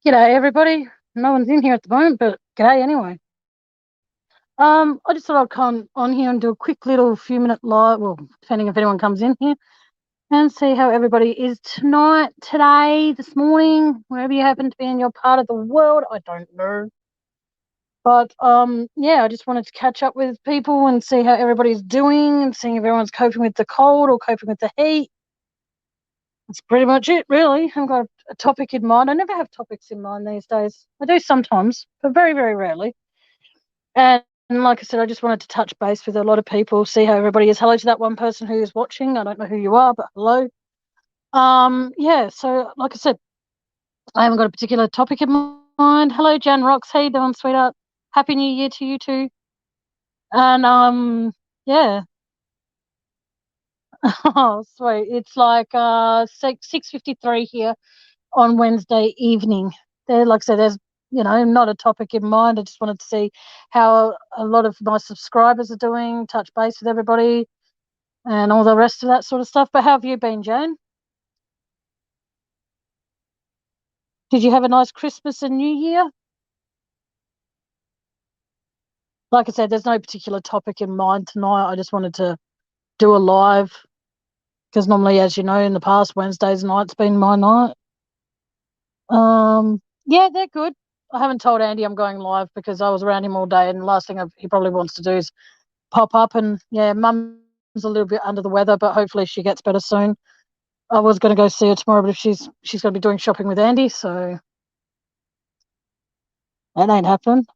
G'day, everybody. No one's in here at the moment, but g'day anyway. I just thought I'd come on here and do a quick little few-minute live, well, depending if anyone comes in here, and see how everybody is tonight, today, this morning, wherever you happen to be in your part of the world. I don't know. But, yeah, I just wanted to catch up with people and see how everybody's doing and seeing if everyone's coping with the cold or coping with the heat. That's pretty much it, really. I haven't got a topic in mind. I never have topics in mind these days. I do sometimes, but very, very rarely. And like I said, I just wanted to touch base with a lot of people, see how everybody is. Hello to that one person who is watching. I don't know who you are, but hello. Yeah, so like I said, I haven't got a particular topic in mind. Hello, Jan Rocks. How you doing, sweetheart? Happy New Year to you too. And yeah. Oh, sweet. It's like 6:53 here on Wednesday evening. There, like I said, there's not a topic in mind. I just wanted to see how a lot of my subscribers are doing, touch base with everybody, and all the rest of that sort of stuff. But how have you been, Jane? Did you have a nice Christmas and New Year? Like I said, there's no particular topic in mind tonight. I just wanted to do a live because normally, as you know, in the past, Wednesdays night's been my night. Yeah, they're good. I haven't told Andy I'm going live because I was around him all day, and the last thing he probably wants to do is pop up. And yeah, Mum's a little bit under the weather, but hopefully she gets better soon. I was going to go see her tomorrow, but if she's going to be doing shopping with Andy, so that ain't happening.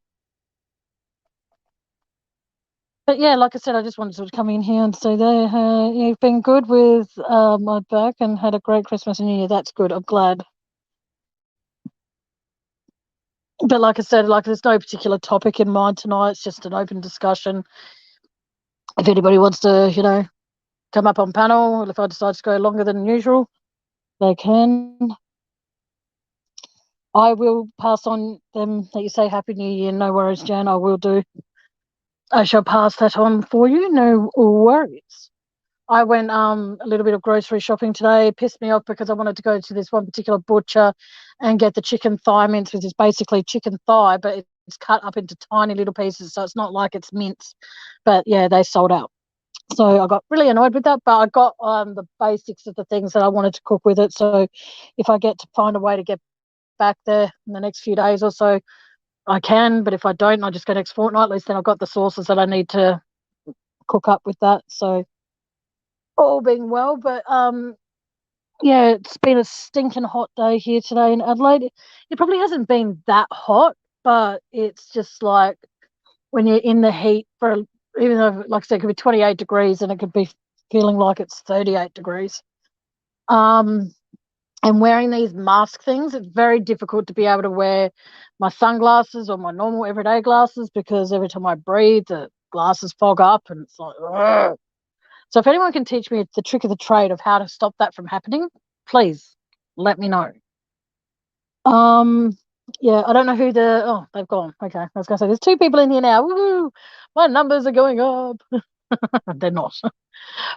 But yeah, like I said, I just wanted to come in here and say that you've been good with my back and had a great Christmas and New Year. That's good. I'm glad. But like I said, there's no particular topic in mind tonight. It's just an open discussion. If anybody wants to, come up on panel, if I decide to go longer than usual, they can. I will pass on them that you say Happy New Year. No worries, Jan. I will do. I shall pass that on for you. No worries. I went a little bit of grocery shopping today. It pissed me off because I wanted to go to this one particular butcher and get the chicken thigh mince, which is basically chicken thigh, but it's cut up into tiny little pieces, so it's not like it's mince. But yeah, they sold out. So I got really annoyed with that, but I got the basics of the things that I wanted to cook with it. So if I get to find a way to get back there in the next few days or so, I can. But if I don't, I just go next fortnight. At least then I've got the sauces that I need to cook up with that. So all being well, but yeah, it's been a stinking hot day here today in Adelaide. It probably hasn't been that hot, but it's just like when you're in the heat for, even though, like I said, it could be 28 degrees and it could be feeling like it's 38 degrees. And wearing these mask things, it's very difficult to be able to wear my sunglasses or my normal everyday glasses because every time I breathe, the glasses fog up and it's like, ugh. So if anyone can teach me the trick of the trade of how to stop that from happening, please let me know. Yeah, I don't know who they've gone. Okay, I was gonna say there's two people in here now. Woohoo! My numbers are going up. They're not.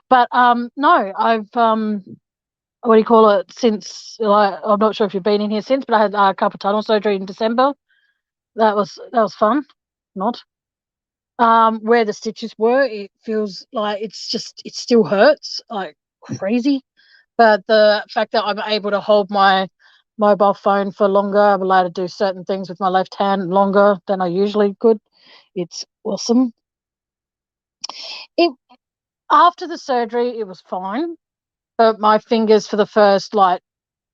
But no, I've what do you call it? Since, like, I'm not sure if you've been in here since, but I had carpal tunnel surgery in December. That was fun. Not. Where the stitches were, it feels like it still hurts like crazy. But the fact that I'm able to hold my mobile phone for longer, I'm allowed to do certain things with my left hand longer than I usually could. It's awesome. It After the surgery, it was fine, but my fingers for the first like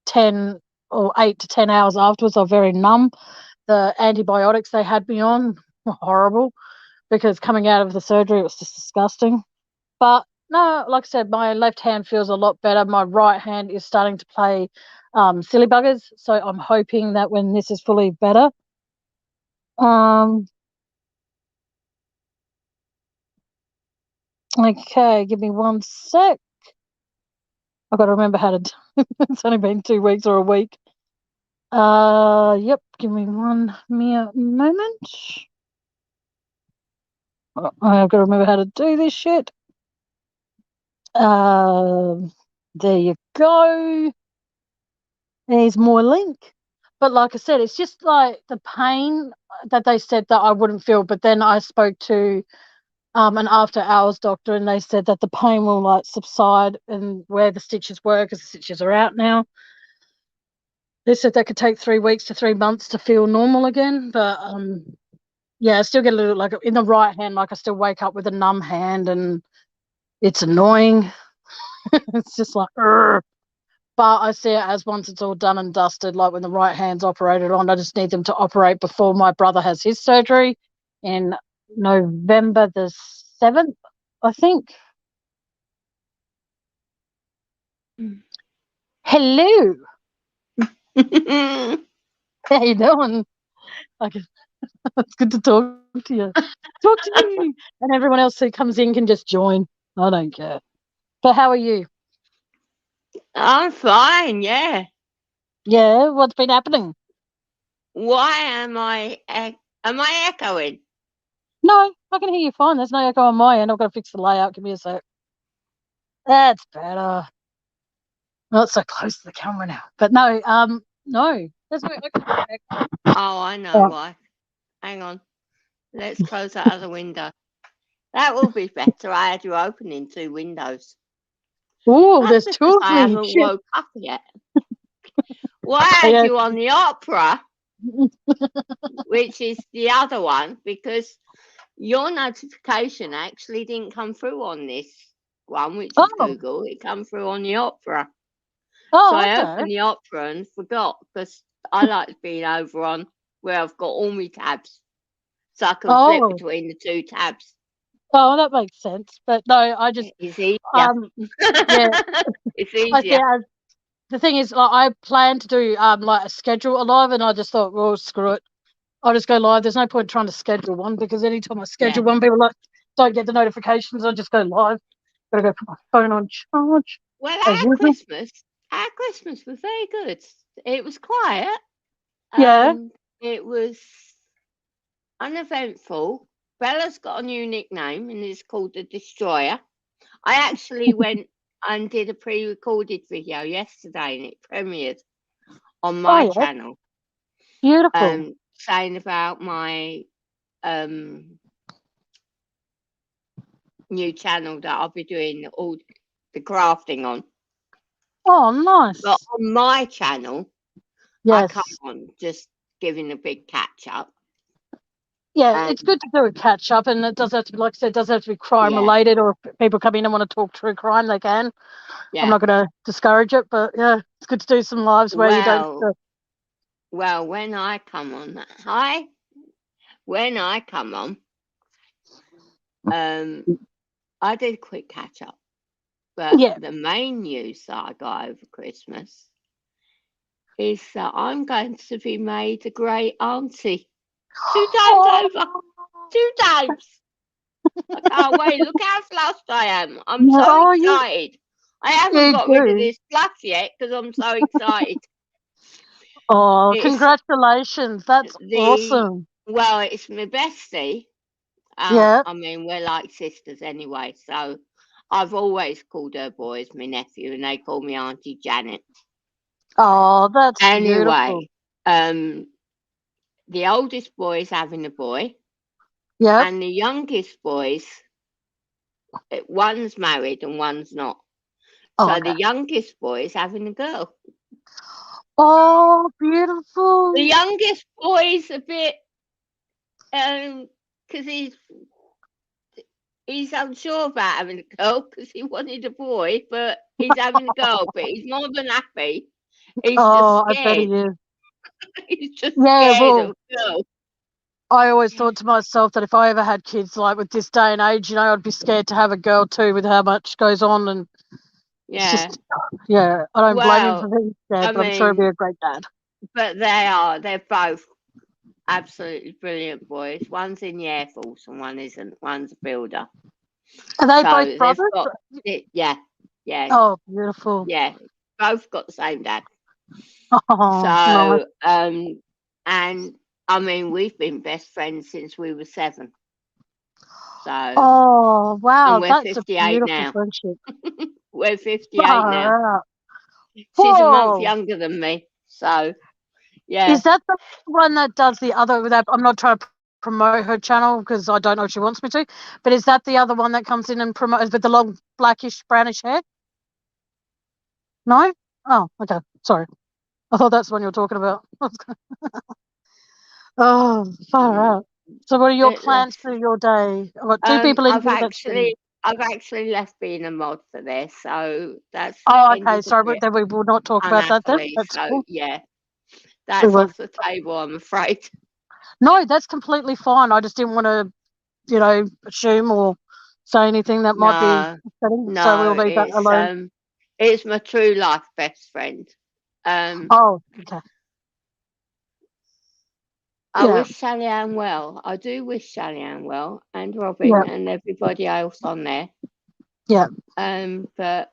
10 or 8 to 10 hours afterwards are very numb. The antibiotics they had me on were horrible because coming out of the surgery, it was just disgusting. But no, like I said, my left hand feels a lot better. My right hand is starting to play silly buggers. So I'm hoping that when this is fully better, um, okay, give me one sec. I've got to remember how to do it's only been 2 weeks or a week. Yep, give me one mere moment. I've got to remember how to do this shit. There you go. There's my link. But like I said, it's just like the pain that they said that I wouldn't feel. But then I spoke to an after hours doctor, and they said that the pain will like subside and where the stitches were, because the stitches are out now. They said that could take 3 weeks to 3 months to feel normal again. But yeah, I still get a little, like in the right hand, like I still wake up with a numb hand, and it's annoying. It's just like, "Urgh." But I see it as once it's all done and dusted, like when the right hand's operated on, I just need them to operate before my brother has his surgery in November the 7th, I think. Hello. How you doing? Like, it's good to talk to you. Talk to me. And everyone else who comes in can just join. I don't care. But how are you? I'm fine, yeah. Yeah, what's been happening? Why am I echoing? No, I can hear you fine. There's no echo on my end. I've got to fix the layout. Give me a sec. That's better. Not so close to the camera now. But no. There's no echo. Oh, I know Oh, why. Hang on. Let's close that other window. That will be better. I had you opening 2 windows. ooh, That's there's two because of I me. haven't Shit. woke up yet. Well, I had Yeah. you on the opera, which is the other one, because your notification actually didn't come through on this one, which is Oh, Google. It come through on the opera. So oh, I okay. opened the opera and forgot, because I like being over on where I've got all my tabs, so I can flip Oh, between the 2 tabs. oh, that makes sense. But no, I just It's easier. um, yeah, It's I see. easier. The thing is, like, I plan to do like a schedule live, and I just thought, well, screw it. I'll just go live. There's no point trying to schedule one, because anytime I schedule Yeah. one, people like don't get the notifications. I just go live. Gotta go put my phone on charge Well, as usual. our Christmas was very good. It was quiet. Yeah. It was uneventful. Bella's got a new nickname and it's called the Destroyer. I actually went and did a pre-recorded video yesterday and it premiered on Oh my yeah. channel, Beautiful. saying about my new channel that I'll be doing all the crafting on. Oh, But nice. on my channel, I Yes. can't just giving a big catch up. Yeah, And it's good to do a catch up, and it does have to be, like I said, it doesn't have to be crime yeah, related, or if people come in and want to talk true crime, they can. I'm yeah. not going to discourage it, but yeah, it's good to do some lives where you don't. Well, when I come on, when I come on, I did a quick catch up. But Yeah. the main news that I got over Christmas is that I'm going to be made a great auntie 2 times Oh, over. 2 times. I can't wait. Look how flushed I am. I'm so oh, excited. I haven't you got rid of do. this flush yet because I'm so excited. Oh, It's congratulations. That's the awesome. well, it's my bestie. Yeah. I mean, we're like sisters anyway, so I've always called her boys my nephew, and they call me Auntie Janet. Oh, that's beautiful. Anyway, the oldest boy is having a boy, Yep. and the youngest boys, one's married and one's not. Oh, So okay. the youngest boy is having a girl. Oh, The beautiful. youngest boy's a bit, because he's unsure about having a girl because he wanted a boy, but he's having a girl, but he's more than happy. He's just Oh, I bet he scared. is. He's just Yeah, scared well, of a girl. I always thought to myself that if I ever had kids, like with this day and age, I'd be scared to have a girl too, with how much goes on. And it's Yeah. just, yeah, I don't blame him for Well, being scared, I but I'm sure he'll be mean, a great dad. but they're both absolutely brilliant boys. One's in the Air Force and one isn't. One's a builder. Are they both So they've brothers? got it. Yeah. Yeah. Oh, beautiful. Yeah. Both got the same dad. Oh, nice. So, and I mean, we've been best friends since we were 7. So, Oh, and wow. we're That's a 58 beautiful now. friendship. We're 58 now. Far out. She's a month Whoa. younger than me. So, Yeah. Is that the one that does the other? That I'm not trying to promote her channel because I don't know if she wants me to. But is that the other one that comes in and promotes with the long blackish brownish hair? No. Oh, okay. Sorry. I thought that's the one you were talking about. Oh, far Mm, out. So, what are your Bit plans less. for your day? I've got two people in here that stream. I've actually left being a mod for this, so that's Oh, okay. ended a Sorry, but bit then we will not talk about that then. unhappily. That's So cool. yeah, We that's won't. off the table, I'm afraid. No, that's completely fine. I just didn't want to, assume or say anything that might be No, upsetting. So we'll no, leave that alone. it's my true life best friend. Oh, okay. I Yeah, wish Sally Ann well. I do wish Sally Ann well, and yeah, Robin and everybody else on there. yeah. But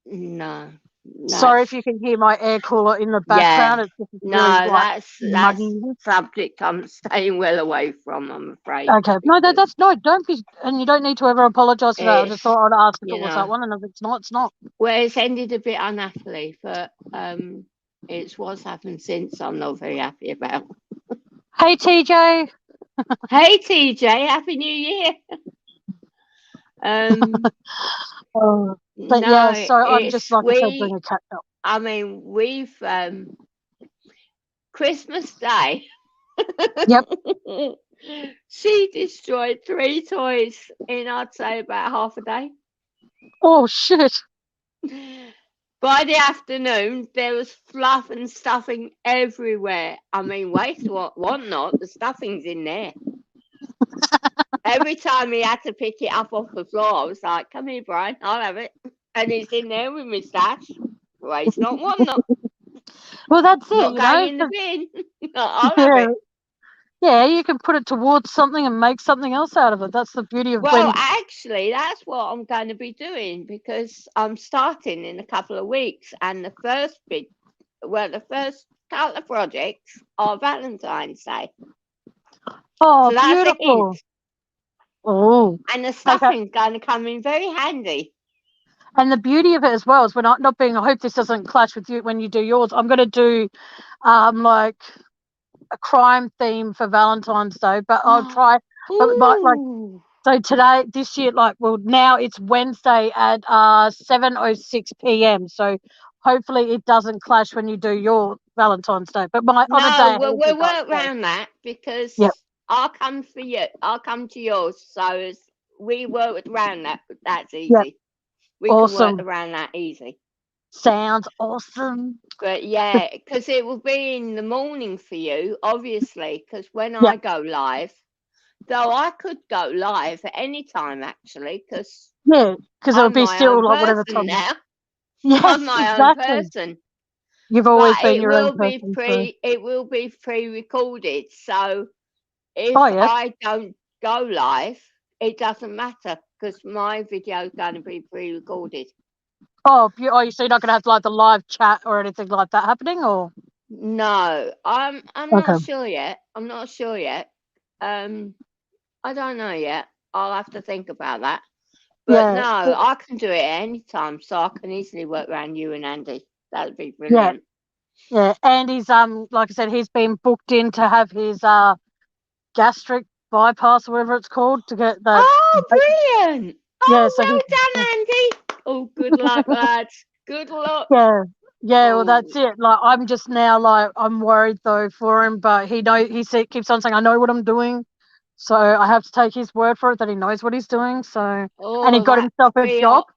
no, Sorry if that's you can hear my air cooler in the yeah, background. It's just really no, like that's muggy. subject I'm staying well away from. I'm afraid Okay. No, because that's no. Don't be, and you don't need to ever apologise for that. I just it's thought I'd ask if it you was that know one, and if it's not, it's not. well, it's ended a bit unhappily, but it's what's happened since I'm not very happy about. Hey, TJ. Hey TJ, Happy New Year. Um, Oh, but yeah, no, so I'm just it's like I said, doing we. a catch up. I mean, we've Christmas Day. Yep. She destroyed 3 toys in, I'd say, about half a day. Oh shit. By the afternoon, there was fluff and stuffing everywhere. I mean, waste what not, the stuffing's in there. Every time he had to pick it up off the floor, I was like, "Come here, Brian, I'll have it." And it's in there with my stash. Waste not, want not. Well, that's it. Not going in the bin. I'll have Yeah, it. yeah, you can put it towards something and make something else out of it. That's the beauty of Well, when. actually, that's what I'm going to be doing because I'm starting in a couple of weeks, and the first couple of projects are Valentine's Day. Oh, So that's a hint, beautiful. Oh, and the okay. stuffing's going to come in very handy. And the beauty of it as well is when I not being. I hope this doesn't clash with you when you do yours. I'm going to do, like a crime theme for Valentine's Day, but I'll try. But like Ooh. so today, this year, now it's Wednesday at 7:06 p.m. So hopefully it doesn't clash when you do your Valentine's Day. But I'm a day No, ahead of you we'll guys. work So around that yeah, because I'll come for you. I'll come to yours. So as we work around that, that's yeah, easy. We can work awesome. around that easy. Sounds awesome. But yeah, because it will be in the morning for you, obviously, because when Yeah, I go live, though I could go live at any time actually, because yeah, because it'll I'm be my still own like whatever person time. now. I'm Yes, my own exactly. person. You've always But been your own person. So it will be pre-recorded. So oh if yeah. I don't go live, it doesn't matter because my video is going to be pre-recorded. Oh, so you're not going to have like the live chat or anything like that happening, or No, I'm not okay. sure yet. I'm not sure yet. I don't know yet. I'll have to think about that. But no, Yeah, I can do it at any time, so I can easily work around you and Andy. That'd be yeah, brilliant. yeah. And he's like I said, he's been booked in to have his gastric bypass or whatever it's called to get that. Oh, brilliant! Yeah, Oh, so he. well done, Andy. Oh, good luck, lads. Good luck. Yeah, yeah. Well, Oh, that's it. Like I'm just now like I'm worried though for him, but keeps on saying I know what I'm doing, so I have to take his word for it that he knows what he's doing. So and he oh, got that himself a job. pre-op.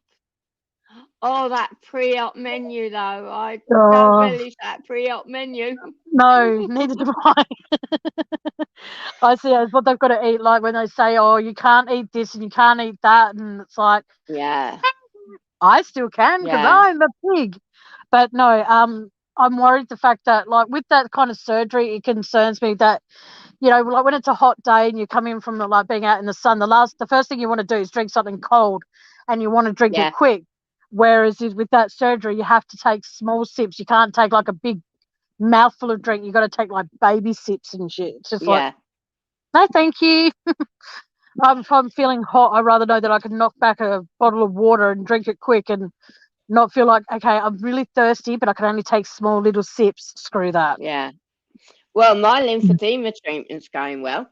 Oh, that pre-op menu, though. I don't Oh relish that pre-op menu. no, neither do I. I see it's what they've got to eat. Like when they say, "Oh, you can't eat this and you can't eat that," and it's like Yeah, I still can because yeah, I'm a pig. But no, I'm worried the fact that like with that kind of surgery, it concerns me that like when it's a hot day and you come in from like being out in the sun, the first thing you want to do is drink something cold, and you want to drink it yeah, quick. Whereas with that surgery, you have to take small sips. You can't take like a big mouthful of drink. You got to take like baby sips and shit. It's just like yeah. no, thank you. If I'm feeling hot, I'd rather know that I can knock back a bottle of water and drink it quick and not feel like, okay, I'm really thirsty, but I can only take small little sips. Screw that. Yeah. Well, my lymphedema treatment's going well.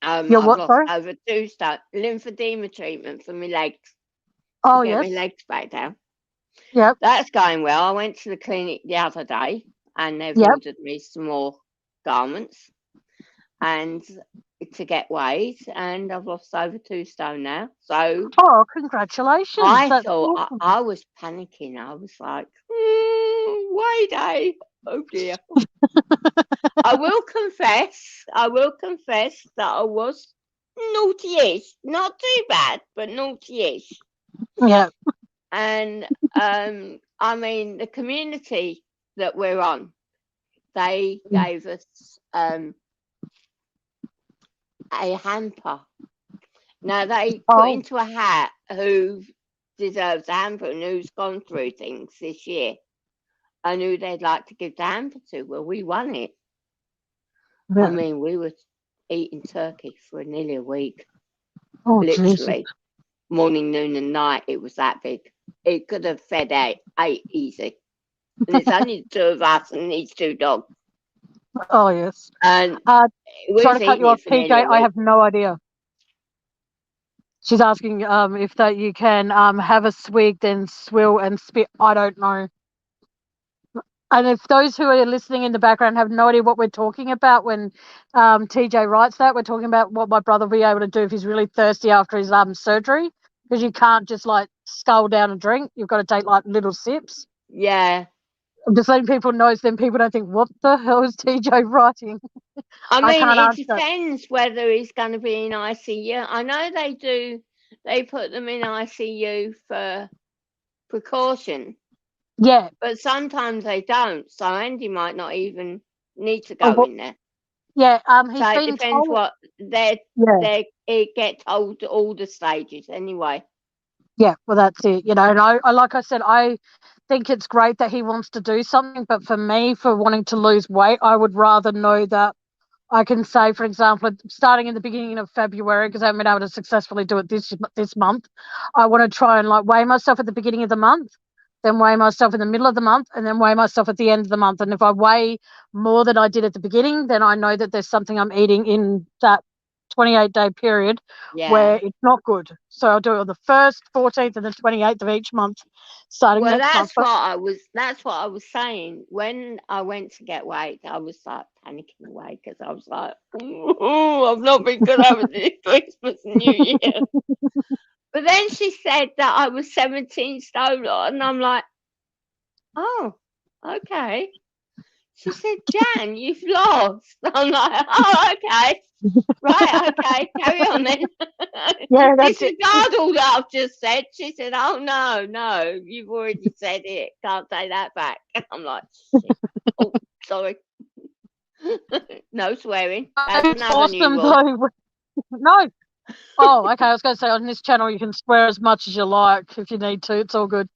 You're I've what, lost sorry? over 2 stone. Lymphedema treatment for my legs to Oh, get my yes. legs back down. Yep. That's going well. I went to the clinic the other day and they've Yep. ordered me some more garments and to get weighed, and I've lost over 2 stone now. So Oh, congratulations. I That's thought awesome. I was panicking. I was like, weigh day. Oh dear. I will confess that I was naughty-ish. Not too bad, but naughty-ish. Yeah. And I mean, the community that we're on, they gave us a hamper. Now they put Oh, into a hat who deserves a hamper and who's gone through things this year and who they'd like to give the hamper to. Well, we won it. I yeah. mean, we were eating turkey for nearly a week, Oh, Jesus. literally. Morning, noon, and night. It was that big. It could have fed eight easy. And it's only the 2 of us and these 2 dogs. Oh, yes. And we Sorry was to cut eating you off, it for TJ. nearly a I week. have no idea. She's asking if that you can have a swig, then swill and spit. I don't know. And if those who are listening in the background have no idea what we're talking about when TJ writes that, we're talking about what my brother will be able to do if he's really thirsty after his surgery, because you can't just like scull down a drink. You've got to take like little sips. Yeah. I'm just letting people know so then people don't think, what the hell is TJ writing? I I mean, can't it answer. depends whether he's going to be in ICU. I know they do, they put them in ICU for precaution, Yeah. but sometimes they don't. So Andy might not even need to Oh, go in there. yeah. So He's it been depends told. what Yeah. it get told all the stages anyway. Yeah, well, that's it, and I like I said, I think it's great that he wants to do something, but for me, for wanting to lose weight, I would rather know that I can say, for example, starting in the beginning of February, because I haven't been able to successfully do it this month, I want to try and like weigh myself at the beginning of the month, then weigh myself in the middle of the month, and then weigh myself at the end of the month. And if I weigh more than I did at the beginning, then I know that there's something I'm eating in that 28-day period where Yeah. it's not good. So I'll do it on the 1st, 14th, and the 28th of each month, starting Well, next month. But that's what I was saying. When I went to get weighed, I was like panicking away because I was like, oh, I've not been good over this Christmas and New Year. But then she said that I was 17 stone, and I'm like, oh, okay. She said, Jan, you've lost. I'm like, oh, okay. Right, okay, carry on then. yeah, that's it. Disregard all that I've just said. She said, oh, no, you've already said it. Can't take that back. I'm like, shit. Oh, sorry. No swearing. That's It's another new awesome rule. though. No. Oh, okay. I was going to say on this channel you can swear as much as you like if you need to. It's all good.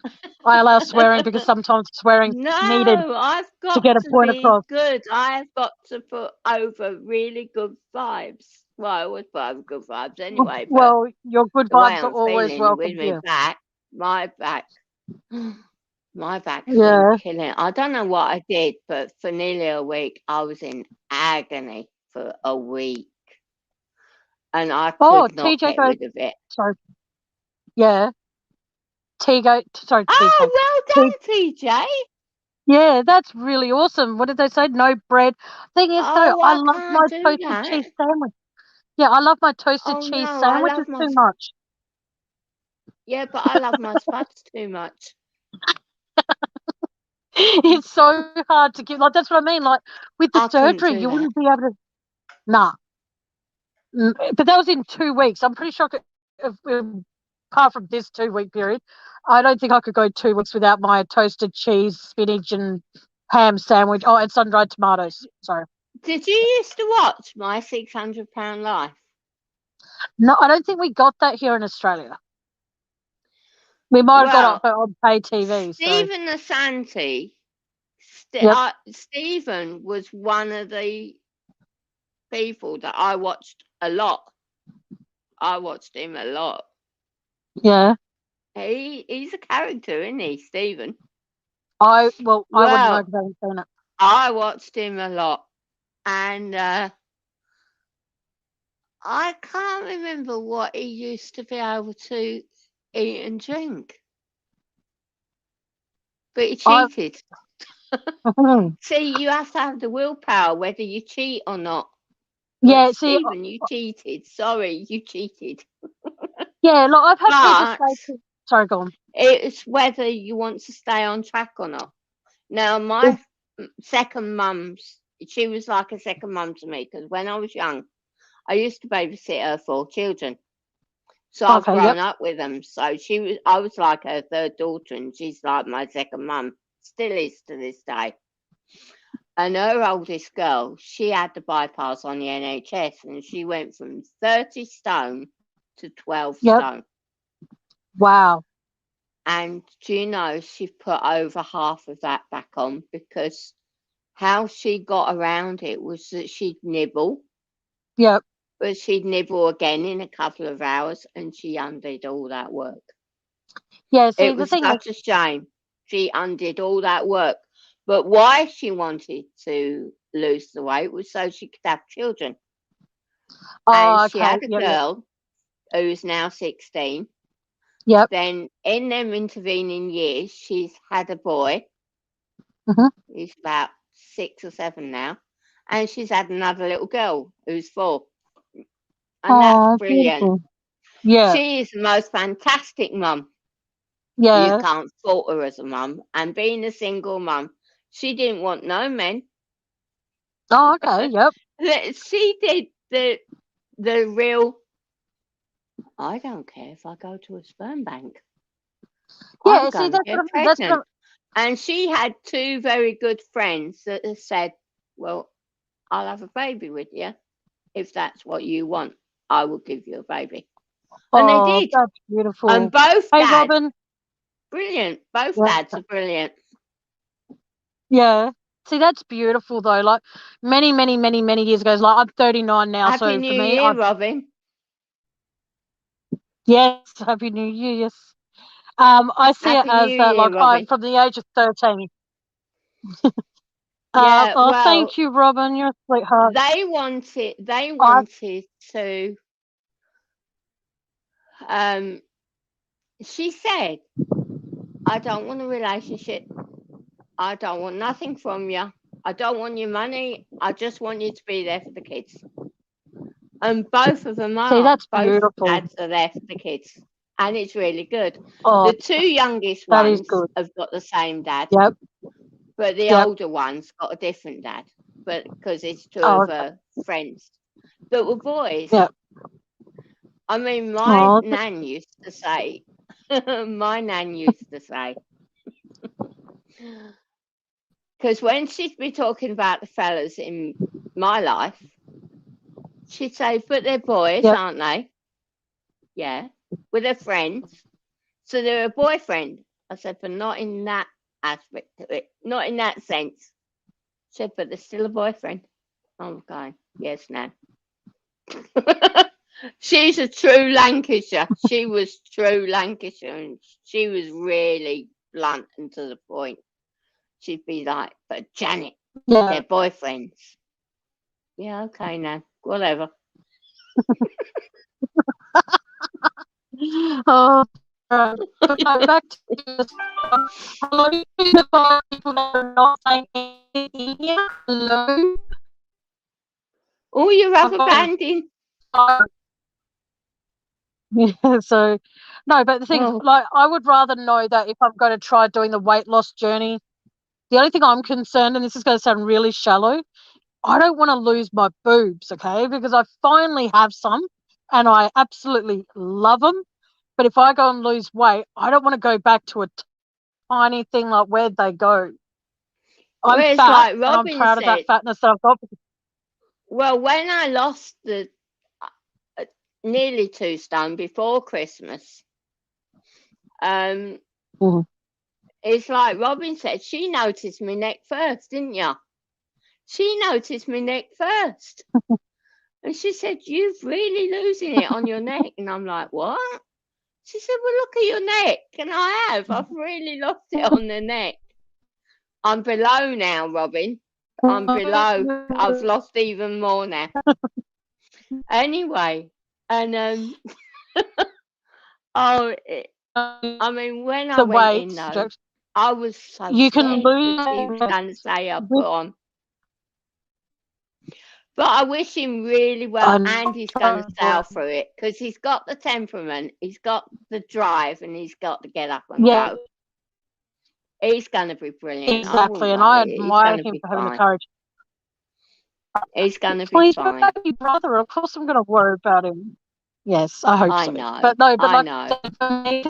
I allow swearing because sometimes swearing's No, needed I've to got get a to point be across. good. I've got to put over really good vibes. Well, I always put over good vibes anyway, but Well, your good the way vibes are I'm always feeling with welcome me here. back, my back, my back's been Yeah. killing. I don't know what I did, but for nearly a week, I was in agony for a week, and I Oh, could not TJ get goes. rid of it. Sorry. Yeah. Sorry, TJ. Oh, well T, done, TJ. yeah, that's really awesome. What did they say? No bread. Thing is, though, Oh, I I love can't my do toasted cheese that. sandwich. Yeah, I love my toasted Oh cheese no, I sandwiches love my too much. yeah, but I love my spuds too much. It's so hard to give. Like, that's what I mean. Like, with the I couldn't surgery, do you that. wouldn't be able to. Nah. But that was in 2 weeks. I'm pretty sure, apart from this 2 week period, I don't think I could go 2 weeks without my toasted cheese, spinach, and ham sandwich. Oh, and sun dried tomatoes. Sorry. Did you used to watch My £600 Life? No, I don't think we got that here in Australia. We might have got Well, it on pay TV. So, Stephen Asante, yep. Stephen was one of the people that I watched a lot. I watched him a lot. Yeah. He's a character, isn't he, Stephen? I wouldn't know Well, because I haven't seen it. I watched him a lot, and I can't remember what he used to be able to eat and drink, but he I cheated. See, you have to have the willpower whether you cheat or not. But yeah. See, Stephen, you cheated. Sorry, you cheated. yeah. Like I've had people But say, sorry, go on. it's whether you want to stay on track or not. Now, my second mum's, she was like a second mum to me because when I was young, I used to babysit her 4 children. So I've Okay, grown yep, up with them. So I was like her third daughter, and she's like my second mum, still is to this day. And her oldest girl, she had the bypass on the NHS, and she went from 30 stone to 12 yep. stone. Wow. And do you know, she put over half of that back on because how she got around it was that she'd nibble, Yep. but she'd nibble again in a couple of hours, and she undid all that work. Yeah. See, It the was thing is, such a shame. She undid all that work. But why she wanted to lose the weight was so she could have children. And oh, she okay, had a yep, yep, girl who's now 16. yep. Then in them intervening years, she's had a boy. Mm-hmm. He's about 6 or 7 now. And she's had another little girl who's 4. And that's Oh, brilliant. beautiful. Yeah, She is the most fantastic mum. You yeah. can't fault her as a mum. And being a single mum, she didn't want no men. Oh, okay, yep. She did the real. I don't care if I go to a sperm bank. I'm Yeah. See, going to get that's pregnant. And she had 2 very good friends that have said, "Well, I'll have a baby with you if that's what you want. I will give you a baby." And they oh, did. that's And beautiful. both Hey, dads, Robin. brilliant. Both Yeah, dads are brilliant. yeah. See, that's beautiful though. Like many, many, many, many years ago. Like I'm 39 now, Happy so for New me, Year, Robin. yes, Happy New Year. Yes. I see it Happy New as that. Year, Like I'm Robin. from the age of 13. Yeah, Oh, well, thank you, Robin. You're a sweetheart. they I wanted to um she said, "I don't want a relationship. I don't want nothing from you. I don't want your money. I just want you to be there for the kids." And both of them see. are. That's Both beautiful. dads are there for the kids. And it's really good. Oh, The 2 youngest that is ones good. have got the same dad, Yep. but the Yep. older one's got a different dad. But because it's 2 Oh, of okay. her friends that were boys. Yep. I mean, Oh, my nan used to say, because when she'd be talking about the fellas in my life, she'd say, "But they're boys, yep. aren't they?" "Yeah." "With their friends. So they're a boyfriend." I said, "But not in that aspect of it, not in that sense." She said, "But they're still a boyfriend." I'm going, "Yes, Nan." She's a true Lancashire. She was true Lancashire, and she was really blunt and to the point. She'd be like, "But Janet, Yeah. they're boyfriends." "Yeah, okay, Nan, whatever." Oh, right. But no, back to this. Hello to the 5 people that are not saying anything here. Hello. Oh, you're I've rubber got banding. yeah, so no, but the thing is, Oh, like, I would rather know that if I'm going to try doing the weight loss journey, the only thing I'm concerned, and this is going to sound really shallow, I don't want to lose my boobs, okay? Because I finally have some and I absolutely love them. But if I go and lose weight, I don't want to go back to a tiny thing like where'd they go? I'm whereas, fat like and I'm Robin proud of that said, fatness that I've got. well, when I lost the uh, nearly 2 stone before Christmas, um, Mhm. it's like Robin said, she noticed my neck first, didn't you? She noticed my neck first. And she said, "You're really losing it on your neck." And I'm like, "What?" She said, well, look at your neck. And I have. I've really lost it on the neck. I'm below now, Robin. I'm below. I've lost even more now. Anyway, and I mean, when I went in though, I was so you can scared lose. he was going to say I put on. But I wish him really well, and he's going to sail through it because he's got the temperament, he's got the drive, and he's got to get up and go. He's going to be brilliant. Exactly, and I admire him for having the courage. He's going to be Please, fine. my baby brother. Of course, I'm going to worry about him. Yes, I hope so. Know. But no, but I like know. For me,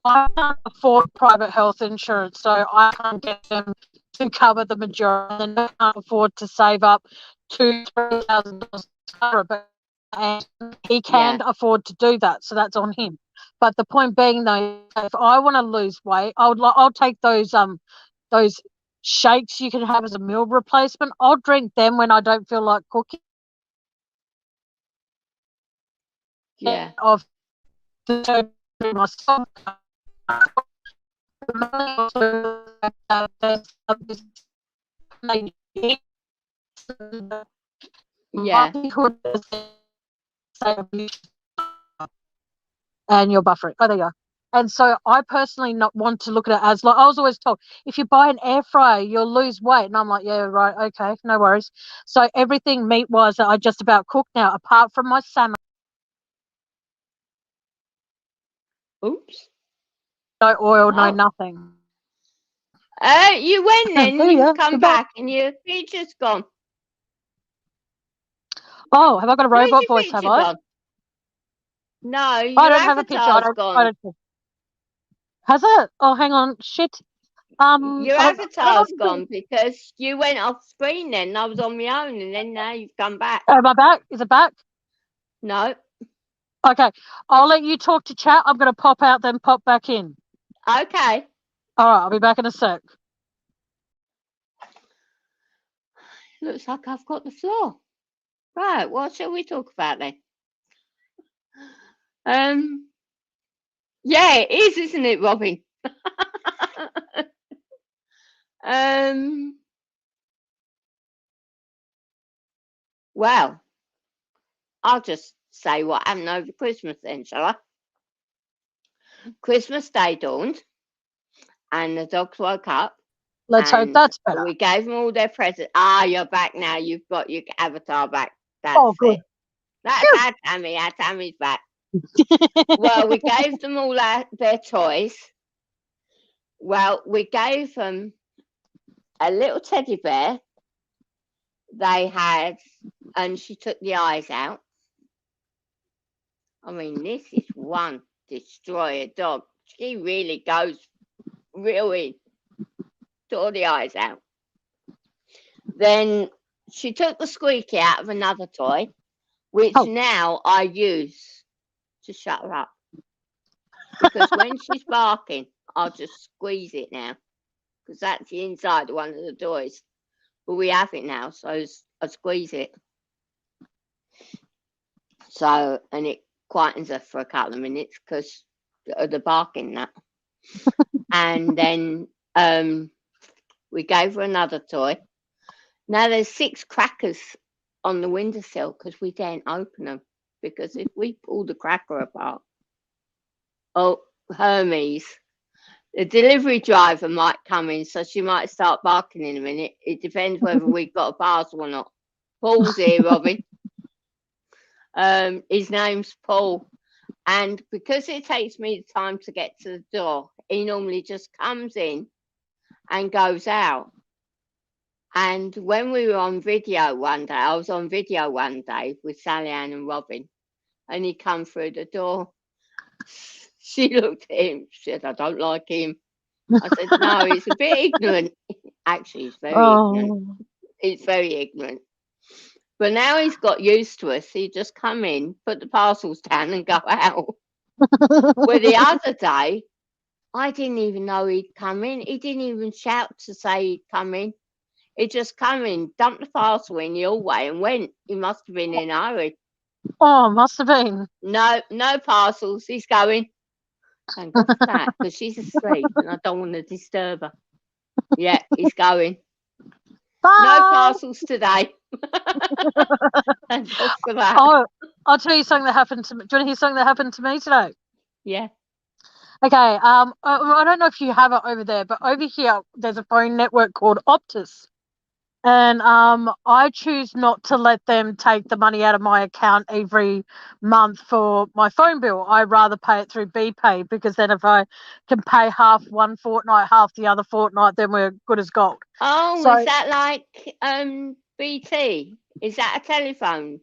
I can't afford private health insurance, so I can't get them to cover the majority, and I can't afford to save up $2,000-$3,000 to cover it. And he can afford to do that, so that's on him. But the point being, though, if I want to lose weight, I'll take those shakes you can have as a meal replacement. I'll drink them when I don't feel like cooking. Yeah. Of the myself. Yeah. And you're buffering. Oh, there you go. And so I personally not want to look at it as like I was always told, if you buy an air fryer, you'll lose weight. And I'm like, yeah, right, okay, no worries. So everything meat-wise that I just about cook now, apart from my salmon. Oops. No oil, no nothing. You went then, you come back, and your feature's gone. Oh, have I got a robot voice, have I? Gone? No, your I don't have a picture. I don't. Has it? Oh, hang on. Shit. Your avatar's gone because you went off screen then. I was on my own, and then now you've come back. Am I back? Is it back? No. Okay. I'll let you talk to chat. I'm going to pop out, then pop back in. Okay. All right. I'll be back in a sec. Looks like I've got the floor. Right. What shall we talk about then? Yeah, it is, isn't it, Robin? Well, I'll just say what happened over Christmas then, shall I? Christmas Day dawned, and the dogs woke up. Let's hope that's better. We gave them all their presents. You're back now. You've got your avatar back. That's good. it. That's our Tammy. Our Tammy's back. Well, we gave them all their toys. Well, we gave them a little teddy bear they had, and she took the eyes out. I mean, this is one destroyer dog. She really goes real in. Tore the eyes out. Then she took the squeaky out of another toy, which now I use to shut her up. Because when she's barking, I'll just squeeze it now. Because that's the inside of one of the toys. But we have it now, so I squeeze it. So, and it quietens her for a couple of minutes because of the barking that. And then we gave her another toy. Now there's 6 crackers on the windowsill because we daren't open them. Because if we pull the cracker apart, Hermes, the delivery driver might come in, so she might start barking in a minute. It depends whether we've got a parcel or not. Paul's here, Robin. His name's Paul. And because it takes me time to get to the door, he normally just comes in and goes out. And when we were on video one day, I was on video one day with Sally Ann and Robin, and he come through the door. She looked at him, she said, I don't like him. I said, no, he's a bit ignorant. Actually, he's very ignorant. He's very ignorant. But now he's got used to us. He just come in, put the parcels down and go out. Where the other day, I didn't even know he'd come in. He didn't even shout to say he'd come in. He just come in, dumped the parcel in the hallway and went. He must have been in a hurry. Oh, must have been. No parcels. He's going. Going, what's that? Because she's asleep and I don't want to disturb her. Yeah, he's going. No Bye. parcels today. Thank God for that. Oh, I'll tell you something that happened to me. Do you want to hear something that happened to me today? Yeah. Okay. I don't know if you have it over there, but over here there's a phone network called Optus. And I choose not to let them take the money out of my account every month for my phone bill. I rather pay it through BPay, because then if I can pay half one fortnight, half the other fortnight, then we're good as gold. Oh, So is that like BT? Is that a telephone?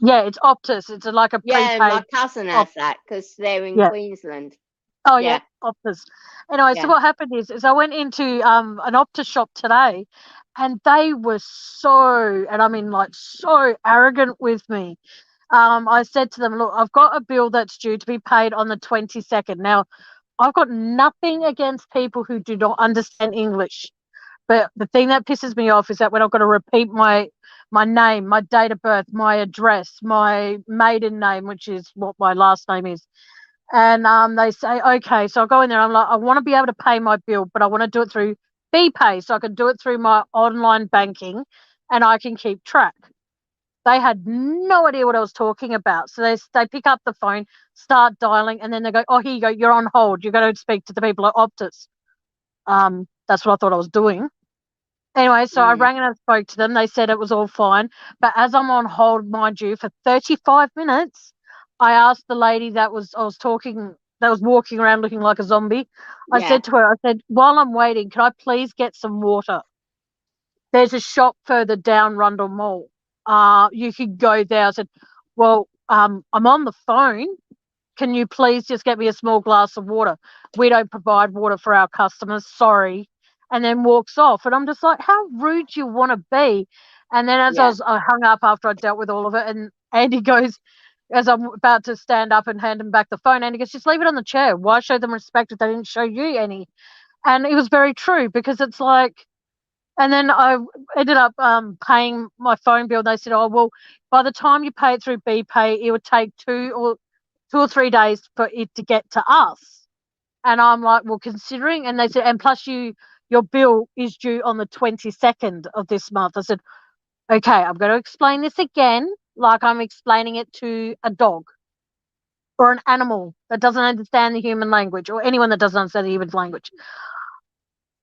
yeah, it's Optus. It's like a Yeah, my prepaid. cousin Op- has that because they're in yeah. Queensland. Oh yeah, Yeah, Optus. Anyway, so yeah, what happened is I went into an Optus shop today, and they were so, and I mean like so arrogant with me. I said to them, look, I've got a bill that's due to be paid on the 22nd. Now, I've got nothing against people who do not understand English, but the thing that pisses me off is that when I've got to repeat my name, my date of birth, my address, my maiden name, which is what my last name is, and they say, okay, so I go in there. I'm like, I want to be able to pay my bill, but I want to do it through BPay, so I can do it through my online banking, and I can keep track. They had no idea what I was talking about. So they pick up the phone, start dialing, and then they go, oh, here you go, you're on hold. You've got to speak to the people at Optus. That's what I thought I was doing. Anyway, so I mm, rang and I spoke to them. They said it was all fine. But as I'm on hold, mind you, for 35 minutes, I asked the lady I was talking, that was walking around looking like a zombie. I yeah, said to her, I said, while I'm waiting, can I please get some water? There's a shop further down Rundle Mall. You could go there. I said, well, I'm on the phone. Can you please just get me a small glass of water? We don't provide water for our customers. Sorry. And then walks off. And I'm just like, how rude do you want to be? And then yeah. I hung up after I dealt with all of it. And Andy goes, as I'm about to stand up and hand him back the phone, Andy goes, just leave it on the chair. Why show them respect if they didn't show you any? And it was very true, because it's like, and then I ended up paying my phone bill. They said, "Oh well, by the time you pay it through BPay, it would take 2 or 3 days for it to get to us." And I'm like, "Well, considering," and they said, "And plus, your bill is due on the 22nd of this month." I said, "Okay, I'm going to explain this again, like I'm explaining it to a dog or an animal that doesn't understand the human language, or anyone that doesn't understand the human language.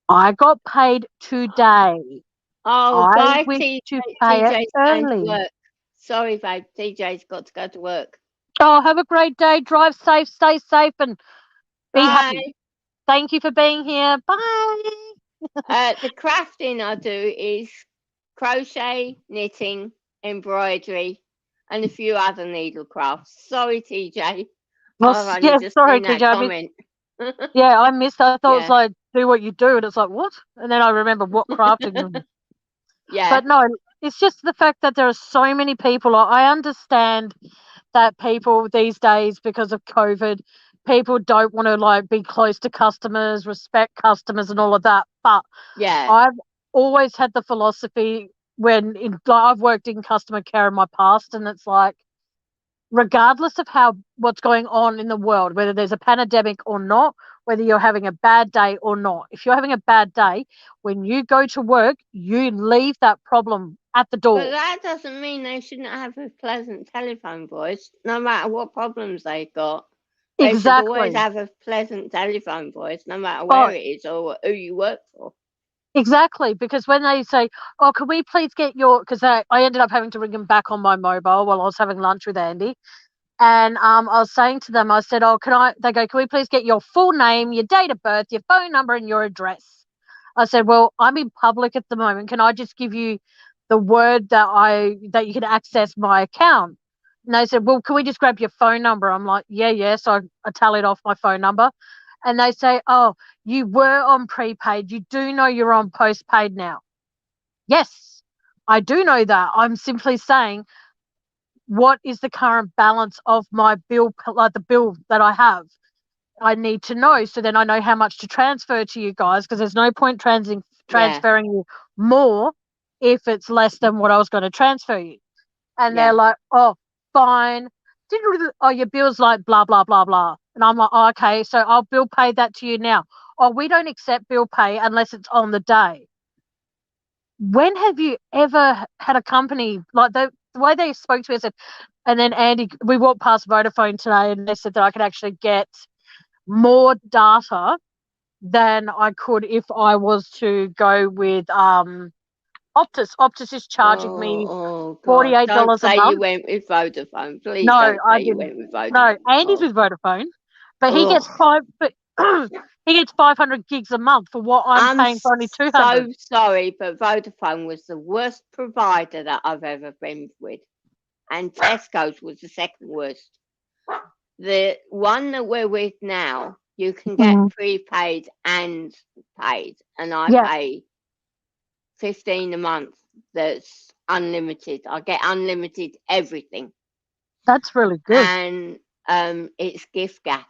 I got paid today. Oh, I bye, wish TJ. to pay it TJ's going to early." work. Sorry, babe. TJ's got to go to work. Oh, have a great day. Drive safe, stay safe, and be happy. Bye. Thank you for being here. Bye. The crafting I do is crochet, knitting, embroidery, and a few other needle crafts. Sorry, TJ. Well, I've only yeah, just sorry, seen that TJ. comment. Yeah, I missed. I thought it was Yeah, like, do what you do, and it's like, what? And then I remember what crafting. yeah, But no, it's just the fact that there are so many people. I understand that people these days, because of COVID, people don't want to like be close to customers, respect customers, and all of that. But yeah. I've always had the philosophy, like, I've worked in customer care in my past, and it's like, regardless of how what's going on in the world, whether there's a pandemic or not, whether you're having a bad day or not, if you're having a bad day, when you go to work, you leave that problem at the But door. that doesn't mean they shouldn't have a pleasant telephone voice, no matter what problems they've got. They should always Exactly. have a pleasant telephone voice, no matter Oh, where it is or who you work for. exactly. Because when they say, "Oh, can we please get your," because I ended up having to ring them back on my mobile while I was having lunch with Andy. And I was saying to them, I said, "Oh, can I?" They go, "Can we please get your full name, your date of birth, your phone number, and your address?" I said, "Well, I'm in public at the moment. Can I just give you the word that you can access my account?" And they said, "Well, can we just grab your phone number?" I'm like, "Yeah, yeah." So I tallied off my phone number, and they say, "Oh, you were on prepaid. You do know you're on postpaid now." Yes, I do know that. I'm simply saying, what is the current balance of my bill, like the bill that I have? I need to know, so then I know how much to transfer to you guys, because there's no point Yeah, transferring you more if it's less than what I was going to transfer you. And they're yeah. like, "Oh." fine. Oh, your bill's like blah, blah, blah, blah. And I'm like, oh, okay, so I'll bill pay that to you now. Oh, we don't accept bill pay unless it's on the day. When have you ever had a company like the way they spoke to us? And then Andy, we walked past Vodafone today and they said that I could actually get more data than I could if I was to go with Optus. Optus is charging me God. Don't $48 a say you month. went with Vodafone. Please No, don't I say you didn't. went with Vodafone. No, Andy's Oh. with Vodafone, but he gets Oh. he gets 500 gigs a month for what I'm paying for only 200. So sorry, but Vodafone was the worst provider that I've ever been with. And Tesco's was the second worst. The one that we're with now, you can get prepaid and paid, and I Yeah, pay 15 a month. That's unlimited. I get unlimited everything, that's really good. and it's gift gas.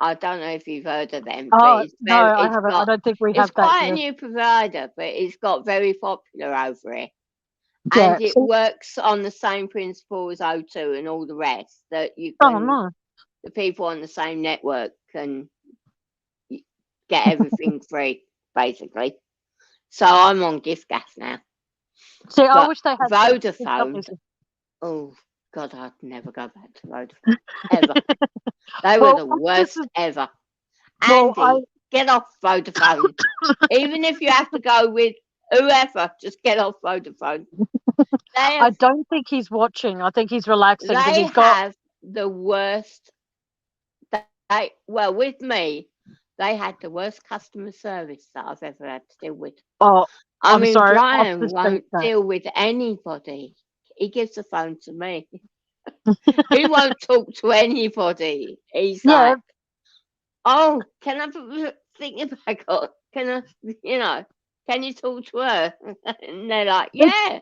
I don't know if you've heard of them, but Oh it's no, very. I It's haven't. I got. don't think we It's have that quite a here. new provider, but it's got very popular over here. Yeah. And it works on the same principle as O2 and all the rest, that you Oh can, no. the people on the same network can get everything free, basically. So I'm on gift gas now. See, I But wish they had Vodafone, companies. oh God, I'd never go back to Vodafone ever. They were Well, the Optus worst is, ever. well, Andy, get off Vodafone. Even if you have to go with whoever, just get off Vodafone. I don't think he's watching. I think he's relaxing because They he's got. have the worst. Well, with me, they had the worst customer service that I've ever had to deal with. Oh, I I'm mean, sorry. Brian Optus beat won't that. deal with anybody. He gives the phone to me. He won't talk to anybody. He's Yeah, like, "Oh, can I put the thing back on? Can can you talk to her?" And they're like, it's "Yeah."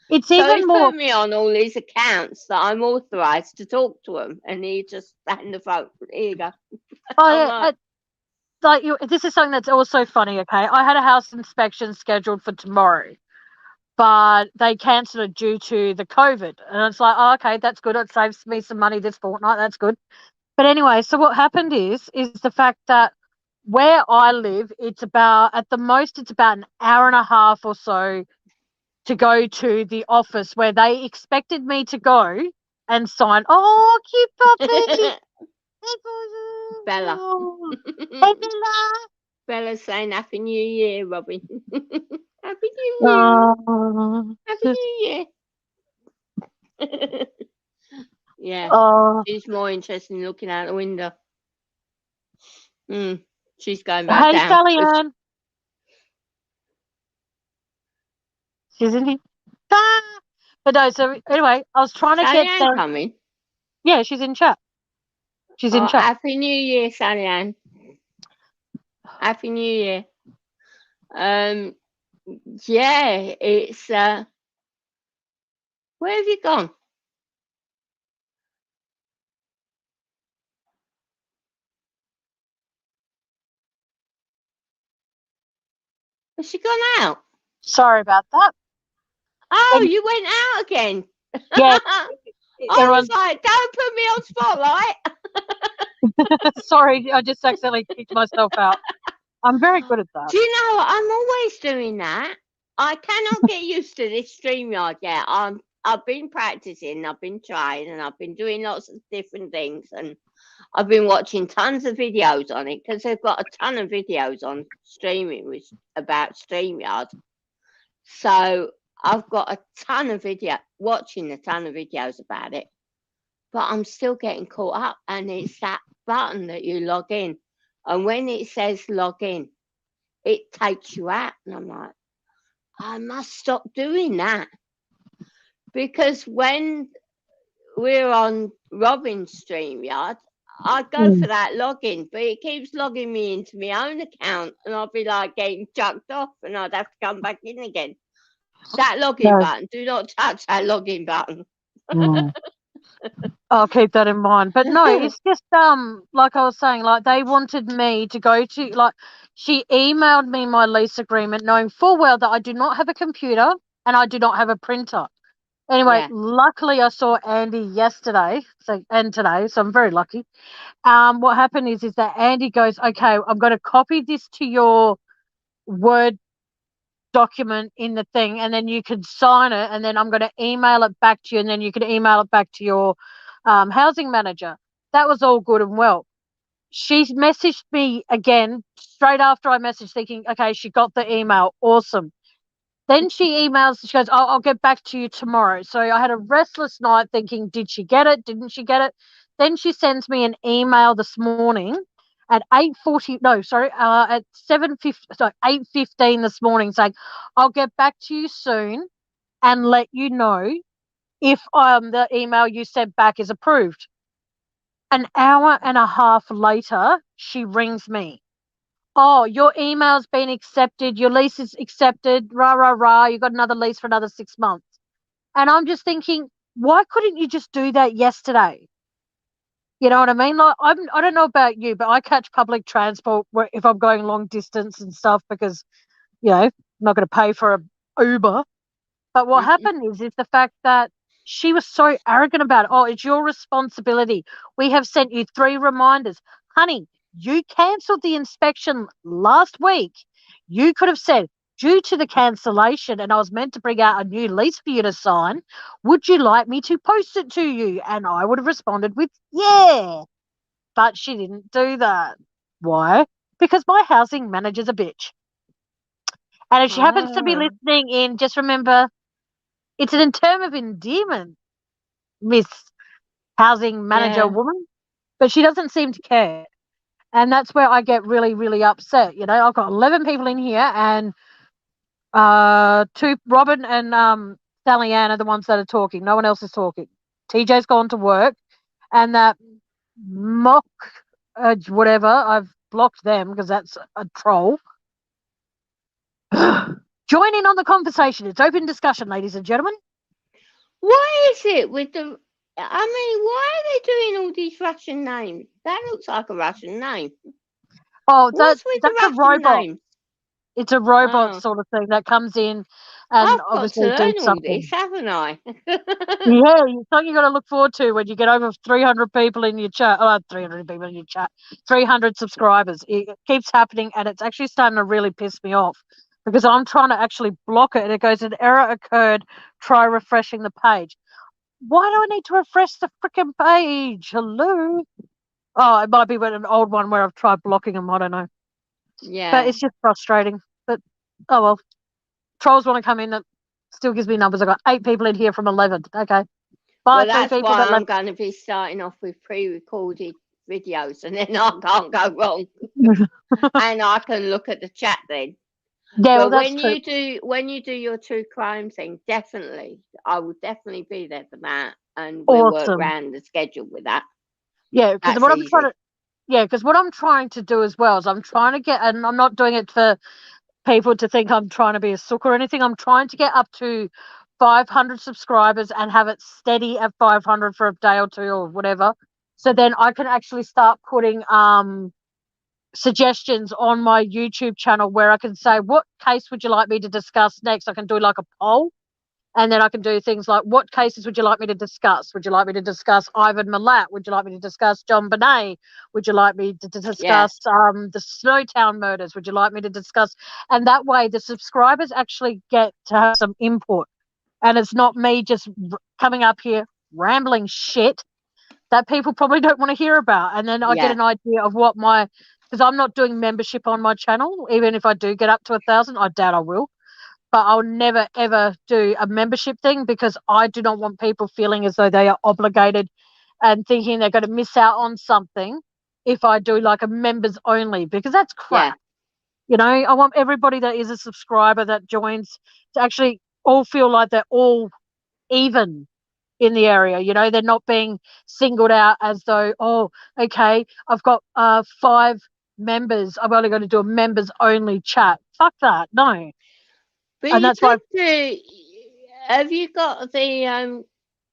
it's So he's even more. put me on all these accounts that I'm authorised to talk to him, and he just hand the phone. Here you go. Oh I'm yeah, like, like this is something that's also funny. Okay, I had a house inspection scheduled for tomorrow, but they cancelled it due to the COVID, and it's like, oh, okay, that's good. It saves me some money this fortnight. That's good. But anyway, so what happened is the fact that where I live, it's about at the most it's about an hour and a half or so to go to the office where they expected me to go and sign. Oh, cute puppy. Bella. Hey, Bella. Bella's saying Happy New Year, Robin. Happy New Year. Oh, Happy New Year. Yeah, oh. she's more interested in looking out the window. She's going back Hey, down. Sally Ann. She's in here. Ah! But no, so anyway, I was trying to Sally get Ann the. coming. Yeah, she's in chat. She's in Oh, chat. Happy New Year, Sally Ann. Happy New Year. Yeah, it's where have you gone? Has she gone out? Sorry about that. Oh, And you went out again. yeah, I was everyone's like, don't put me on spotlight. sorry. I just accidentally kicked myself out. I'm very good at that. Do you know I'm always doing that? I cannot get used to this StreamYard yet. I've been practicing, I've been trying, and I've been doing lots of different things, and I've been watching tons of videos on it because they've got a ton of videos on streaming about StreamYard. So I've got a ton of watching a ton of videos about it, but I'm still getting caught up, and it's that button that you log in, and when it says log in, it takes you out, and I'm like, I must stop doing that, because when we're on Robin's StreamYard, I go for that login, but it keeps logging me into my own account, and I'll be like getting chucked off, and I'd have to come back in again. That login No. button, do not touch that login button. I'll keep that in mind. But no, it's just like I was saying, like they wanted me to go to like she emailed me my lease agreement knowing full well that I do not have a computer and I do not have a printer. Anyway, Yeah. luckily I saw Andy yesterday, and today, so I'm very lucky. What happened is that Andy goes, okay, I'm going to copy this to your Word document in the thing, and then you can sign it, and then I'm going to email it back to you, and then you can email it back to your housing manager. That was all good and well. She messaged me again straight after I messaged, thinking, okay, she got the email. Awesome. Then she emails, she goes, I'll get back to you tomorrow. So I had a restless night thinking, did she get it? Didn't she get it? Then she sends me an email this morning at 8:40, no, sorry, at 7:50, sorry, 8:15 this morning saying, I'll get back to you soon and let you know if the email you sent back is approved. An hour and a half later, she rings me. Oh, your email's been accepted. Your lease is accepted. Rah, rah, rah. You got another lease for another 6 months. And I'm just thinking, why couldn't you just do that yesterday? You know what I mean? Like, I don't know about you, but I catch public transport if I'm going long distance and stuff because, I'm not going to pay for a Uber. But what Mm-mm. happened is the fact that she was so arrogant about it. Oh, it's your responsibility. We have sent you 3 reminders. Honey, you cancelled the inspection last week. You could have said, due to the cancellation, and I was meant to bring out a new lease for you to sign, would you like me to post it to you? And I would have responded with, yeah. But she didn't do that. Why? Because my housing manager's a bitch. And if she happens to be Oh, listening in, just remember it's an term of endearment, Miss Housing Manager yeah. Woman, but she doesn't seem to care. And that's where I get really, really upset. I've got 11 people in here, and two, Robin and Sally Ann are the ones that are talking. No one else is talking. TJ's gone to work, and that mock, whatever, I've blocked them because that's a troll. Join in on the conversation. It's open discussion, ladies and gentlemen. Why is it with the? I mean, why are they doing all these Russian names? That looks like a Russian name. Oh, What's with the that's a Russian robot. names? It's a robot Oh, sort of thing that comes in and I've got to obviously do learn all this, something. haven't I? Yeah, it's something you got to look forward to when you get over 300 people in your chat. 300 people in your chat, 300 subscribers. It keeps happening, and it's actually starting to really piss me off because I'm trying to actually block it, and it goes, an error occurred. Try refreshing the page. Why do I need to refresh the freaking page? Hello. Oh, it might be an old one where I've tried blocking them. I don't know, but Yeah. it's just frustrating. But oh well. Trolls want to come in, that still gives me numbers. I've got 8 people in here from 11. Okay. Bye, Well, 3 that's people why that I'm left. going to be starting off with pre-recorded videos, and then I can't go wrong, and I can look at the chat then. Yeah, well, But that's true. when you do your true crime thing, definitely, I will definitely be there for that, and we'll work Awesome. around the schedule with that. Yeah, because That's easy. what I'm trying to do as well is I'm trying to get, and I'm not doing it for people to think I'm trying to be a sook or anything. I'm trying to get up to 500 subscribers and have it steady at 500 for a day or two or whatever. So then I can actually start putting suggestions on my YouTube channel where I can say, what case would you like me to discuss next? I can do like a poll, and then I can do things like, what cases would you like me to discuss? Would you like me to discuss Ivan Milat? Would you like me to discuss John Bonet? Would you like me to Yeah, discuss the Snowtown murders? Would you like me to discuss? And that way the subscribers actually get to have some input, and it's not me just coming up here rambling shit that people probably don't want to hear about. And then I get yeah, an idea of what because I'm not doing membership on my channel. Even if I do get up to 1,000, I doubt I will. But I'll never ever do a membership thing because I do not want people feeling as though they are obligated and thinking they're going to miss out on something if I do like a members only, because that's yeah, crap. I want everybody that is a subscriber that joins to actually all feel like they're all even in the area. They're not being singled out as though, oh, okay, I've got 5 members, I've only got to do a members only chat. Fuck that. No. but And you that's why could do. Have you got the?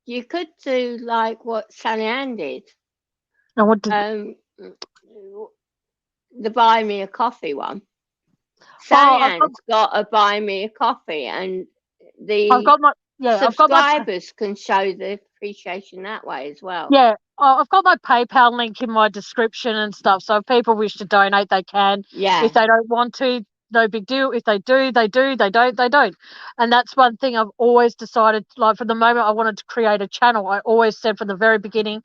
You could do like what Sally Ann did. I wanted. Um, the buy me a coffee one. Oh, Sally Ann's got a buy me a coffee, and I've the got my yeah, I've got my subscribers can show the appreciation that way as well. yeah, I've got my PayPal link in my description and stuff. So if people wish to donate, they can. Yeah, If they don't want to, no big deal. If they do, they do. They don't, they don't. And that's one thing I've always decided. Like from the moment I wanted to create a channel, I always said from the very beginning,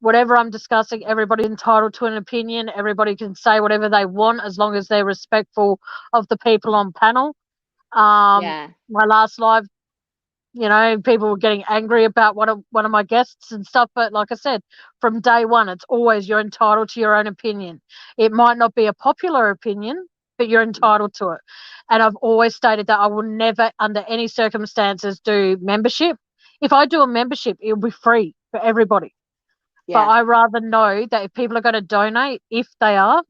whatever I'm discussing, everybody's entitled to an opinion. Everybody can say whatever they want as long as they're respectful of the people on panel. yeah, My last live, people were getting angry about one of my guests and stuff. But like I said, from day one, it's always you're entitled to your own opinion. It might not be a popular opinion, but you're entitled to it. And I've always stated that I will never, under any circumstances, do membership. If I do a membership, it'll be free for everybody. But yeah, I rather know that if people are going to donate, if they are,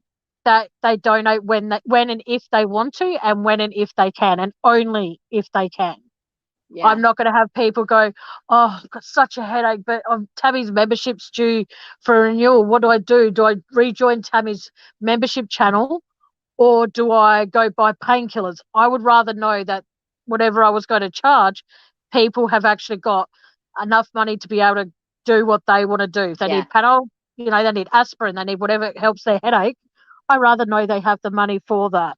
that they donate when and if they want to, and when and if they can, and only if they can. yeah, I'm not going to have people go, oh, I've got such a headache, but Tammy's membership's due for renewal. What do I do? Do I rejoin Tammy's membership channel, or do I go buy painkillers? I would rather know that whatever I was going to charge, people have actually got enough money to be able to do what they want to do. If they yeah, need Panadol, they need aspirin, they need whatever helps their headache. I rather know they have the money for that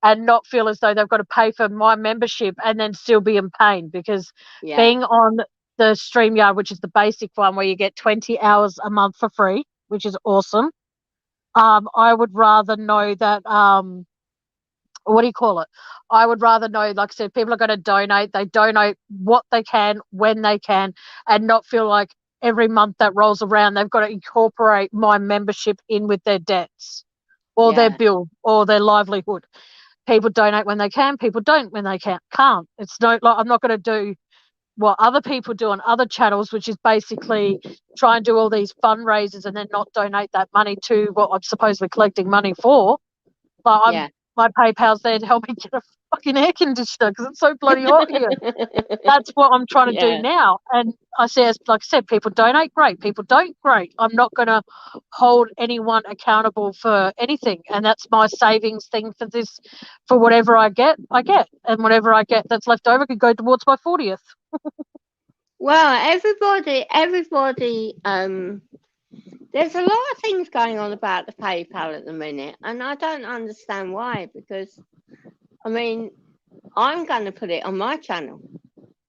and not feel as though they've got to pay for my membership and then still be in pain, because yeah, being on the StreamYard, which is the basic one where you get 20 hours a month for free, which is awesome. I would rather know that, what do you call it? I would rather know, like I said, people are going to donate. They donate what they can, when they can, and not feel like every month that rolls around, they've got to incorporate my membership in with their debts or their yeah, bill or their livelihood. People donate when they can, people don't when they can't. It's no, like, I'm not going to do what other people do on other channels, which is basically try and do all these fundraisers and then not donate that money to what I'm supposedly collecting money for. Like, yeah. my PayPal's there to help me get a fucking air conditioner because it's so bloody hot here. That's what I'm trying to do Yeah. now. And I say, like I said, people donate, great. People don't, great. I'm not going to hold anyone accountable for anything. And that's my savings thing for this, for whatever I get, I get. And whatever I get that's left over could go towards my 40th. Well, everybody, there's a lot of things going on about the PayPal at the minute, and I don't understand why, because, I mean, I'm going to put it on my channel.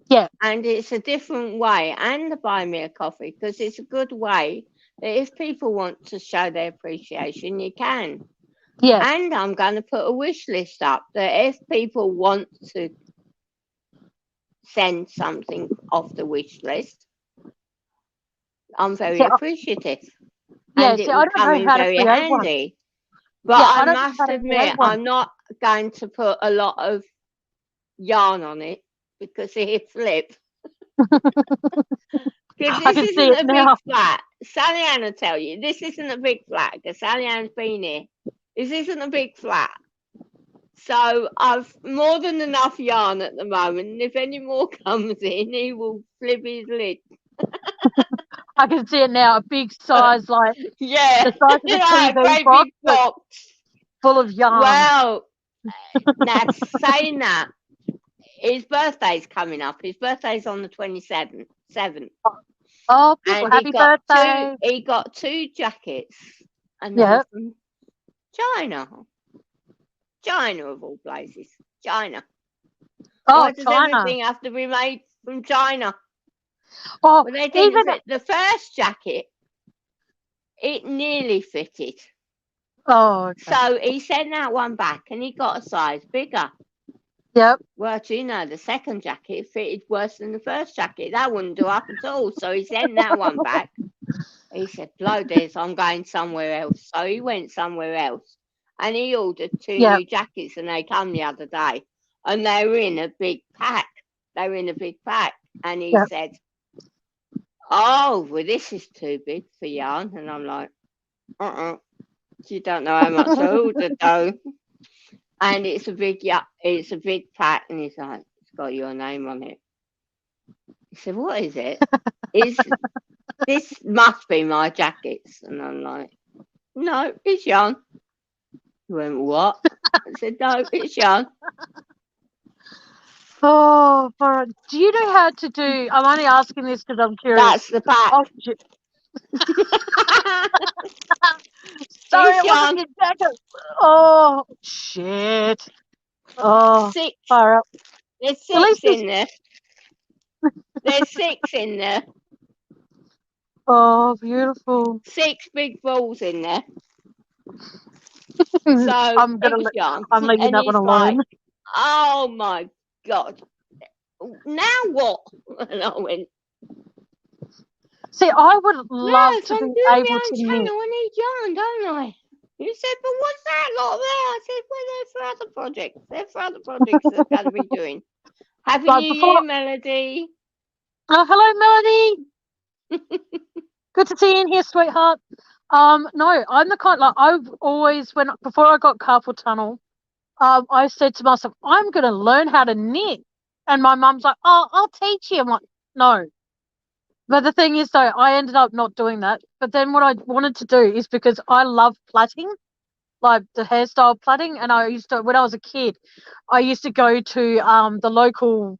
Yeah. And it's a different way, and the buy me a coffee, because it's a good way that if people want to show their appreciation, you can. Yeah. And I'm going to put a wish list up that if people want to send something off the wish list, I'm very appreciative. Yeah, And it see, I will don't come know in how to very create one. handy. But Yeah, I I don't know how must to create admit, one. I'm not going to put a lot of yarn on it because it flip. Because I this can see isn't it a big now. flat. Sally Ann will tell you, this isn't a big flat because Sally Ann's been here. This isn't a big flat. So I've more than enough yarn at the moment. And if any more comes in, he will flip his lid. I can see it now. A big size, like Yeah, the size of a a TV great box, big but box. full of yarn. Well, now saying that, his birthday's coming up. His birthday's on the 27th. Oh, beautiful. And Happy birthday. he got two jackets, and they Yeah. were from China. China of all places. China. Oh, Why does China. everything have to be made from China? Oh, Well, they didn't even. fit. The first jacket, it nearly fitted. Oh, okay. So he sent that one back and he got a size bigger. Yep. Well, do you know, the second jacket fitted worse than the first jacket. That wouldn't do up at all. So he sent that one back. He said, blow this, I'm going somewhere else. So he went somewhere else and he ordered two Yep. new jackets and they come the other day. And they were in a big pack. And he Yep. said, oh, well, this is too big for yarn. And I'm like, you don't know how much I ordered though. And it's a big pack. And he's like, it's got your name on it. He said, what is it? This must be my jackets. And I'm like, no, it's yarn. He went, what? I said, no, it's yarn. Oh, do you know how to do? I'm only asking this because I'm curious. That's the back. Oh, sorry, This it wasn't yarn, your jacket. Oh, shit. Oh, six. far up. There's At six least this. in there. There's six in there. Oh, beautiful. Six big balls in there. So I'm big gonna. yarn, I'm leaving and that one he's like, alone. "Oh my god, now what?" And I went, See, I would "No, love if to I'm be doing able my to own knit. channel, I need yarn, don't I?" He said, "But what's that lot there?" I said, "Well, they're for other projects. They're for other projects that I'm going to be doing." Happy Like New before. Year, Melody. Oh, hello, Melody. Good to see you in here, sweetheart. No, I'm the kind like I've always when before I got carpal tunnel, I said to myself, I'm gonna learn how to knit. And my mum's like, oh, I'll teach you. I'm like, no. But the thing is though, I ended up not doing that. But then what I wanted to do is because I love plaiting, like the hairstyle plaiting, and I used to when I was a kid, I used to go to the local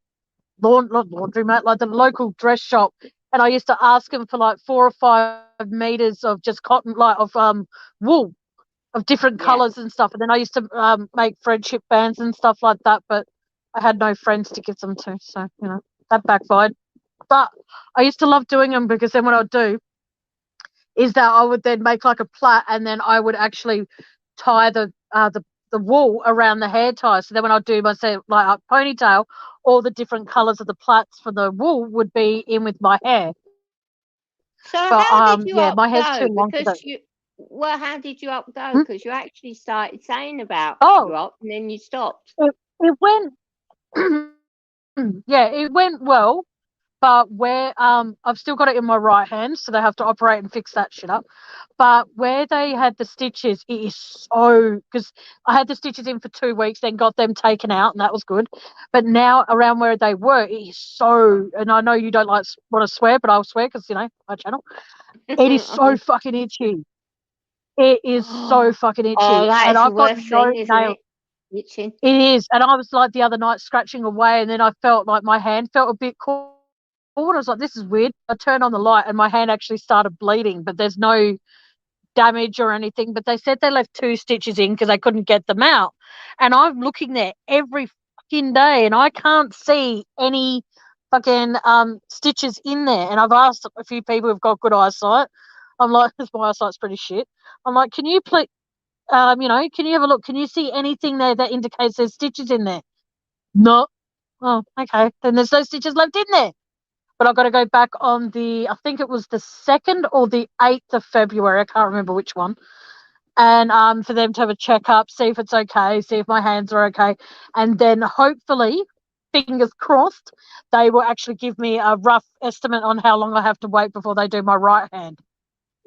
not laundromat, like the local dress shop, and I used to ask them for like 4 or 5 meters of just cotton, like of wool of different Yeah. colors and stuff. And then I used to make friendship bands and stuff like that, but I had no friends to give them to, so that backfired. But I used to love doing them because then what I'd do is that I would then make like a plait, and then I would actually tie the wool around the hair tie. So then when I do myself like a ponytail, all the different colours of the plaits for the wool would be in with my hair. So But how did you yeah, my up hair's too go? long for that. Because you, well, how did you up go? Hmm? Because you actually started saying about Oh, drop and then you stopped. it went. Yeah, it went well. But where I've still got it in my right hand, so they have to operate and fix that shit up. But where they had the stitches, it is so because I had the stitches in for 2 weeks, then got them taken out, and that was good. But now around where they were, it is so. And I know you don't like want to swear, but I'll swear because my channel. It is so fucking itchy. It is so fucking Oh, itchy, that and is the I've got worst no thing, isn't nail. it? Itching. It is, and I was like the other night scratching away, and then I felt like my hand felt a bit cold. I was like, this is weird. I turned on the light, and my hand actually started bleeding, but there's no damage or anything. But they said they left 2 stitches in because they couldn't get them out. And I'm looking there every fucking day, and I can't see any fucking stitches in there. And I've asked a few people who've got good eyesight. I'm like, my eyesight's pretty shit. I'm like, can you please, can you have a look? Can you see anything there that indicates there's stitches in there? No. Oh, okay. Then there's no stitches left in there. But I've got to go back on I think it was the 2nd or the 8th of February. I can't remember which one. And for them to have a checkup, see if it's okay, see if my hands are okay. And then hopefully, fingers crossed, they will actually give me a rough estimate on how long I have to wait before they do my right hand.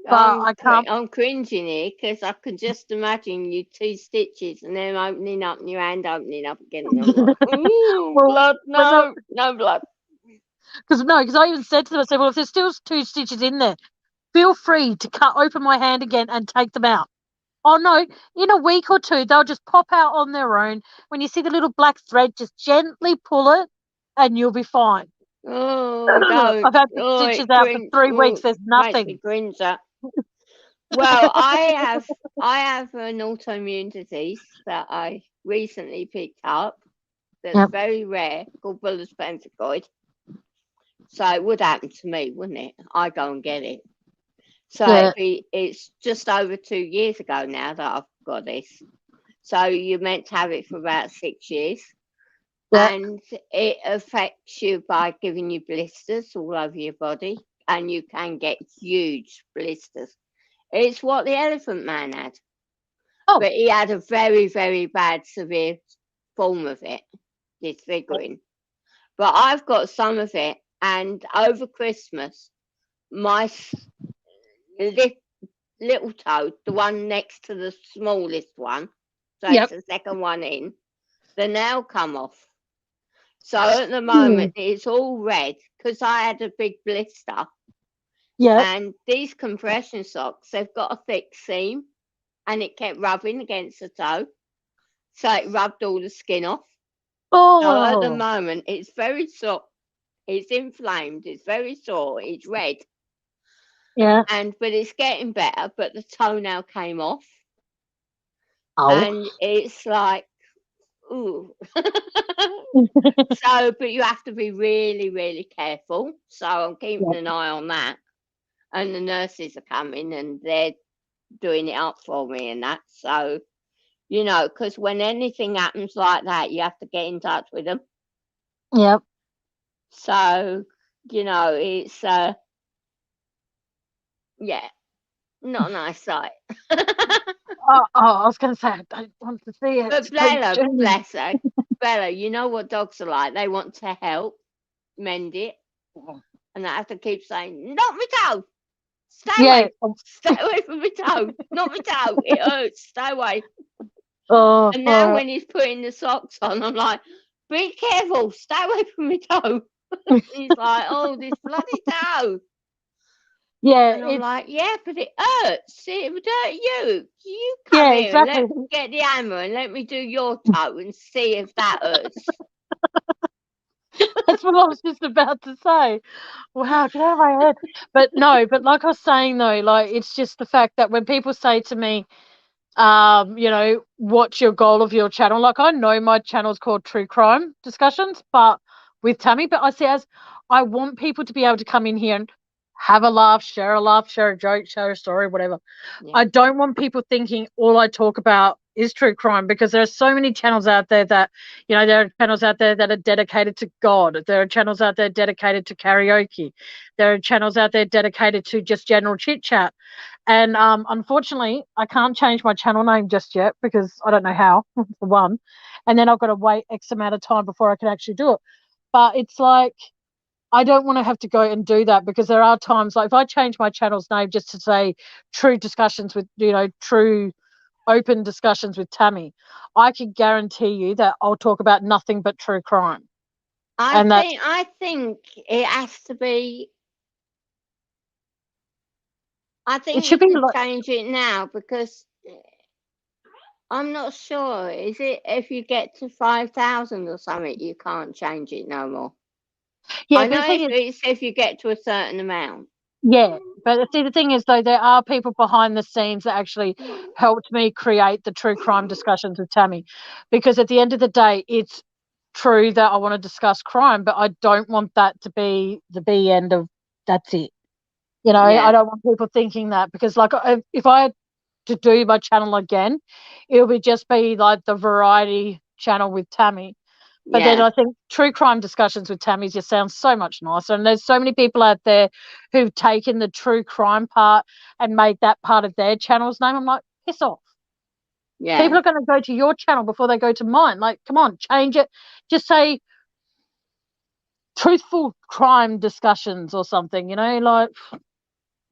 But I can't. I'm cringing here because I can just imagine you 2 stitches and then opening up and your hand opening up again. And I'm like, ooh, Well, blood, but no, no, no blood. because I even said to them, I said, well, if there's still 2 stitches in there, feel free to cut open my hand again and take them out. Oh no, in a week or two, they'll just pop out on their own. When you see the little black thread, just gently pull it and you'll be fine. Oh, don't. I've had the Oh, stitches it out for cringe. 3 weeks. Oh, There's makes me nothing. cringe that. Well, I have an autoimmune disease that I recently picked up that's Yep. very rare called bullous pemphigoid. So it would happen to me, wouldn't it? I go and get it. So Yeah. it's just over 2 years ago now that I've got this. So you're meant to have it for about 6 years. Yeah. And it affects you by giving you blisters all over your body. And you can get huge blisters. It's what the Elephant Man had. Oh. But he had a very, very bad, severe form of it, disfiguring. But I've got some of it. And over Christmas, my little toe, the one next to the smallest one, so it's Yep. the second one in, the nail come off. So at the Hmm. moment it's all red because I had a big blister. Yep. And these compression socks, they've got a thick seam and it kept rubbing against the toe. So it rubbed all the skin off. So at the Oh, moment, it's very sore. It's inflamed. It's very sore. It's red, yeah. but it's getting better. But the toenail came off, Oh. and it's like, ooh. So, but you have to be really, really careful. So I'm keeping Yep. an eye on that. And the nurses are coming and they're doing it up for me and that. So, because when anything happens like that, you have to get in touch with them. Yep. So, it's, yeah, not a nice sight. I was going to say, I don't want to see it. But Please Bella, do. bless her, Bella, you know what dogs are like. They want to help mend it. And I have to keep saying, not my toe. Stay Yeah. away. Stay away from my toe. Not my toe. It hurts. Stay away. Oh, And now oh. when he's putting the socks on, I'm like, be careful. Stay away from my toe. He's like, oh, this bloody toe. Yeah, And I'm it's, like, yeah, but it hurts. It would hurt you. You come yeah, here and exactly. let get the hammer and let me do your toe and see if that hurts. That's what I was just about to say. Wow, get out of my head. But no, but like I was saying though, like it's just the fact that when people say to me, what's your goal of your channel? Like I know my channel's called True Crime Discussions, but with Tammy, but I see as I want people to be able to come in here and have a laugh, share a joke, share a story, whatever. Yeah. I don't want people thinking all I talk about is true crime because there are so many channels out there that, there are channels out there that are dedicated to God. There are channels out there dedicated to karaoke. There are channels out there dedicated to just general chit chat. And unfortunately, I can't change my channel name just yet because I don't know how, for one. And then I've got to wait X amount of time before I can actually do it. But it's like, I don't want to have to go and do that because there are times like if I change my channel's name just to say true discussions with, true open discussions with Tammy, I can guarantee you that I'll talk about nothing but true crime. I And that's, think I think it has to be. I it think you should be could like, change it now because I'm not sure. Is it if you get to 5,000 or something, you can't change it no more? yeah, I but the know thing if is, it's if you get to a certain amount. yeah, but see, the thing is, though, there are people behind the scenes that actually helped me create the true crime discussions with Tammy, because at the end of the day, it's true that I want to discuss crime, but I don't want that to be the B end of that's it. I Yeah, don't want people thinking that because, like, if I had to do my channel again, it would just be like the variety channel with Tammy. But then yeah, I think true crime discussions with Tammy just sounds so much nicer. And there's so many people out there who've taken the true crime part and made that part of their channel's name. I'm like, piss off. People yeah. are going to go to your channel before they go to mine. Like, come on, change it. Just say truthful crime discussions or something, like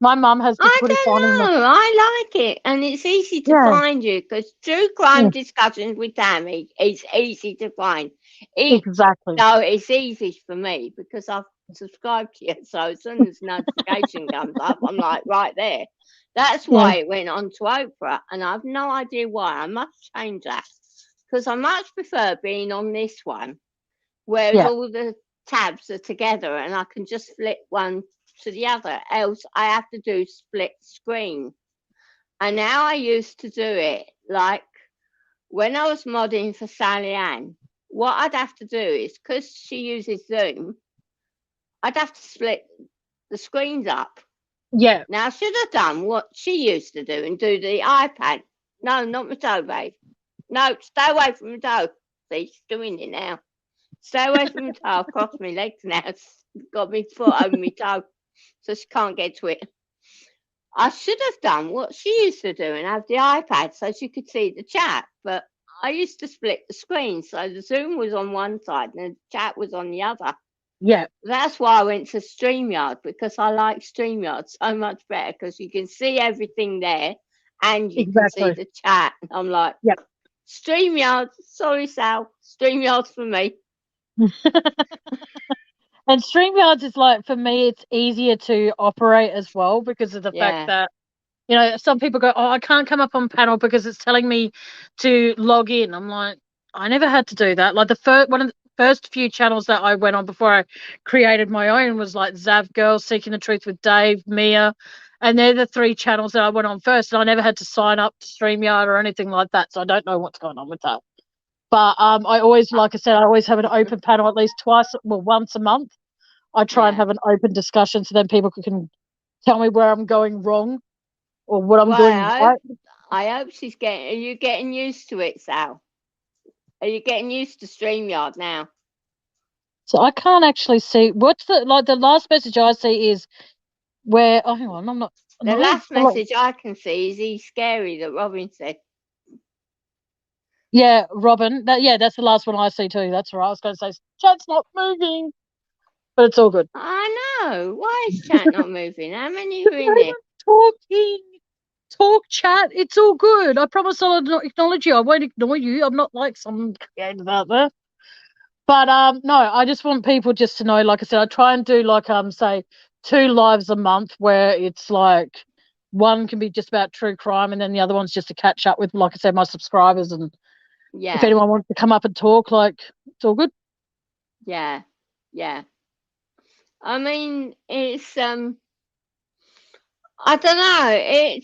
my mum has to I put a sign in my, don't know. I like it, and it's easy to yeah, find you because true crime yeah, discussions with Tammy is easy to find. It exactly. No, it's easy for me because I've subscribed to it. So as soon as notification comes up, I'm like right there. That's Yeah, why it went on to Oprah, and I've no idea why. I must change that because I much prefer being on this one, whereas yeah, all the tabs are together and I can just flip one to the other. Else, I have to do split screen. And now I used to do it like when I was modding for Sally Ann. What I'd have to do is because she uses Zoom, I'd have to split the screens up. yeah, Now I should have done what she used to do and do the iPad. No, not my toe, babe. No, stay away from my toe. See, she's doing it now. Stay away from the toe. I've crossed my legs now. It's got my foot over my toe, so she can't get to it. I should have done what she used to do and have the iPad so she could see the chat, but I used to split the screen so the Zoom was on one side and the chat was on the other. yeah, That's why I went to StreamYard because I like StreamYard so much better because you can see everything there and you can see exactly. the chat. I'm like, Yeah. StreamYard, sorry, Sal, StreamYard's for me. And StreamYards is like, for me, it's easier to operate as well because of the fact Yeah. that, some people go, oh, I can't come up on panel because it's telling me to log in. I'm like, I never had to do that. Like one of the first few channels that I went on before I created my own was like Zav Girl, Seeking the Truth with Dave, Mia, and they're the 3 channels that I went on first. And I never had to sign up to StreamYard or anything like that, so I don't know what's going on with that. But I always, like I said, I always have an open panel at least once a month. I try and Yeah. have an open discussion so then people can tell me where I'm going wrong or what I'm Well, doing right. I hope she's getting. Are you getting used to it, Sal? Are you getting used to StreamYard now? So I can't actually see what's the last message I see is where. Oh, hang on, I'm not. The No, last message I can see is he's scary that Robin said. yeah, Robin. That's the last one I see too. That's right. I was going to say chat's not moving, but it's all good. I know. Why is chat not moving? How many are in it? Talking, talk, chat. It's all good. I promise I'll acknowledge you. I won't ignore you. I'm not like some creative out there. But no, I just want people just to know. Like I said, I try and do like say 2 lives a month where it's like one can be just about true crime and then the other one's just to catch up with, like I said, my subscribers, and if Yeah, anyone wants to come up and talk, like it's all good. yeah, yeah. I mean, it's I don't know.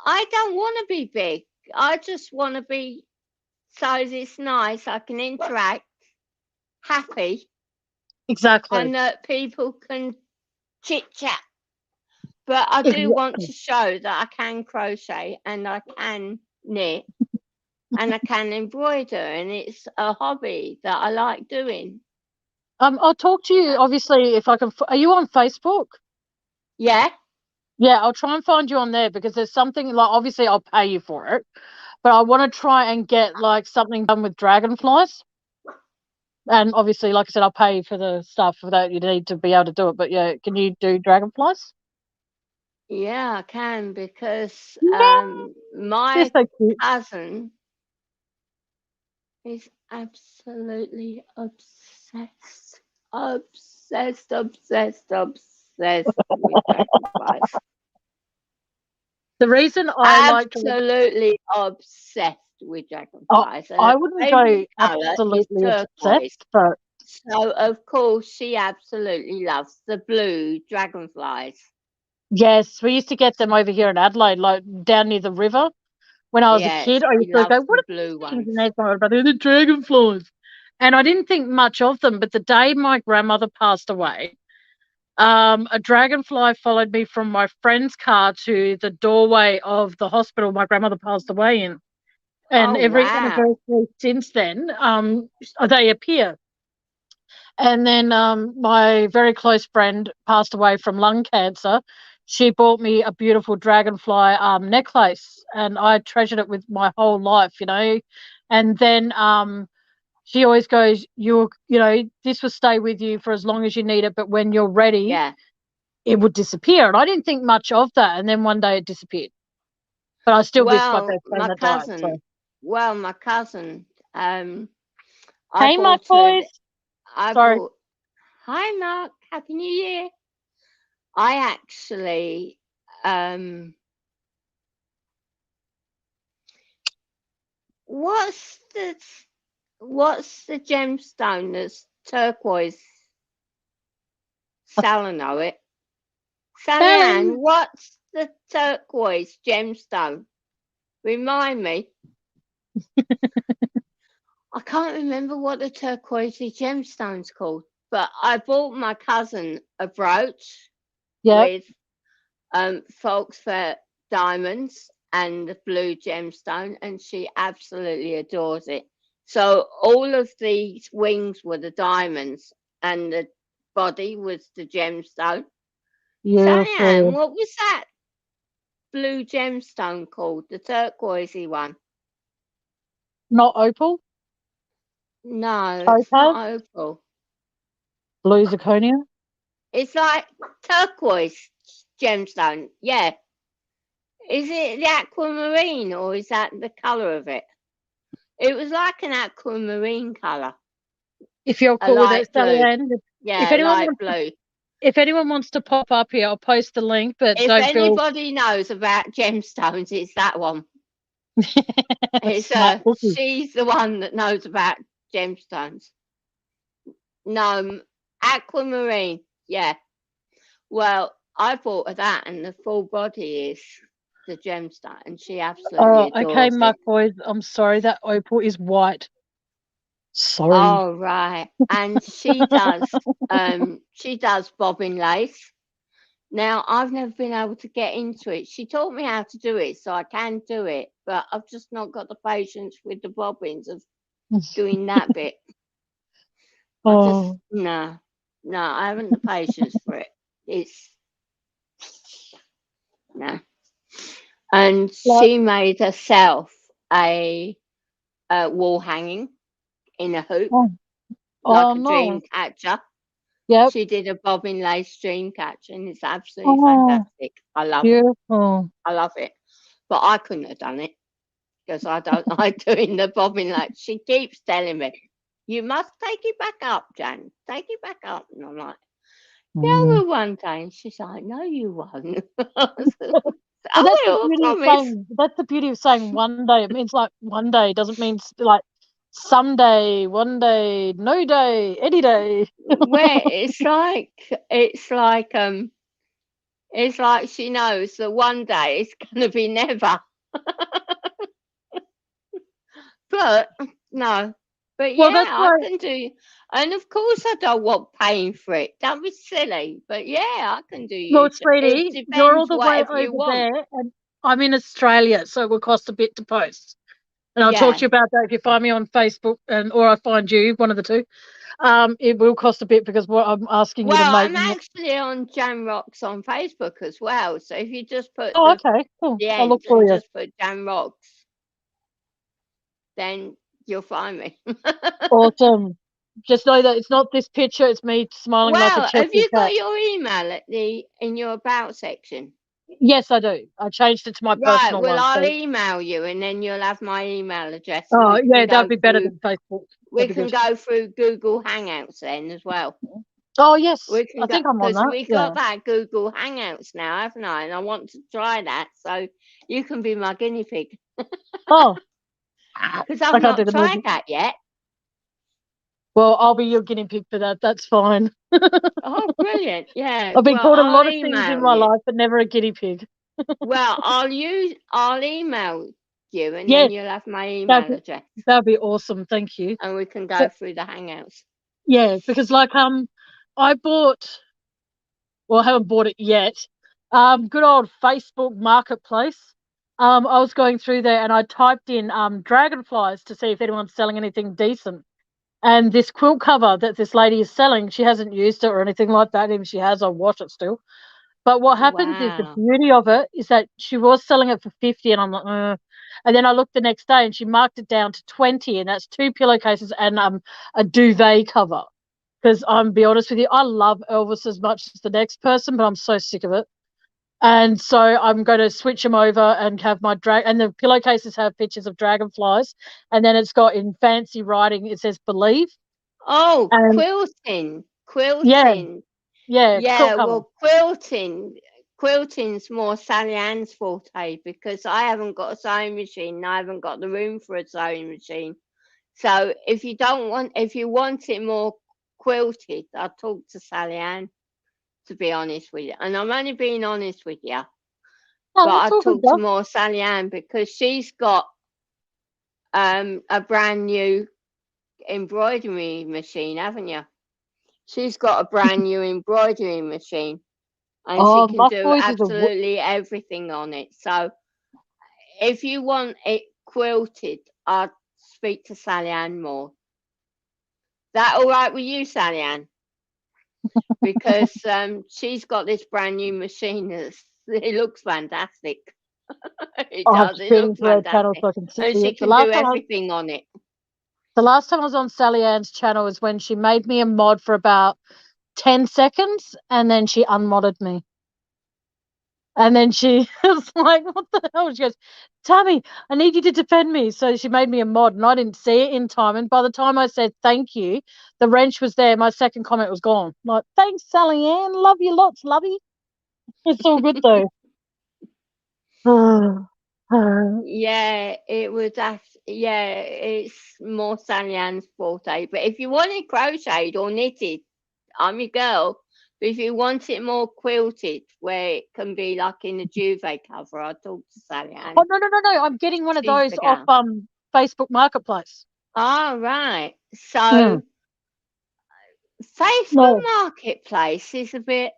I don't want to be big. I just want to be so it's nice. I can interact, happy, Exactly. and that people can chit chat. But I do want Exactly. to show that I can crochet and I can knit and I can embroider, and it's a hobby that I like doing. I'll talk to you obviously if I can. Are you on Facebook? Yeah, Yeah, I'll try and find you on there because there's something like obviously I'll pay you for it, but I want to try and get like something done with dragonflies. And obviously, like I said, I'll pay you for the stuff that you need to be able to do it. But yeah, can you do dragonflies? yeah, I can because Yeah, they're my so cute. cousin is absolutely obsessed, obsessed with dragonflies. The reason I like Absolutely obsessed with oh, dragonflies, and her I wouldn't go favourite colour is absolutely turquoise. obsessed, but So of course she absolutely loves the blue dragonflies. yes, we used to get them over here in Adelaide, like down near the river. When I was a Yes, kid, I she used to go, loves "What the are blue these things?" ones. And they're my brother, the dragonflies. And I didn't think much of them. But the day my grandmother passed away, a dragonfly followed me from my friend's car to the doorway of the hospital my grandmother passed away in. And Oh every wow. anniversary since then, they appear. And then my very close friend passed away from lung cancer. She bought me a beautiful dragonfly necklace, and I treasured it with my whole life, you know. And then she always goes, this will stay with you for as long as you need it, but when you're ready, Yeah. it would disappear." And I didn't think much of that. And then one day it disappeared. But I still miss my Well, best friend that died. So, my cousin, I hey, my bought her, boys. I Sorry. bought, hi Mark, Happy New Year. I actually, um, what's the, what's the gemstone that's turquoise? Sal know it. Sally Ann, Sally. what's the turquoise gemstone? Remind me. I can't remember what the turquoise gemstone's called, but I bought my cousin a brooch Yeah. with Folksfair diamonds and the blue gemstone, and she absolutely adores it. So all of these wings were the diamonds, and the body was the gemstone. Sally Ann, Beautiful. what was that blue gemstone called? The turquoisey one? Not opal. No, it's Topaz. not opal. Blue zirconia. It's like turquoise gemstone. Yeah. Is it the aquamarine or is that the colour of it? It was like an aquamarine colour, If you're a cool with light it, Sally blue. Ann. If Yeah, anyone light wants to, blue. if anyone wants to pop up here, I'll post the link. But If don't feel anybody knows about gemstones, it's that one. It's Smart cookie. she's the one that knows about gemstones. No, aquamarine. Yeah. Well, I bought her that, and the full body is the gemstone, and she absolutely Oh, okay, adores it. Muckboy. I'm sorry, that opal is white. Sorry. Oh, right. And she does bobbin lace. Now, I've never been able to get into it. She taught me how to do it, so I can do it, but I've just not got the patience with the bobbins of doing that bit. I just Oh, no, no, I haven't the patience for it. It's no. And like, she made herself a, wall hanging in a hoop, oh, oh like a no. dream catcher. Yep. She did a bobbin lace dream catcher, and it's absolutely Oh, fantastic. I love it. beautiful. I love it. But I couldn't have done it because I don't like doing the bobbin lace. She keeps telling me, "You must take it back up, Jan. Take it back up." And I'm like, "Yeah, I Mm. will one day." And she's like, "No, you won't." Well, I will, I promise. that's the beauty of saying one day. It means like one day doesn't mean like someday, one day, no day, any day. Where it's like she knows that one day it's gonna be never. But no. But Well, yeah, that's I why. can do, and of course I don't want paying for it. Don't be silly. But yeah, I can do Well, YouTube. It sweetie, you're all depends the way whatever you over want. there, and I'm in Australia, so it will cost a bit to post. And I'll talk to Yeah. you about that if you find me on Facebook, and or I find you, one of the two. It will cost a bit because what I'm asking you to Well, make. I'm actually on Jan Rocks on Facebook as well. So if you just put Oh, okay, cool. the I'll end look for and you. just put Jan Rocks, then you'll find me. Awesome. Just know that it's not this picture; it's me smiling like a Well, have Cheshire you cat. got your email at the in your about section? Yes, I do. I changed it to my Right, personal well, one. I'll So, email you and then you'll have my email address and oh yeah, that'd be better than Facebook. We That'd be can good. go through Google Hangouts then as well. Oh yes, We can I go think I'm on because that. we got Yeah. that Google Hangouts now, haven't I? And I want to try that, so you can be my guinea pig Oh, because I've I can't do not the tried movie. that yet. Well, I'll be your guinea pig for that. That's fine. Oh, brilliant! Yeah, I've been well, called a I'll lot of things in email my you. life, but never a guinea pig. Well, I'll email you and then Yes, you'll have my that'd email be, address that'd be awesome. Thank you. and we can So, go through the Hangouts. yeah, because like I bought. Well, I haven't bought it yet. Good old Facebook Marketplace. I was going through there and I typed in dragonflies to see if anyone's selling anything decent. And this quilt cover that this lady is selling, she hasn't used it or anything like that. Even if she has, I'll wash it still. But what happens is the Wow. beauty of it is that she was selling it for 50 and I'm like, And then I looked the next day and she marked it down to 20 and that's two pillowcases and a duvet cover. Because I'm be honest with you, I love Elvis as much as the next person, but I'm so sick of it. And so I'm going to switch them over and have my drag. And the pillowcases have pictures of dragonflies, and then it's got in fancy writing. It says "believe." Oh, And quilting. yeah, Quilting. yeah, quilt Yeah, cover. well, quilting's more Sally Ann's forte because I haven't got a sewing machine and I haven't got the room for a sewing machine. So if you want it more quilted, I'll talk to Sally Ann, to be honest with you. And I'm only being honest with you, Oh, but that's I all good talk to stuff. more Sally Ann because she's got a brand new embroidery machine, haven't you? She's got a brand new embroidery machine and she Oh, can Muff do Boys is absolutely everything on it. So if you want it quilted, I'd speak to Sally Ann more. That all right with you, Sally Ann? Because she's got this brand new machine. It looks fantastic. It I'll have does. to It tune looks into her channel fantastic, so I can see and she it. can do everything on it. The last time I was on Sally Ann's channel was when she made me a mod for about 10 seconds, and then she unmodded me. And then she was like, "What the hell?" She goes, "Tammy, I need you to defend me." So she made me a mod, and I didn't see it in time. And by the time I said thank you, the wrench was there. My second comment was gone. I'm like, thanks, Sally Ann. Love you lots, lovey. It's all good though. Yeah, it was yeah, it's more Sally Ann's forte. But if you want it crocheted or knitted, I'm your girl. But if you want it more quilted, where it can be like in a duvet cover, I'll talk to Sally Oh Ann. no! I'm getting one of She's those the off gal. Facebook Marketplace. All right. Mm. So Facebook No, Marketplace is a bit,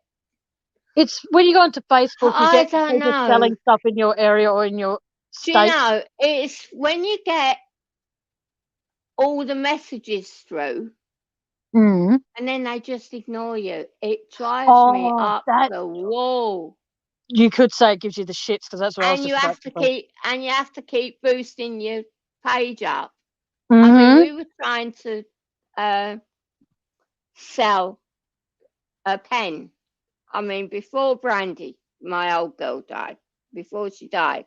it's when you go onto Facebook, you I get don't people know. selling stuff in your area or in your Do you state. know, it's when you get all the messages through Mm. and then they just ignore you. It drives me Oh, up that the wall. you could say it gives you the shits because that's what I was And just about to say. you have to keep boosting your page up. I mean, Mm-hmm. we were trying to uh, sell a pen. I mean, before Brandy, my old girl died, before she died,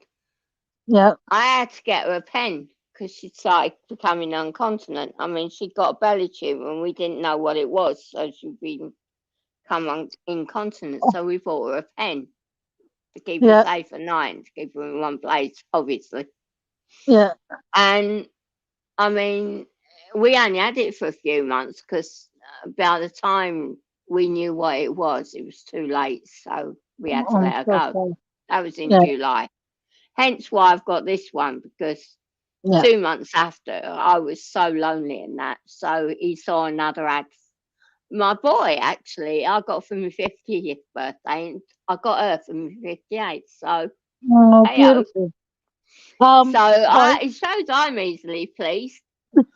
Yeah. I had to get her a pen because she started becoming incontinent. I mean, she got a belly tumor and we didn't know what it was, so she'd become incontinent. Oh, So we bought her a pen to keep her yeah. safe at night and to keep her in one place, obviously. Yeah. And I mean, we only had it for a few months because by the time we knew what it was too late. So we had to I'm let her so go. sorry. That was in Yeah. July. Hence why I've got this one because Yeah. 2 months after I was so lonely in that. So he saw another ad. My boy, actually, I got for my 50th birthday and I got her for my 58th. So, Oh, hey, beautiful. so So, it shows I'm easily pleased.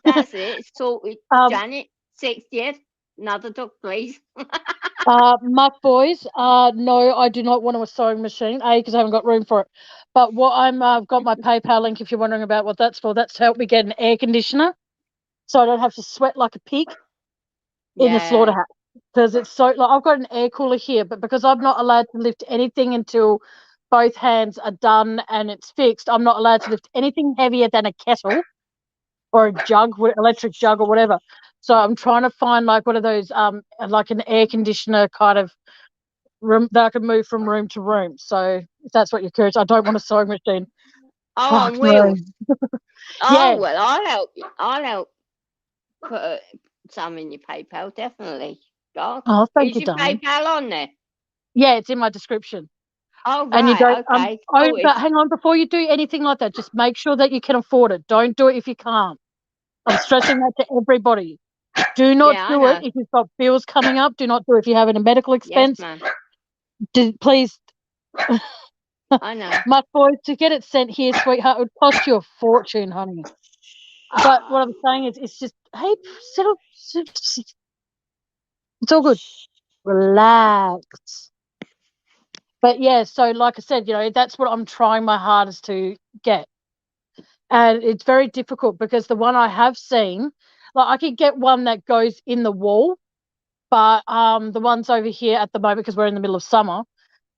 That's it. Sorted. um, Janet, 60th. Another dog, please. Muck boys, no, I do not want a sewing machine. A, because I haven't got room for it. But what I've got my PayPal link. If you're wondering about what that's for, that's to help me get an air conditioner, so I don't have to sweat like a pig in the Yeah. slaughterhouse. Because it's so like I've got an air cooler here, but because I'm not allowed to lift anything until both hands are done and it's fixed, I'm not allowed to lift anything heavier than a kettle or a jug, electric jug or whatever. So I'm trying to find like one of those like an air conditioner kind of room that I can move from room to room. So if that's what you're curious, I don't want a sewing machine. Oh, Fuck on no. wheels. Oh, Yeah. well, I'll help you. I'll help put some in your PayPal, definitely. God. Oh, thank Is you, your darling. PayPal on there? Yeah, it's in my description. Oh, And you don't right. Okay. oh, Sorted. but hang on, before you do anything like that, just make sure that you can afford it. Don't do it if you can't. I'm stressing that to everybody. Do not Yeah, I do it know. if you've got bills coming up. Do not do it if you're having a medical Yes, expense. ma'am. Please, I know. my boy, to get it sent here, sweetheart, it would cost you a fortune, honey. But what I'm saying is, it's just, hey, settle, it's all good. Relax. But yeah, so like I said, that's what I'm trying my hardest to get. And it's very difficult because the one I have seen, like I could get one that goes in the wall, but the ones over here at the moment, because we're in the middle of summer,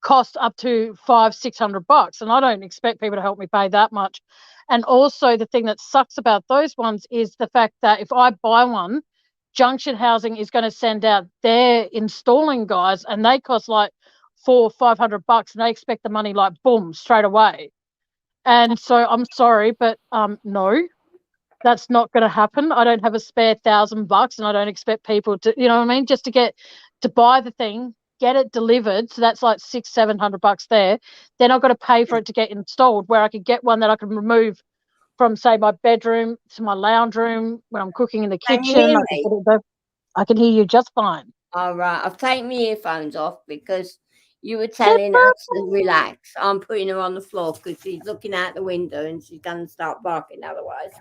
cost up to $500-600, and I don't expect people to help me pay that much. And also, the thing that sucks about those ones is the fact that if I buy one, Junction Housing is going to send out their installing guys, and they cost like $400-500, and they expect the money like boom straight away. And so I'm sorry, but no, that's not going to happen. I don't have a spare $1,000, and I don't expect people to, you know what I mean, just to buy the thing, get it delivered. So that's like $600-700 there. Then I've got to pay for it to get installed. Where I could get one that I can remove from, say, my bedroom to my lounge room when I'm cooking in the Can you kitchen. hear I can me? put it there. I can hear you just fine. All right. I've taken my earphones off because you were Just telling us to relax. I'm putting her on the floor because she's looking out the window and she's going to start barking otherwise.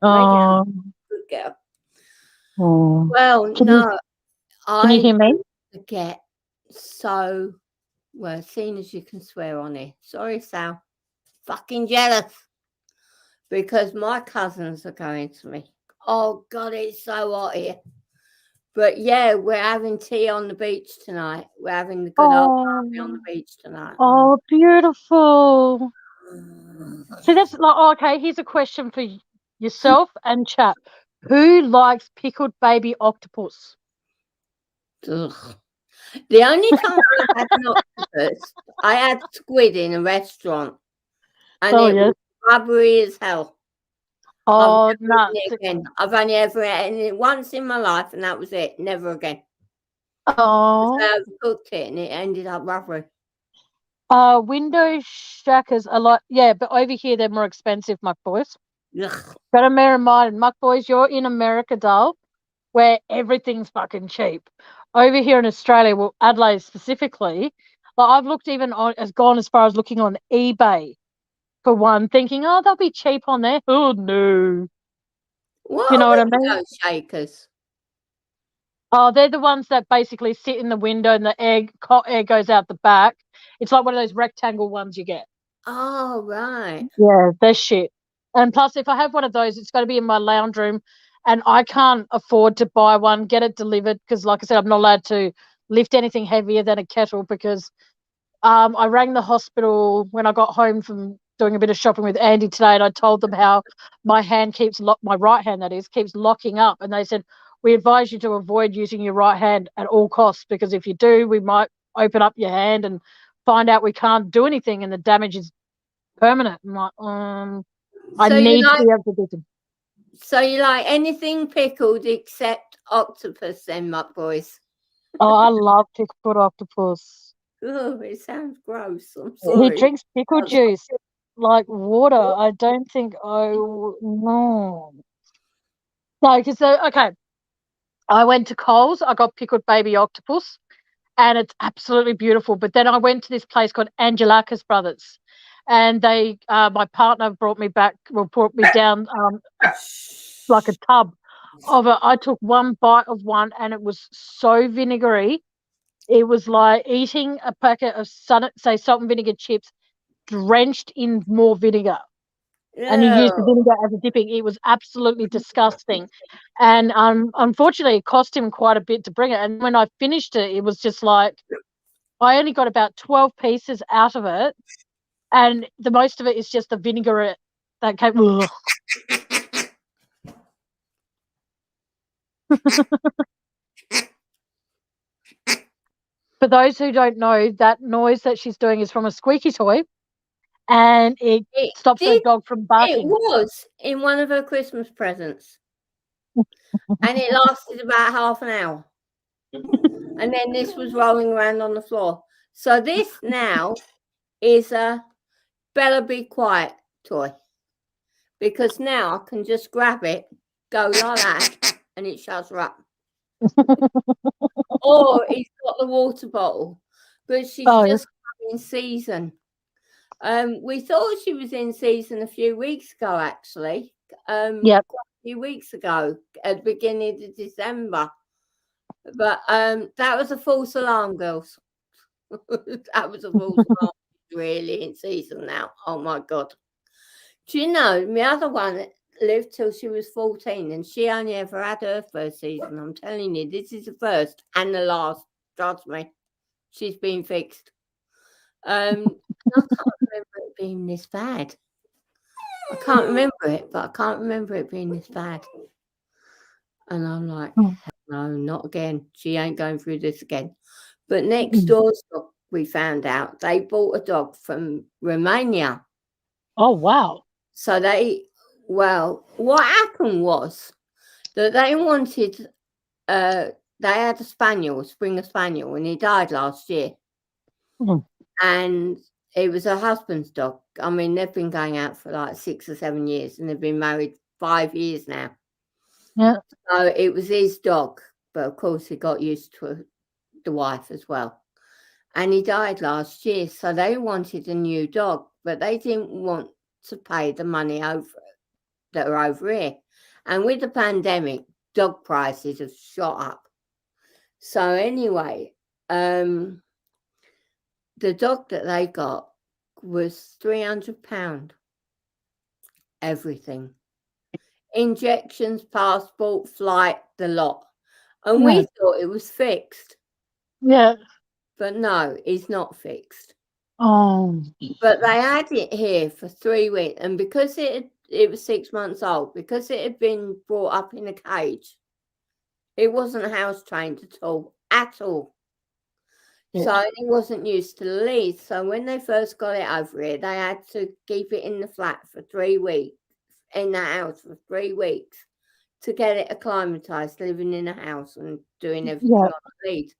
Make it a oh, good girl. oh. Well, Can you no, can you I hear me? get so, well, seeing as you can swear on it. Sorry, Sal. Fucking jealous because my cousins are going to me. Oh, God, it's so hot here. But yeah, we're having tea on the beach tonight. We're having the good old coffee on the Oh, beach tonight. oh, beautiful. So that's like, oh, okay, here's a question for yourself and chat. Who likes pickled baby octopus? Ugh. The only time I had an octopus, I had squid in a restaurant, and Oh it yeah. was rubbery as hell. I've Oh never no. eaten it again. I've only ever eaten it once in my life, and that was it. Never again. Oh. So I cooked it, and it ended up rubbery. Window shackers are like, yeah, but over here they're more expensive, muck boys. Ugh. Gotta bear in mind, muck boys, you're in America, doll, where everything's fucking cheap. Over here in Australia, well, Adelaide specifically, like I've looked even on, has gone as far as looking on eBay for one, thinking, oh, they'll be cheap on there. Oh no, What you know what are I mean? window shakers? Oh, they're the ones that basically sit in the window and the hot air goes out the back. It's like one of those rectangle ones you get. Oh, right. Yeah, they're shit. And plus, if I have one of those, it's got to be in my lounge room, and I can't afford to buy one, get it delivered, because, like I said, I'm not allowed to lift anything heavier than a kettle. Because I rang the hospital when I got home from doing a bit of shopping with Andy today, and I told them how my hand keeps my right hand, that is, keeps locking up, and they said we advise you to avoid using your right hand at all costs, because if you do, we might open up your hand and find out we can't do anything, and the damage is permanent. I'm like, I So you need to like be able to do them. so you like anything pickled except octopus then, muck boys? Oh, I love pickled octopus. Oh, it sounds gross. I'm He sorry. drinks pickle juice like water. I don't think no. No, because okay, I went to Coles. I got pickled baby octopus, and it's absolutely beautiful. But then I went to this place called Angelakis Brothers, and my partner brought me back, well, brought me down like a tub of it. I took one bite of one, and it was so vinegary. It was like eating a packet of say salt and vinegar chips drenched in more vinegar. And you use the Oh, vinegar as a dipping. It was absolutely disgusting. And unfortunately, it cost him quite a bit to bring it. And when I finished it, it was just like I only got about 12 pieces out of it. And the most of it is just the vinegar that came. Ugh. For those who don't know, that noise that she's doing is from a squeaky toy, and it it stops her did. dog from It barking. was in one of her Christmas presents, and it lasted about half an hour. And then this was rolling around on the floor. So this now is a Bella Be Quiet toy, because now I can just grab it, go like that, and it shuts her up. Or he's got the water bottle, but she's Oh, just in season. We thought she was in season a few weeks ago, actually. yep. Quite a few weeks ago, at the beginning of December. But that was a false alarm, girls. That was a false alarm. Really in season now. Oh my god. Do you know my other one lived till she was 14, and she only ever had her first season. I'm telling you, this is the first and the last. Trust me. She's been fixed. I can't remember it being this bad. I can't remember it, but I can't remember it being this bad. And I'm like, Mm. no, not again. She ain't going through this again. But next door, we found out they bought a dog from Romania. Oh, wow. So what happened was that they wanted, they had a spaniel, a Springer Spaniel, and he died last year. Mm. And it was her husband's dog. I mean, they've been going out for like 6 or 7 years, and they've been married 5 years now. Yeah. So it was his dog, but of course he got used to the wife as well. And he died last year, so they wanted a new dog, but they didn't want to pay the money that are over here. And with the pandemic, dog prices have shot up. So anyway, the dog that they got was £300. Everything. Injections, passport, flight, the lot. And Yeah. we thought it was fixed. Yeah. But no, it's not fixed. Oh. But they had it here for 3 weeks, and because it was 6 months old, because it had been brought up in a cage, it wasn't house trained at all, at all. Yeah. So he wasn't used to the lead. So when they first got it over here, they had to keep it in the flat for 3 weeks, in the house for 3 weeks, to get it acclimatized, living in a house and doing everything Yeah. on the lead.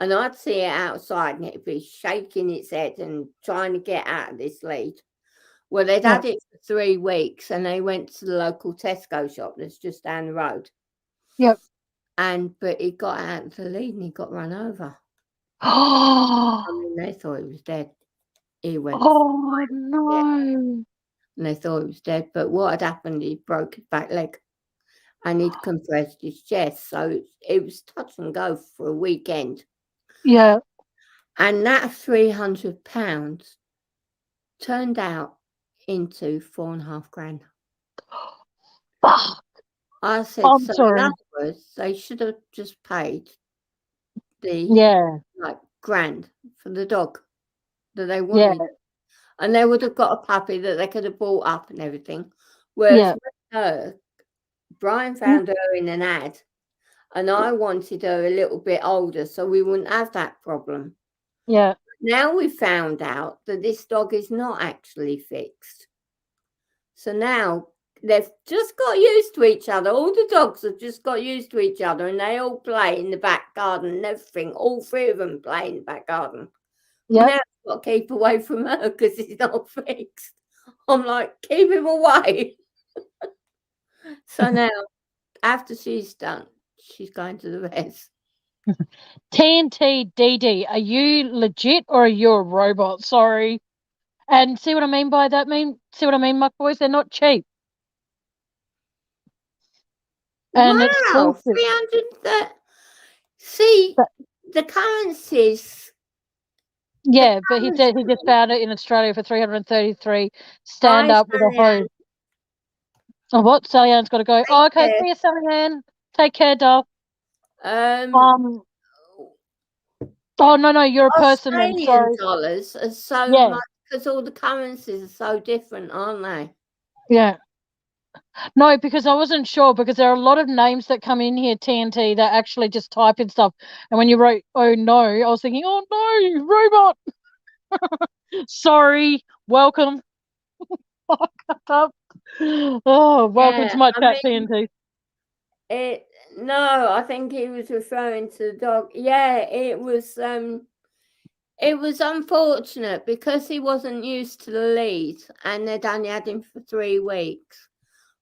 And I'd see it outside and it'd be shaking its head and trying to get out of this lead. Well, they'd Yeah. had it for 3 weeks and they went to the local Tesco shop that's just down the road. Yep. But he got out of the lead and he got run over. Oh, I mean, they thought he was dead. He went oh yeah, no. and they thought he was dead. But what had happened, he broke his back leg and he'd compressed his chest. So it was touch and go for a weekend. Yeah. And that £300 turned out into 4.5 grand. Fuck. I said, I'm so in sorry. other words, they should have just paid the Yeah. grand for the dog that they Yeah. wanted. And they would have got a puppy that they could have brought up and everything. Whereas Yeah. with her, Brian Mm, found her in an ad, and I wanted her a little bit older so we wouldn't have that problem. yeah. Now we found out that this dog is not actually fixed. So now they've just got used to each other. All the dogs have just got used to each other and they all play in the back garden and everything. All 3 of them play in the back garden. Yep. Now I've got to keep away from her because he's not fixed. I'm like, keep him away. So now, after she's done, she's going to the vet. TNT DD, are you legit or are you a robot? Sorry. And see what I mean by that? See what I mean, muck boys? They're not cheap. And it's Wow, bullshit. 300. See, But, the currencies, the yeah, but he said he just currencies, found it in Australia for 333. Stand hi, up with a Sally Ann, hose. Oh, what? Sally Ann's got to go. take Oh, okay. care. See you, Sally Ann. Take care, doll. Um, Um. Oh no, you're a person then. Australian Sorry. dollars are so Yeah. much because all the currencies are so different, aren't they? Yeah. No, because I wasn't sure because there are a lot of names that come in here, TNT, that actually just type in stuff. And when you wrote, oh no, I was thinking, oh no, robot. Sorry. Welcome. Oh, welcome Yeah, to my I chat, mean, TNT. no, I think he was referring to the dog. Yeah, it was unfortunate because he wasn't used to the lead and they'd only had him for 3 weeks.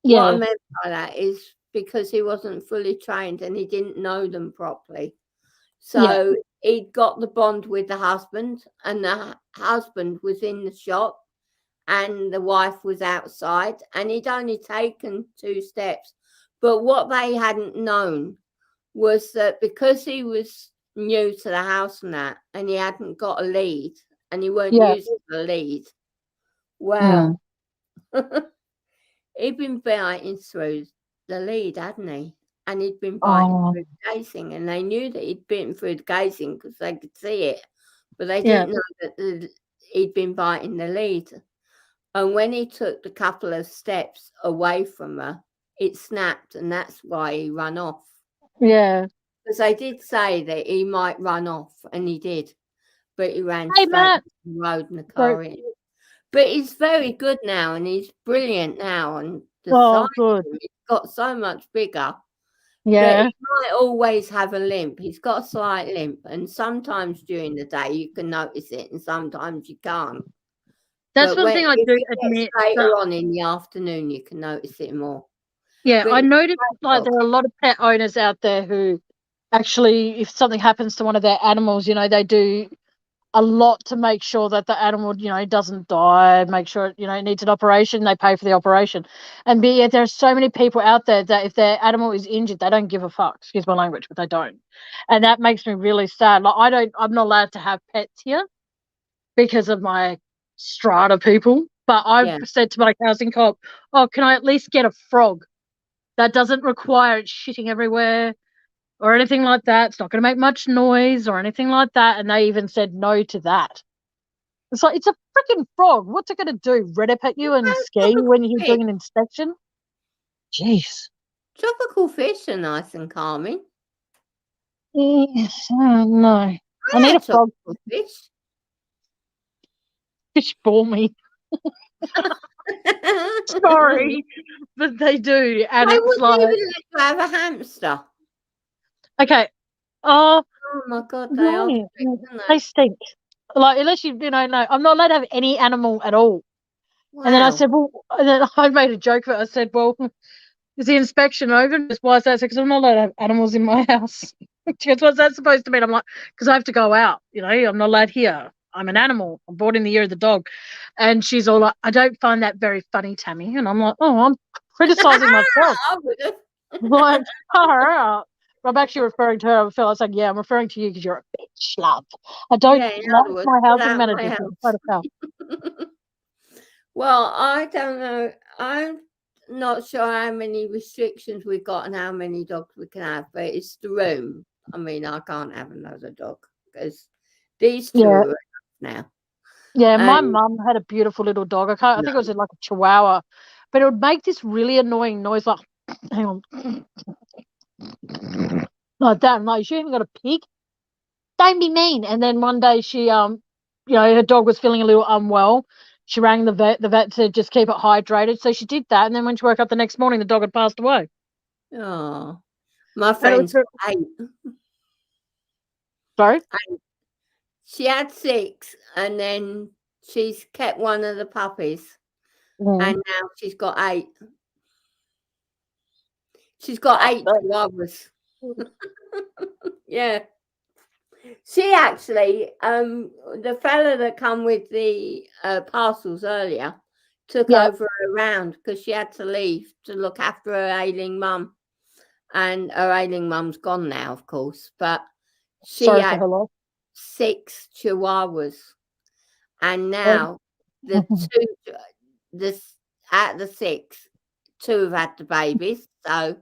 What I Yeah. meant by that is because he wasn't fully trained and he didn't know them properly. Yeah. So he'd got the bond with the husband, and the husband was in the shop and the wife was outside, and he'd only taken 2 steps. But what they hadn't known was that because he was new to the house and that, and he hadn't got a lead, and he weren't Yeah. used to the lead, well, Mm. he'd been biting through the lead, hadn't he? And he'd been biting Oh, through the casing, and they knew that he'd bitten through the casing because they could see it, but they yeah. didn't know that he'd been biting the lead. And when he took the couple of steps away from her, it snapped, and that's why he ran off. Yeah. Because they did say that he might run off, and he did, but he ran Hey, straight Matt. into the road and the So, car in. But he's very good now, and he's brilliant now, and the size oh, of good. him, he's got so much bigger. But Yeah. he might always have a limp. He's got a slight limp, and sometimes during the day you can notice it, and sometimes you can't. That's But one thing I if do it gets admit that, later on in the afternoon, you can notice it more. yeah, But I he's a noticed great like dog. there are a lot of pet owners out there who actually, if something happens to one of their animals, they do a lot to make sure that the animal, doesn't die, make sure it needs an operation, they pay for the operation. And yet there's so many people out there that if their animal is injured, they don't give a fuck. Excuse my language, but they don't. And that makes me really sad. Like I'm not allowed to have pets here because of my strata people. But I've Yeah. said to my housing co-op, oh, can I at least get a frog that doesn't require it shitting everywhere or anything like that? It's not going to make much noise or anything like that. And they even said no to that. It's like, it's a freaking frog. What's it going to do? Red up at you and scare you when Tropical you're fish. doing an inspection? Jeez. Tropical fish are nice and calming. No. I need a had frog fish. fish for me. Sorry, but they do, and Why it's wouldn't like, even let you have a hamster? okay, oh, Oh my God, they are no, strict, aren't they they? stink. Like, unless no, I'm not allowed to have any animal at all. And then I Wow. said, well, and then I made a joke of it. I said, well, is the inspection over? And why is that? Because I'm not allowed to have animals in my house. She goes, what's that supposed to mean? I'm like, because I have to go out. I'm not allowed here. I'm an animal. I'm born in the year of the dog. And she's all like, I don't find that very funny, Tammy. And I'm like, oh, I'm criticizing myself. I would have. Like, far out. I'm actually referring to her. I feel like, yeah, I'm referring to you because you're a bitch, love. I don't Yeah, in like other words, my get housing out of manager my to house. try to help. Well, I don't know. I'm not sure how many restrictions we've got and how many dogs we can have, but it's the room. I mean, I can't have another dog because these two Yeah. are enough now. Yeah, my And mum had a beautiful little dog. I no, think it was like a Chihuahua, but it would make this really annoying noise, like, hang on, like that. I'm like, you even got a pig? Don't be mean. And then one day her dog was feeling a little unwell. She rang the vet. The vet said just keep it hydrated. So she did that. And then when she woke up the next morning, the dog had passed away. oh, my And it was friend's got 8. sorry. She had 6, and then she's kept one of the puppies, Mm. and now she's got 8. She's got 8 chihuahuas. Yeah. She actually, the fella that come with the parcels earlier took Yeah. over her around because she had to leave to look after her ailing mum. And her ailing mum's gone now, of course, but she Sorry for had her loss. 6 chihuahuas. And Um, now the 2, this out of the 6, 2 have had the babies. So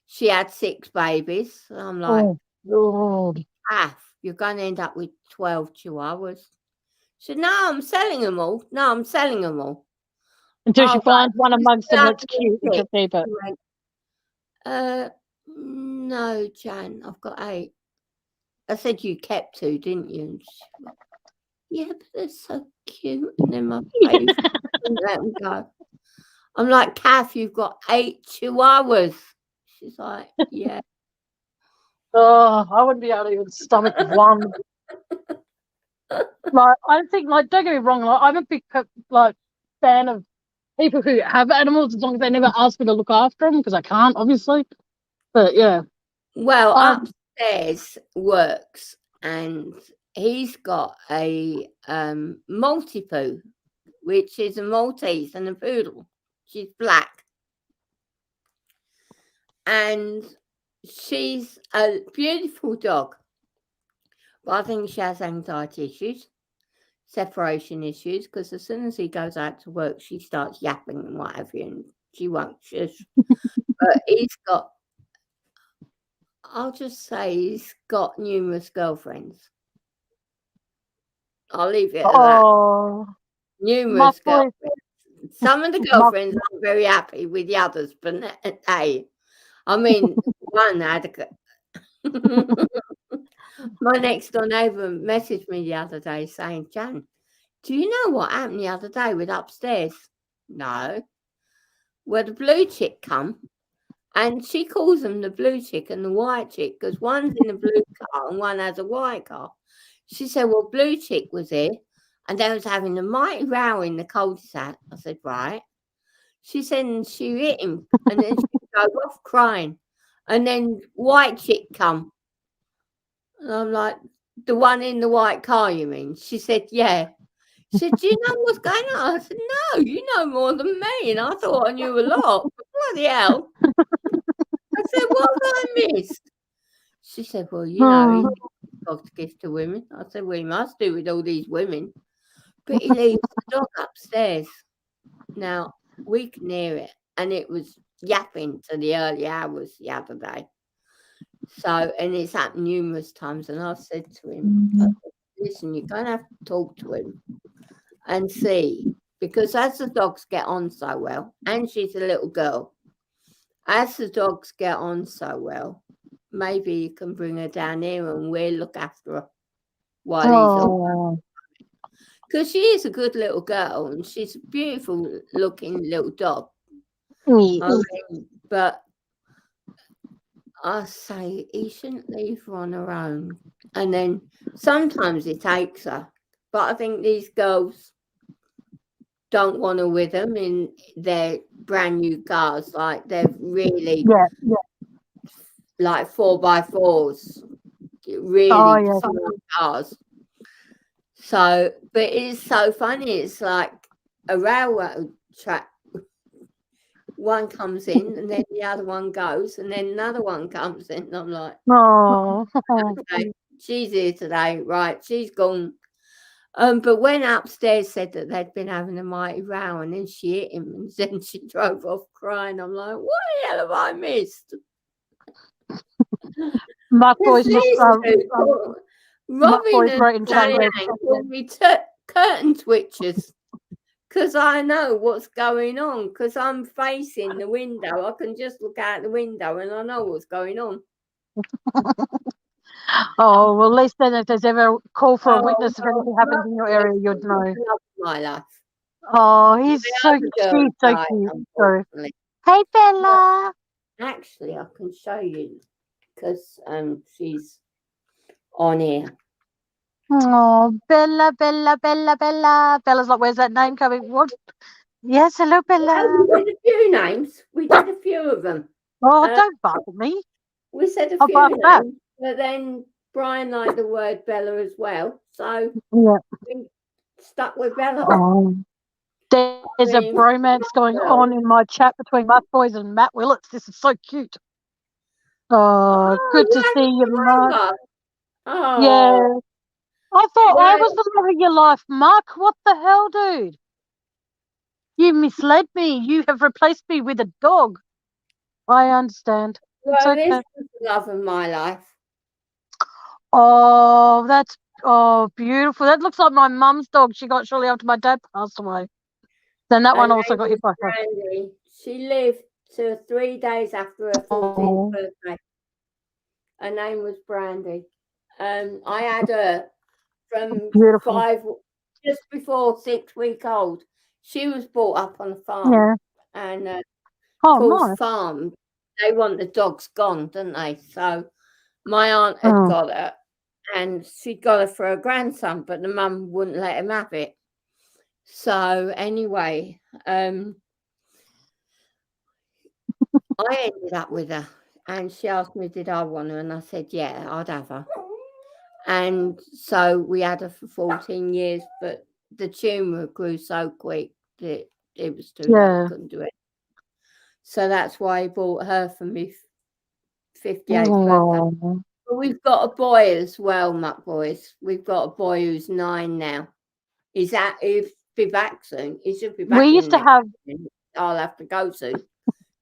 she had 6 babies. So I'm like, oh God. you're going to end up with 12 chihuahuas. She said, no, I'm selling them all. No, I'm selling them all. Until she Oh, finds one right. amongst them that's She cute and she'll keep it. went, no, Jan, I've got 8. I said you kept 2, didn't you? And she went, yeah, but they're so cute and they're my favourite. Let them go. I'm like, Kath, you've got 8 chihuahuas. She's like, yeah. Oh, I wouldn't be able to even stomach one. Like, I think, like, don't get me wrong, like, I'm a big, fan of people who have animals as long as they never ask me to look after them because I can't, obviously. But yeah, Well, um, upstairs works, and he's got a Maltipoo, which is a Maltese and a poodle. She's black, and she's a beautiful dog. But I think she has anxiety issues, separation issues, because as soon as he goes out to work, she starts yapping and what have you, and she won't shush. But I'll just say he's got numerous girlfriends. I'll leave it at that. oh, my Numerous boy, girlfriends. Some of the my, girlfriends aren't very happy with the others, but hey, I mean, one had my next door neighbour messaged me the other day saying, Jan, do you know what happened the other day with upstairs? No. Well, the blue chick come, and she calls them the blue chick and the white chick because one's in a blue car and one has a white car. She said, well, blue chick was here and they was having a mighty row in the cul-de-sac. I said, right. She said, and she hit him and then she drove off crying. And then white chick come. And I'm like, the one in the white car, you mean? She said, yeah. She said, do you know what's going on? I said, no, you know more than me. And I thought I knew a lot. Bloody hell. I said, what have I missed? She said, well, you know, he gives gifts to women. I said, well, he must do with all these women. But he leaves the dog upstairs. Now, we can hear it. And it was yapping to the early hours the other day. So, and it's happened numerous times. And I've said to him, I said, listen, you're going to have to talk to him and see. Because as the dogs get on so well, and she's a little girl, as the dogs get on so well, maybe you can bring her down here and we'll look after her. while he's off. Oh, Because she is a good little girl and she's a beautiful looking little dog. I yes. mean, but I say he shouldn't leave her on her own. And then sometimes he takes her. But I think these girls don't want her with them in their brand new cars. Like they're really Yeah, yeah. like 4x4s, Oh, really yeah. small cars. So, but it's so funny. It's like a railroad track. One comes in and then the other one goes and then another one comes in. I'm like, Oh, okay, she's here today. Right, she's gone. But when upstairs said that they'd been having a mighty row and then she hit him and then she drove off crying. I'm like, what the hell have I missed? Mark Because Boy's just these two, Mark Robin Boy's and great in chatting Diane, with. called me curtain twitchers. Because I know what's going on. Because I'm facing the window. I can just look out the window and I know what's going on. Oh, well, at least then if there's ever a call for a Oh, witness, if anything happens in your area, you'd know. love my life. Oh, he's My so other girl cute, so died, cute. So, unfortunately. hey, Bella. Actually, I can show you because she's on here. Oh, Bella, Bella, Bella, Bella. Bella's like, where's that name coming? What? Yes, hello, Bella. We did a few names. We did a few of them. Oh, don't bark at me. We said a I'll few bark back. names, but then Brian liked the word Bella as well, so Yeah. we stuck with Bella. Oh. There's a bromance going on in my chat between Mark Boys and Matt Willits. This is so cute. Oh, good to see you, Mark. Oh, Yeah. I thought I well, was the love of your life, Mark. What the hell, dude? You misled me. You have replaced me with a dog. I understand. It's well, this okay. is the love of my life. Oh, that's beautiful. That looks like my mum's dog she got shortly after my dad passed away. Then that one also got hit by her. Brandy. She lived to 3 days after her 14th birthday. Her name was Brandy. I had her from Beautiful. just before 6 weeks old. She was brought up on a farm. Yeah. And of Oh, course, nice. farms, they want the dogs gone, don't they? So my aunt had Oh. got her and she got her for her grandson, but the mum wouldn't let him have it. So anyway, I ended up with her and she asked me, did I want her? And I said, yeah, I'd have her. And so we had her for 14 years, but the tumour grew so quick that it was too late, couldn't do it. So that's why I bought her for me 58th birthday. But we've got a boy as well, Muck Boys. We've got a boy who's 9 now. He'll be back soon. He should be back. We used to have. I'll have to go soon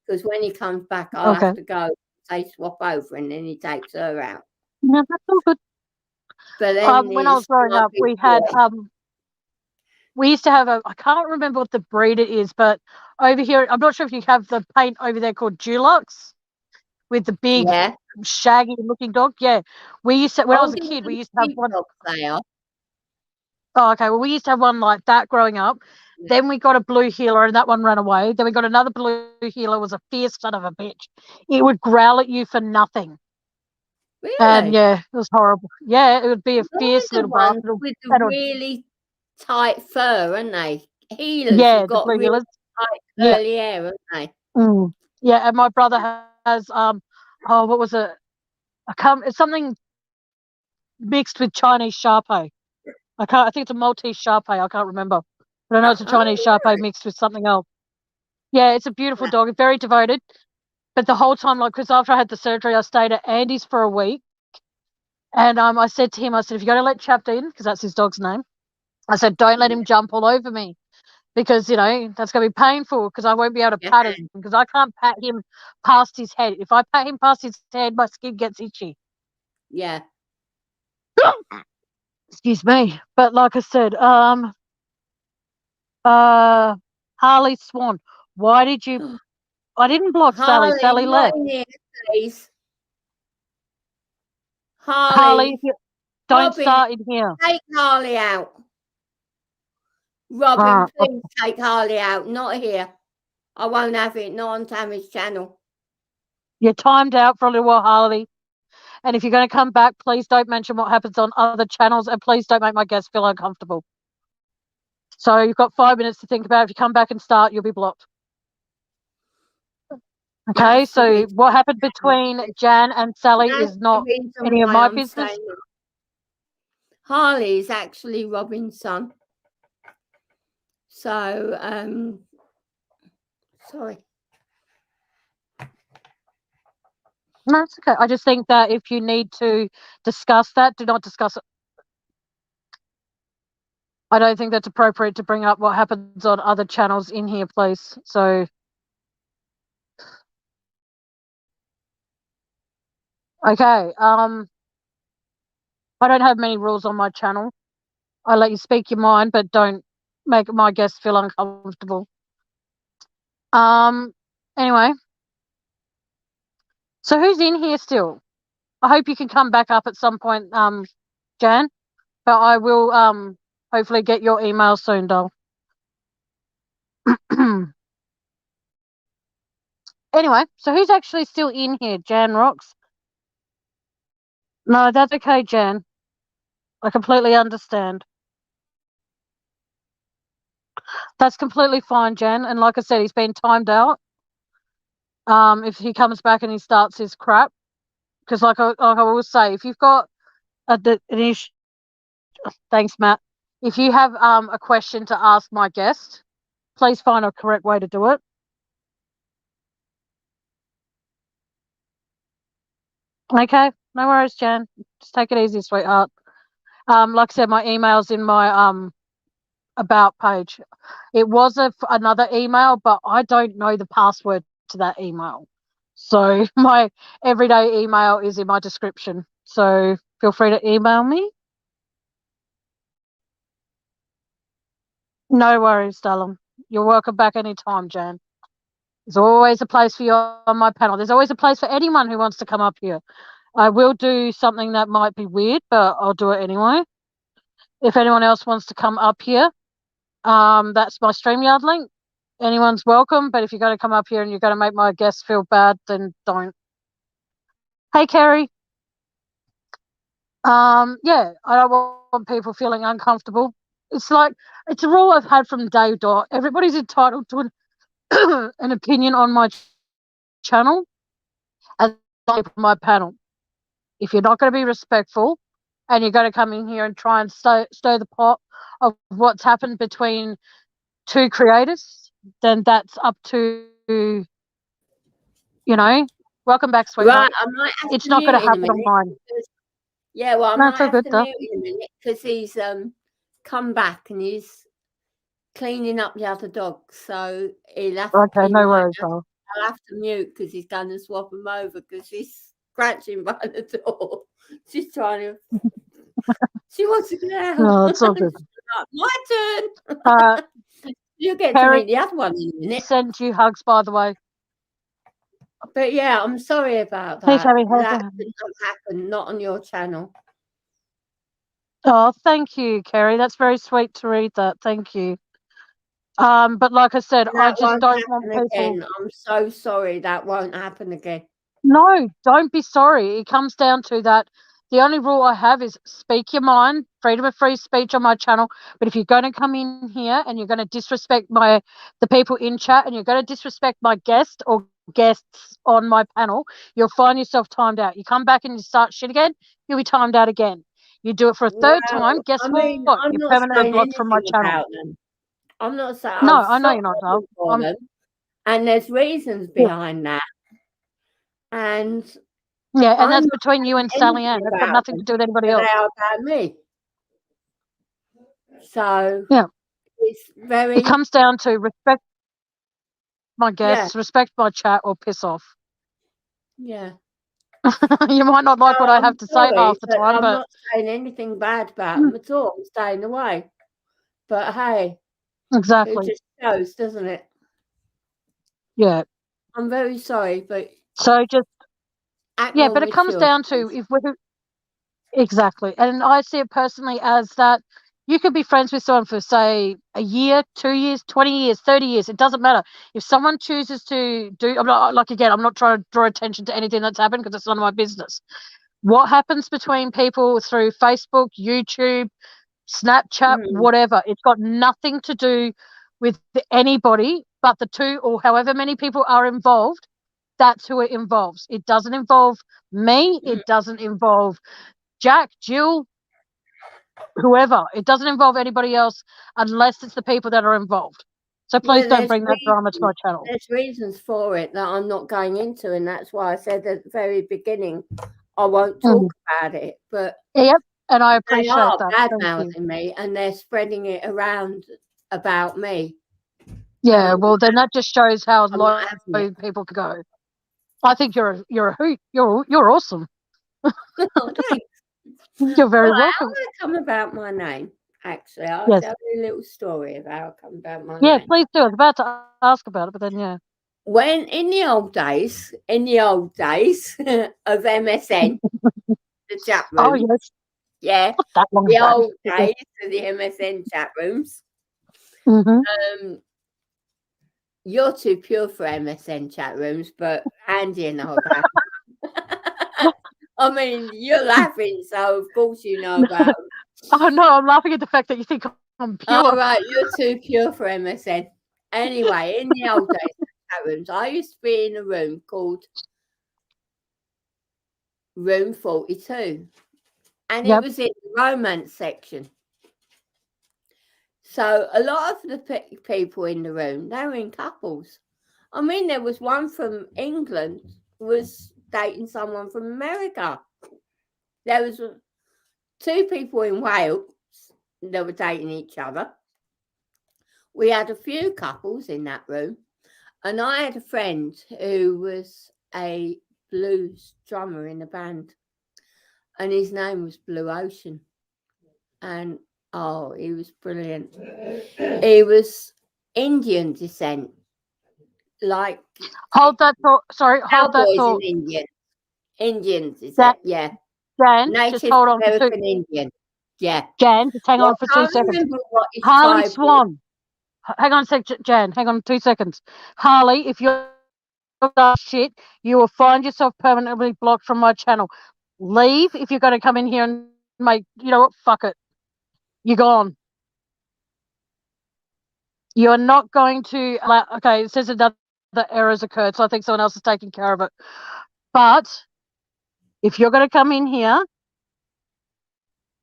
because when he comes back, I'll have to go. They swap over, and then he takes her out. Yeah, that's all good. But then When I was growing up, we had we used to have I can't remember what the breed it is, but over here, I'm not sure if you have the paint over there called Dulux with the big shaggy looking dog. Yeah, we used to when I was a kid. We used to have one. Oh, okay. Well, we used to have one like that growing up. Yeah. Then we got a blue heeler, and that one ran away. Then we got another blue heeler. Was a fierce son of a bitch. It would growl at you for nothing. Really? And yeah, it was horrible. Yeah, it would be a fierce little bastard with the really tight fur, aren't they? Heelers have got really tight curly hair, haven't they? Yeah, and my brother has what was it? It's something mixed with Chinese Shar-Pei. I think it's a Maltese Shar-Pei. I can't remember, but I know it's a Chinese Shar-Pei mixed with something else. Yeah, it's a beautiful dog. Very devoted. But the whole time, like, because after I had the surgery, I stayed at Andy's for a week. And I said to him, I said, if you're going to let Chapter in, because that's his dog's name, I said, don't let him jump all over me. Because, you know, that's going to be painful because I won't be able to pat him because I can't pat him past his head. If I pat him past his head, my skin gets itchy. Yeah. Excuse me. But like I said, Harley Swan, why did you... I didn't block Sally. Sally left. Harley, Don't Robin, start in here. take Harley out. Robin, please take Harley out. Not here. I won't have it. Not on Tammy's channel. You're timed out for a little while, Harley. And if you're going to come back, please don't mention what happens on other channels, and please don't make my guests feel uncomfortable. So you've got 5 minutes to think about it. If you come back and start, you'll be blocked. Okay, That's so what happened between Jan and Sally is not any of my business. Harley is actually Robin's son. So, sorry. No, it's okay. I just think that if you need to discuss that, do not discuss it. I don't think that's appropriate to bring up what happens on other channels in here, please. So, okay. I don't have many rules on my channel. I let you speak your mind, but don't make my guests feel uncomfortable. Anyway. So who's in here still? I hope you can come back up at some point, Jan. But I will hopefully get your email soon, doll. Anyway, so who's actually still in here? Jan rocks. No, that's okay, Jan. I completely understand. That's completely fine, Jan. And like I said, he's been timed out. If he comes back and he starts his crap, because like I will say, if you've got an issue, thanks, Matt. If you have a question to ask my guest, please find a correct way to do it. Okay, no worries, Jan. Just take it easy, sweetheart. Like I said, my email's in my about page. It was another email, but I don't know the password to that email. So my everyday email is in my description. So feel free to email me. No worries, darling. You're welcome back anytime, Jan. There's always a place for you on my panel. There's always a place for anyone who wants to come up here. I will do something that might be weird, but I'll do it anyway. If anyone else wants to come up here, that's my StreamYard link. Anyone's welcome, but if you're going to come up here and you're going to make my guests feel bad, then don't. Hey, Kerry. Yeah, I don't want people feeling uncomfortable. It's like, it's a rule I've had from day dot. Everybody's entitled to an opinion on my channel and on my panel. If you're not going to be respectful and you're going to come in here and try and stir the pot of what's happened between two creators, then that's up to, welcome back, sweetheart. Right, I might have it's to not going to mute in a happen on minute. mine. Yeah, well, I No, might it's all have good, to though. mute in a minute because he's come back and he's cleaning up the other dogs. So he'll have Okay, no might worries, have, though. I'll have to mute because he's going to swap him over because he's scratching by the door. She's trying to. She wants to get out. No, it's all good. My turn. You'll get to meet the other one in a minute. Sent you hugs, by the way. But yeah, I'm sorry about that. Hey, Terry, that didn't happen, not on your channel. Oh, thank you, Kerry. That's very sweet to read that. Thank you. But like I said, I just don't want people. Again. I'm so sorry. That won't happen again. No, don't be sorry. It comes down to that. The only rule I have is speak your mind, freedom of free speech on my channel. But if you're going to come in here and you're going to disrespect the people in chat and you're going to disrespect my guest or guests on my panel, you'll find yourself timed out. You come back and you start shit again, you'll be timed out again. You do it for a third time, guess what? You're permanently blocked from my channel. I'm not saying. No, I know you're not, Tom. And there's reasons behind that. And yeah, and that's between you and Sally Ann. That's got nothing to do with anybody else. They are about me. So yeah, it's very. It comes down to respect my guests, respect my chat, or piss off. Yeah. You might not like what I have to say half the time, but I'm not saying anything bad about them at all. I'm staying away. But hey, exactly, it just shows, doesn't it? Yeah. I'm very sorry, but so just but it comes down to Exactly. And I see it personally as that you could be friends with someone for, say, a year, 2 years, 20 years, 30 years. It doesn't matter. If someone chooses to do, I'm not, like, again, I'm not trying to draw attention to anything that's happened because it's none of my business. What happens between people through Facebook, YouTube, Snapchat, Mm. whatever, it's got nothing to do with anybody but the two or however many people are involved. That's who it involves. It doesn't involve me. Mm. It doesn't involve Jack, Jill, whoever. It doesn't involve anybody else unless it's the people that are involved. So please Well, don't bring that drama to my channel. there's reasons for it that I'm not going into, and that's why I said at the very beginning I won't talk about it. But Yep, and I they appreciate are that. bad Thank you. mouthing me, and they're spreading it around about me. Yeah, well, then that just shows how I'm not low having it. people can go. I think you're a hoot. You're awesome. Oh, thanks. You're Well, very how welcome. did I come about my name? Actually, I'll Yes. tell you a little story of how I come about my Yeah, name. please do. I was about to ask about it, but then yeah. When in the old days of MSN, the chat Oh room, yes, yeah, not that long the ago. old days of the MSN chat rooms. Mm-hmm. You're too pure for MSN chat rooms, but Andy and I have had. I mean, you're laughing, so of course you know about them. Oh no, I'm laughing at the fact that you think I'm pure. All right, you're too pure for MSN. Anyway, in the old days of chat rooms, I used to be in a room called Room 42, and it Yep. was in the romance section. So a lot of the people in the room, they were in couples. I mean, there was one from England was dating someone from America. There was two people in Wales that were dating each other. We had a few couples in that room, and I had a friend who was a blues drummer in a band, and his name was Blue Ocean. And oh, he was brilliant. He was Indian descent, like Hold that thought. Sorry, hold that cowboys in thought. India. Indians, is That it? Yeah. Jan, just Native hold on for two. American Indian. Yeah. Jan, just hang Well, on for I 2 can't seconds. remember what his Harley tribe was. Swan. Hang on a sec, Jan. Hang on 2 seconds. Harley, if you're that shit, you will find yourself permanently blocked from my channel. Leave if you're going to come in here and make. You know what? Fuck it. You're gone. You're not going to allow. Okay, it says another error's occurred, so I think someone else is taking care of it. But if you're going to come in here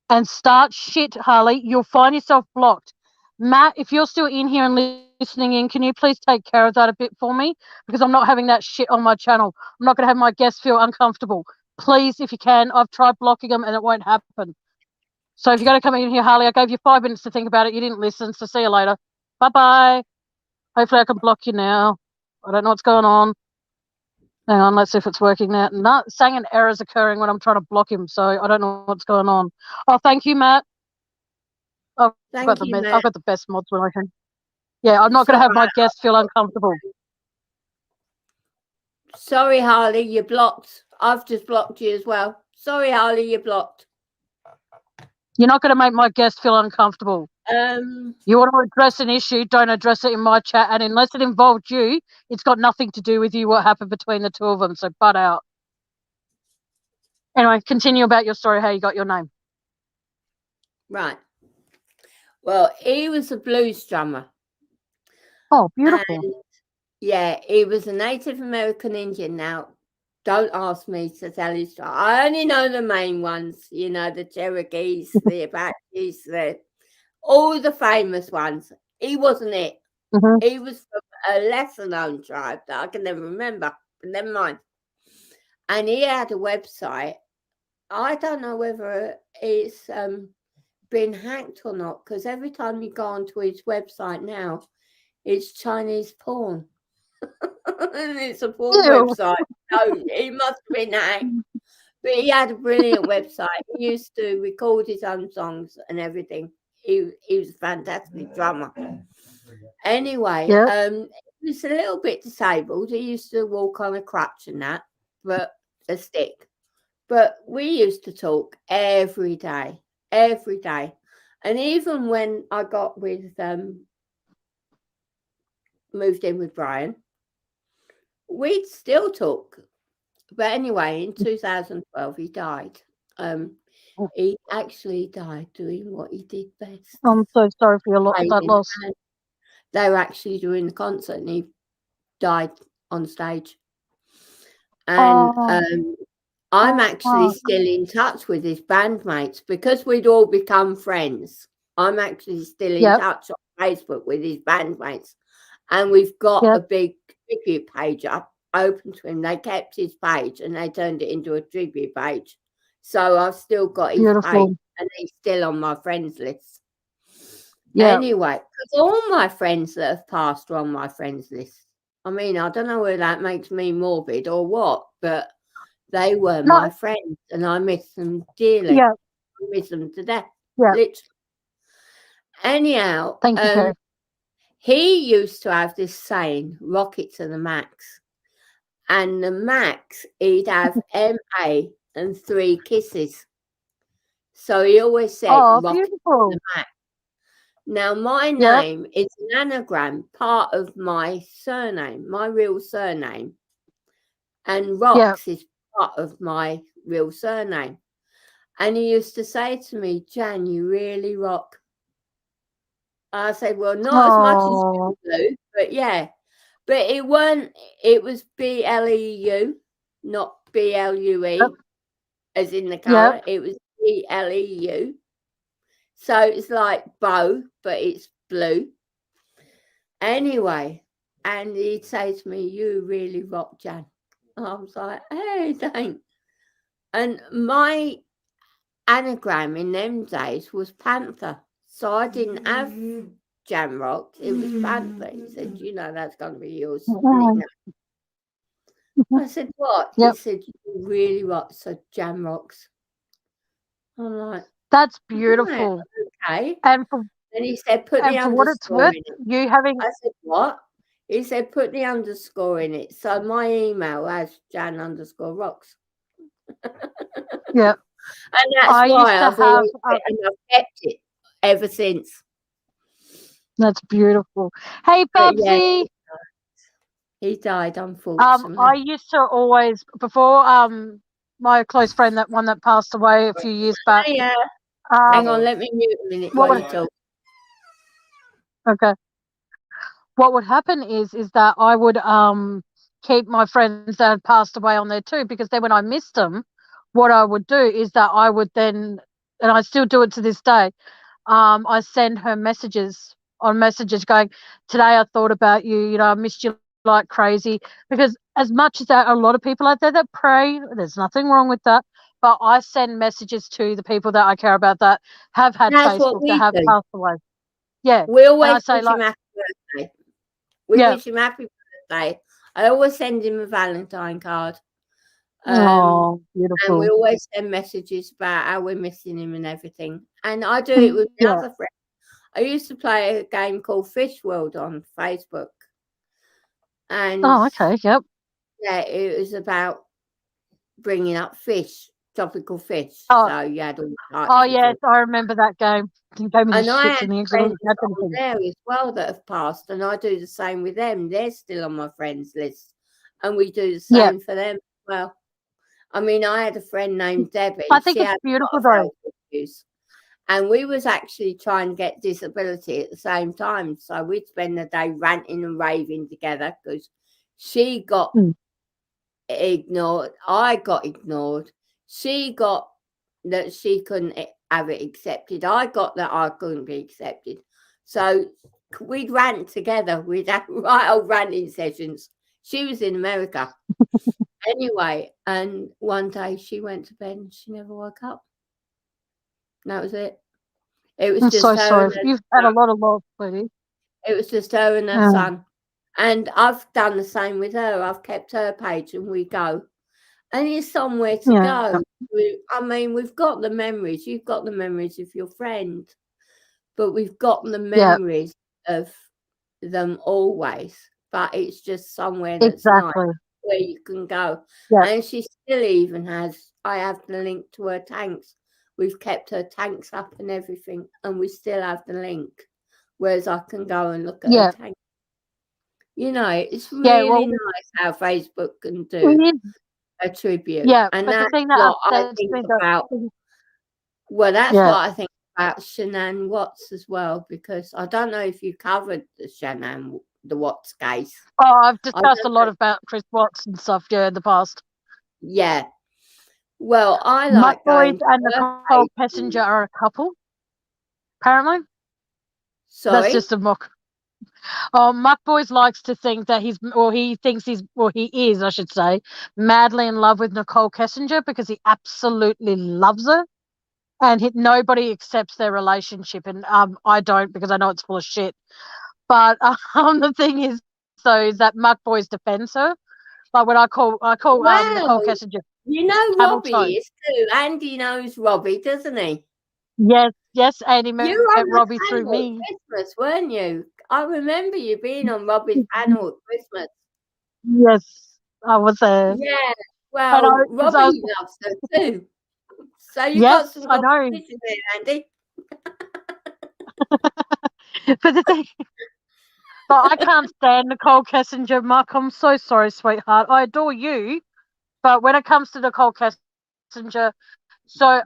and start shit, Harley, you'll find yourself blocked. Matt, if you're still in here and listening in, can you please take care of that a bit for me? Because I'm not having that shit on my channel. I'm not going to have my guests feel uncomfortable. Please, if you can. I've tried blocking them and it won't happen. So if you're going to come in here, Harley, I gave you 5 minutes to think about it. You didn't listen, so see you later. Bye-bye. Hopefully I can block you now. I don't know what's going on. Hang on, let's see if it's working now. No, saying an error's occurring when I'm trying to block him, so I don't know what's going on. Oh, thank you, Matt. Thank you, I've Matt. got the best mods when I can. Yeah, I'm not going to have my guests feel uncomfortable. Sorry, Harley, you're blocked. I've just blocked you as well. Sorry, Harley, you're blocked. You're not going to make my guests feel uncomfortable. You want to address an issue, don't address it in my chat. And unless it involved you, it's got nothing to do with you, what happened between the two of them. So butt out. Anyway, continue about your story, how you got your name. Right. Well, he was a blues drummer. Oh, beautiful. And yeah, he was a Native American Indian. Now, don't ask me to tell his story. I only know the main ones, you know, the Cherokees, the Apaches, all the famous ones. He wasn't it. Mm-hmm. He was from a lesser known tribe that I can never remember, but never mind. And he had a website. I don't know whether it's been hacked or not, because every time you go onto his website now, it's Chinese porn. And it's a porn website. So it must have been hacked. But he had a brilliant website. He used to record his own songs and everything. He was a fantastic drummer. Anyway, he was a little bit disabled. He used to walk on a crutch and that, but a stick. But we used to talk every day, every day. And even when I got with moved in with Brian, we'd still talk. But anyway, in 2012 he died. He actually died doing what he did best. I'm so sorry for that Playing. loss. And they were actually doing the concert and he died on stage. And I'm actually still in touch with his bandmates because we'd all become friends. I'm actually still in touch on Facebook with his bandmates. And we've got a big tribute page up open to him. They kept his page and they turned it into a tribute page. So I've still got his page and he's still on my friends list. Anyway, because all my friends that have passed are on my friends list. I mean, I don't know whether that makes me morbid or what, but they were my friends and I miss them dearly. I miss them to death. Literally. Anyhow, Thank you, Kerry. he used to have this saying, rocket to the max. And the max, he'd have MA and 3 kisses. So he always said, rocket to the max. Now, my name is an anagram, part of my surname, my real surname. And Rocks is part of my real surname. And he used to say to me, Jan, you really rock. I said, well, not as much as you do, but yeah. But it was BLEU, not BLUE, as in the colour. It was BLEU. So it's like bow, but it's blue. Anyway, and he'd say to me, you really rock, Jan. I was like, hey, thanks. And my anagram in them days was Panther. So I didn't have Jan Rocks, it was Panther. He said, you know, that's going to be yours nickname. I said, what? He said, you really rock, so Jan Rocks. I'm like, that's beautiful. Okay. And he said, put the underscore in it. You having I said, what? He said, put the underscore in it. So my email has Jan_Rocks. Yeah. And that's why I've kept it ever since. That's beautiful. Hey, Babsy. He died, unfortunately. I used to always, before my close friend, that one that passed away a few years back. Yeah. Hang on, let me mute a minute while you talk. Okay. What would happen is that I would keep my friends that had passed away on there too, because then when I missed them, what I would do is that I would then, and I still do it to this day, I send her messages going, today I thought about you, you know, I missed you like crazy, because as much as that, a lot of people out there that pray, there's nothing wrong with that, but I send messages to the people that I care about that have had Facebook, that have passed away. Yeah. We always wish him happy birthday. We wish him happy birthday. I always send him a Valentine card. Oh, beautiful. And we always send messages about how we're missing him and everything. And I do it with my other friends. I used to play a game called Fish World on Facebook. And okay, yep. Yeah, it was about bringing up fish, tropical fish. So you had all types. Oh yes, I remember that game. It gave me the shits and the friends there as well that have passed, and I do the same with them. They're still on my friends list, and we do the same for them as well. I mean, I had a friend named Debbie. I think it's beautiful though. And we was actually trying to get disability at the same time. So we'd spend the day ranting and raving together because she got ignored. I got ignored. She got that she couldn't have it accepted. I got that I couldn't be accepted. So we'd rant together. We'd have right old ranting sessions. She was in America. Anyway, and one day she went to bed and she never woke up. And that was it. It was I'm just so her sorry. You've had a lot of loss, sweetie. It was just her and her son. And I've done the same with her. I've kept her page and we go. And it's somewhere to go. I mean, we've got the memories. You've got the memories of your friend. But we've got the memories of them always. But it's just somewhere that's nice. where you can go. Yeah. And she still even has, I have the link to her tanks. We've kept her tanks up and everything, and we still have the link. Whereas I can go and look at her Yeah. tank. It's Yeah. really Well, nice how Facebook can do it is. a tribute. Yeah. And But the that's thing that what I upsets think me, about. Well, that's yeah. what I think about Shanann Watts as well, because I don't know if you covered the Watts case. Oh, I've I discussed a don't lot know. about Chris Watts and stuff, yeah, in the past. Yeah. Well, I Mutt like Boys going to and Nicole birthdays. Kessinger are a couple, apparently. That's Sorry? just a mock. Oh, Mutt Boys likes to think that he thinks he is, I should say, madly in love with Nicole Kessinger because he absolutely loves her. And nobody accepts their relationship. And I don't, because I know it's full of shit. But the thing is, though, is that Mutt Boys defends her. Like when I call Well, Nicole Kessinger you know camel toe. Robbie is too. Andy knows Robbie, doesn't he? Yes, yes, Andy met You were on the Robbie through panel me. at Christmas, weren't you? I remember you being on Robbie's panel at Christmas. Yes, I was there. Yeah. And Well, because I was, Robbie loves her too. So you got yes, some I know. competition there, Andy. But the thing, but I can't stand Nicole Kessinger, Mark. I'm so sorry, sweetheart. I adore you, but when it comes to Nicole Kessinger, so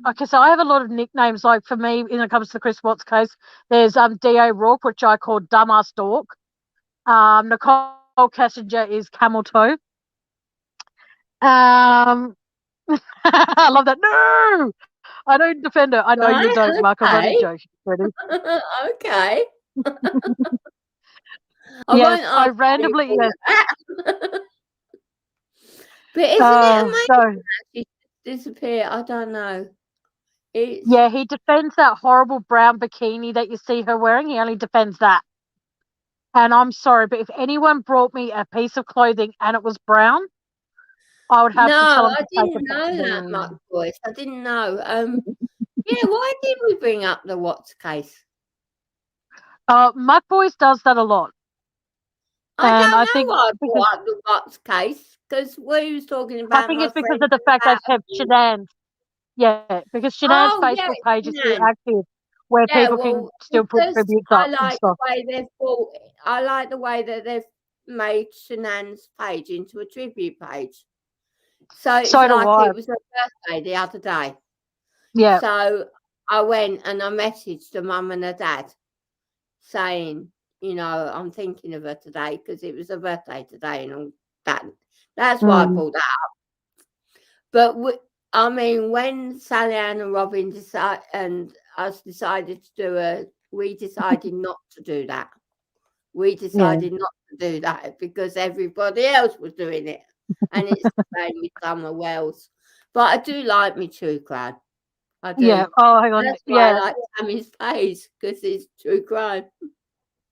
okay, so I have a lot of nicknames. Like for me, when it comes to the Chris Watts case, there's D.A. Rourke, which I call Dumbass Dork. Nicole Kessinger is Camel Toe. Um, I love that. No, I don't defend her. I know you Right? don't, Mark. I was only Okay. joking. Really. Okay. I Yes, won't I ask you randomly. for Yes. that. But isn't it amazing So that she disappeared? I don't know. It's yeah, he defends that horrible brown bikini that you see her wearing. He only defends that. And I'm sorry, but if anyone brought me a piece of clothing and it was brown, I would have to no, tell him I to take didn't it back. know that much, voice. I didn't know. Yeah, why did we bring up the Watts case? Muck Boys does that a lot. I And don't I know think why I because brought up the Watts case because we was talking I about think my it's because friends of the fact they've and kept that. Shanann's. Yeah, because Shanann's Oh yeah, Facebook page is still Nan. active, where Yeah, people can well, still put because tributes I up and like the stuff. way they've brought, I like the way that they've made Shanann's page into a tribute page. So it's So do like I. it was her birthday the other day. Yeah, So I went and I messaged her mum and her dad saying, I'm thinking of her today because it was her birthday today and all that. That's why I mm, pulled that up. But I mean, when Sally Ann and Robin and us decided to we decided not to do that. We yeah, decided not to do that because everybody else was doing it. And it's the same with Summer Wells. But I do like me true crime. I yeah. do. Oh, hang on. That's why I Yeah, like Sammy's page because it's true crime.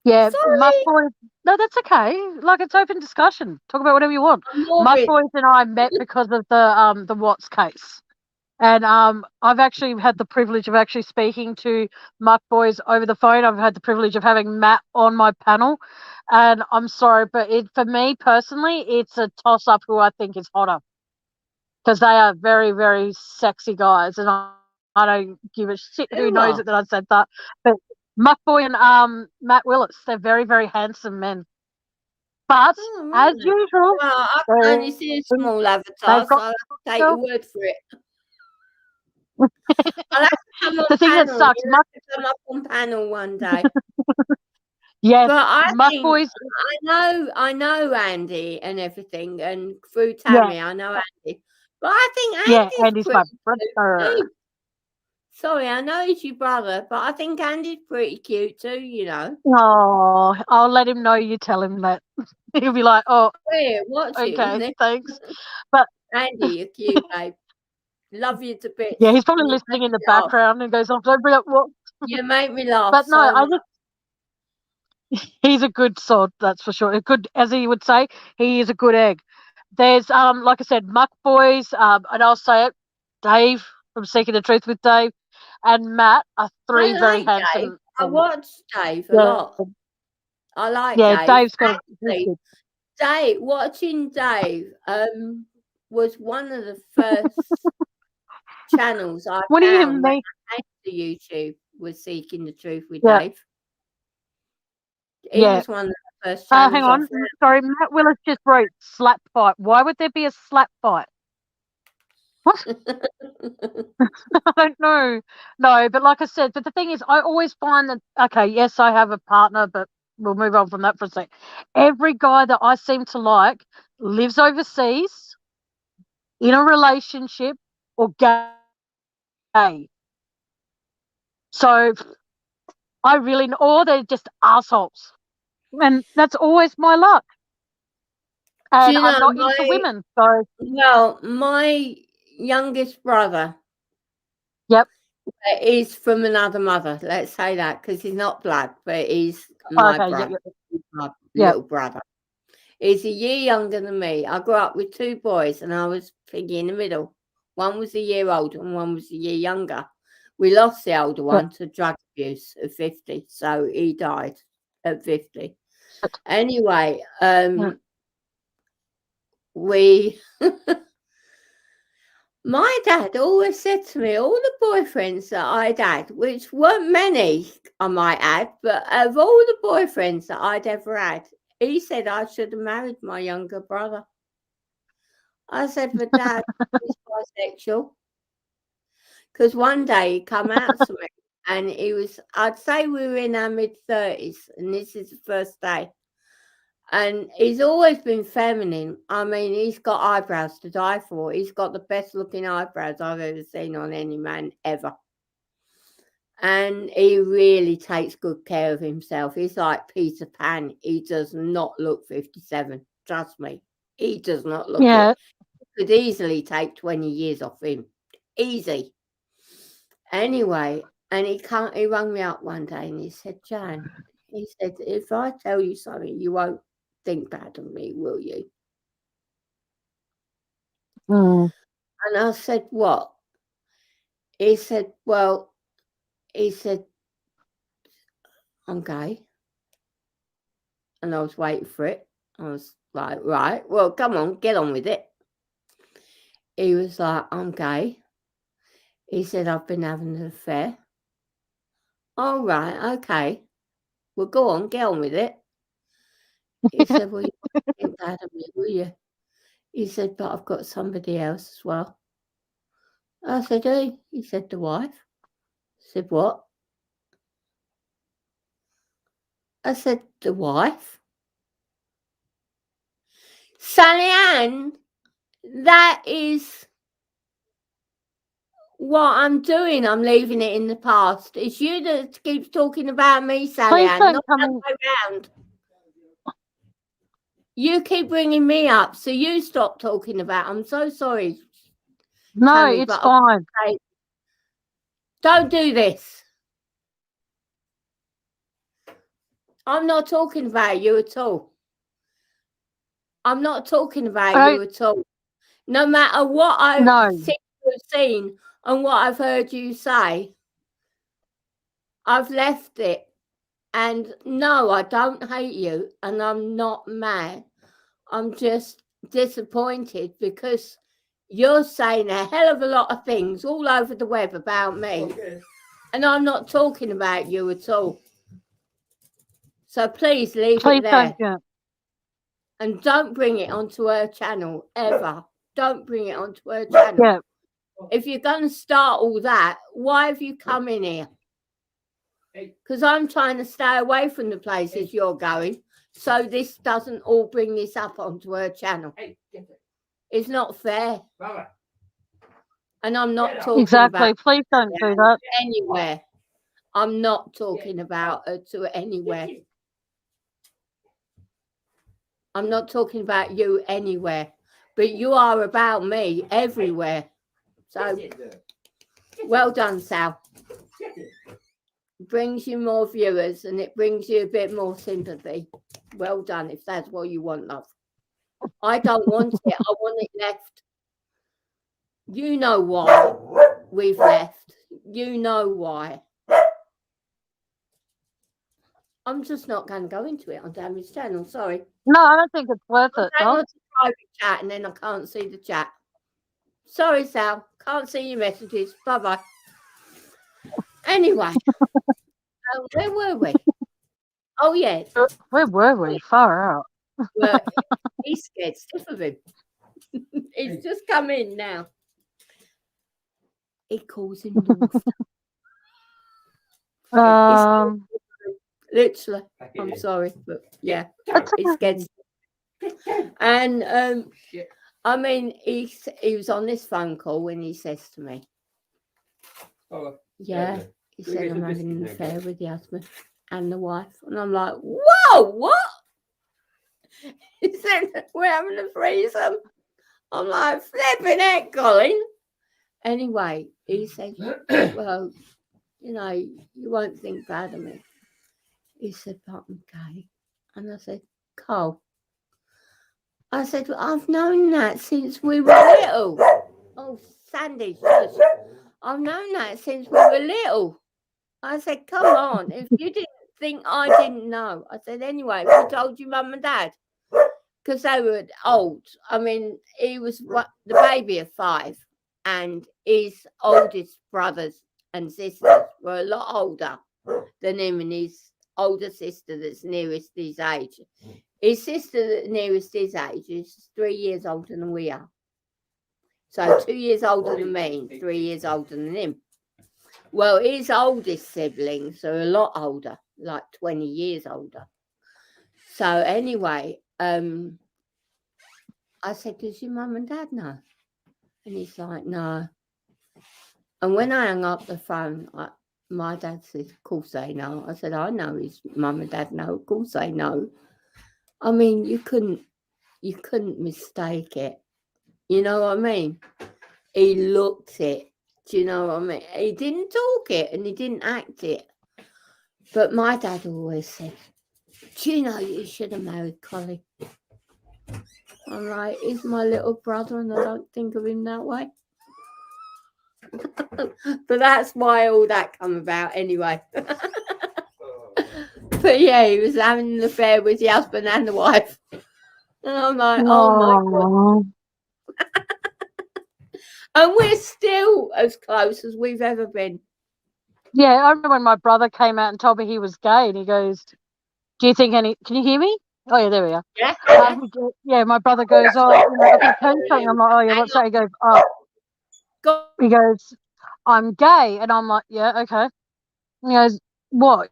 yeah. Muck Sorry, Boys. No, that's okay. Like it's open discussion. Talk about whatever you want. I'm Muck morbid. Boys and I met because of the Watts case. And I've actually had the privilege of actually speaking to Muck Boys over the phone. I've had the privilege of having Matt on my panel. And I'm sorry, but for me personally, it's a toss up who I think is hotter. Because they are very, very sexy guys. And I don't give a shit who knows it Who that I are? said that. But Muck Boy and Matt Willis, they're very, very handsome men. But Oh, as right. usual, Well, I can only they, see a small they've avatar, so got I'll have to take your word for it. I'll have to come on the thing that panel. sucks. You'll have to come up on panel one day. Yes, But I Muck think Boys. I know Andy and everything, and through Yeah, Tammy, I know Andy. But I think yeah, Andy's Andy's my pretty cute brother. too. Sorry, I know he's your brother, but I think Andy's pretty cute too. Oh, I'll let him know you tell him that. He'll be like, oh, Where? okay, Watch it with thanks. me. But Andy, you're cute, babe. Love you to yeah, bits. he's probably You listening make in the me laugh. background and goes, oh, don't bring up what. You make me laugh But no, so I much. just, he's a good sod, that's for sure. A good, as he would say, he is a good egg. There's, like I said, Muck Boys, and I'll say it, Dave from Seeking the Truth with Dave, and Matt are I three very like Dave. handsome I men. watch Dave a Yeah, lot. I like yeah, Dave. Dave's got a, he's Actually, good. Dave, watching Dave was one of the first channels I What do you found when mean? I came to YouTube, was Seeking the Truth with Yeah, Dave. He yeah. was one of the first channels Hang I on. found. Sorry, Matt Willis just wrote slap fight. Why would there be a slap fight? What? I don't know. No, but like I said, but the thing is, I always find that, okay, yes, I have a partner, but we'll move on from that for a sec. Every guy that I seem to like lives overseas, in a relationship, or gay. So I really, or they're just assholes. And that's always my luck. Do And you I'm know not into women. So, my youngest brother yep. is from another mother. Let's say that, because he's not blood, but he's my Okay, yep, brother, yep, he's my yep. little brother. He's a year younger than me. I grew up with two boys, and I was piggy in the middle. One was a year older, and one was a year younger. We lost the older Yep. one to drug abuse at 50, so he died at 50. Shit. Anyway, Yeah. we my dad always said to me, all the boyfriends that I'd had, which weren't many, I might add, but of all the boyfriends that I'd ever had, he said I should have married my younger brother. I said, but Dad, he's bisexual. Because one day he come out to me, and he was, I'd say we were in our mid-30s, and this is the first day. And he's always been feminine. I mean, he's got eyebrows to die for. He's got the best looking eyebrows I've ever seen on any man ever. And he really takes good care of himself. He's like Peter Pan. He does not look 57. Trust me. He does not look Yeah. it. Could easily take 20 years off him. Easy. Anyway, and he rang me up one day and he said, Jan, he said, if I tell you something, you won't think bad of me, will you? Mm. And I said, what? He said, well, he said, I'm gay. And I was waiting for it. I was like, right, well, come on, get on with it. He was like, I'm gay. He said, I've been having an affair. All right, okay. Well, go on, get on with it. He said, well, you won't think bad of me, will you? He said, but I've got somebody else as well. I said, who? He said, the wife. I said, what? I said, the wife? Sally Ann, that is what I'm doing. I'm leaving it in the past. It's you that keeps talking about me, Sally Please Ann, don't not come the other in. way round. You keep bringing me up, so you stop talking about. I'm so sorry, No, Tammy, it's but I fine. say, don't do this. I'm not talking about you at all. I'm not talking about I you at all. No matter what I no. think you've seen and what I've heard you say, I've left it. And no, I don't hate you, and I'm not mad. I'm just disappointed because you're saying a hell of a lot of things all over the web about me. Okay. And I'm not talking about you at all. So please leave Please it there. don't. Yeah. And don't bring it onto her channel ever. Don't bring it onto her channel. Yeah. If you're going to start all that, why have you come in here? Because I'm trying to stay away from the places you're going, so this doesn't all bring this up onto her channel. It's not fair. And I'm not talking Exactly. about Please don't do that. anywhere. I'm not talking about her to anywhere. I'm not talking about you anywhere. But you are about me everywhere. So, well done, Sal. Brings you more viewers and it brings you a bit more sympathy. Well done, if that's what you want, love. I don't want it. I want it left. You know why we've left. You know why. I'm just not going to go into it on Damage Channel. Sorry. No, I don't think it's worth I'm it, going Dom. on to private chat and then I can't see the chat. Sorry, Sal. Can't see your messages. Bye-bye. Anyway, where were we? Oh, yes. Where were we? Far out. Well, he's scared stiff of him. He's just come in now. He calls him North. Literally. I'm sorry, but yeah, he's scared. And I mean, he was on this phone call when he says to me, yeah, he said, I'm having an affair with the husband and the wife. And I'm like, whoa, what? He said, we're having a threesome. I'm like, flipping heck, Colin. Anyway, he said, well, you know, you won't think bad of me. He said, but I'm gay. And I said, Cole. I said, well, I've known that since we were little. Oh, Sandy, shush. I've known that since we were little. I said, come on. If you didn't think I didn't know. I said, anyway, who told you mum and dad? Because they were old. I mean, he was the baby of 5. And his oldest brothers and sisters were a lot older than him and his older sister that's nearest his age. His sister that's nearest his age is 3 years older than we are. So 2 years older than me, 3 years older than him. Well, his oldest siblings are a lot older, like 20 years older. So anyway, I said, does your mum and dad know? And he's like, no. And when I hung up the phone, my dad said, of course they know. I said, I know his mum and dad know. Of course they know. I mean, you couldn't mistake it. You know what I mean? He looked it. Do you know what I mean? He didn't talk it and he didn't act it. But my dad always said, do you know you should have married Colin? I'm like, he's my little brother and I don't think of him that way. But that's why all that come about anyway. But yeah, he was having an affair with the husband and the wife. And I'm like, oh my God. And we're still as close as we've ever been. Yeah, I remember when my brother came out and told me he was gay, and he goes, do you think any... Can you hear me? Oh, yeah, there we are. Yeah. Yeah, my brother goes, oh, you know, I've got to tell you something. I'm like, oh, yeah, what's that? He goes, he goes, I'm gay. And I'm like, yeah, okay. He goes, what?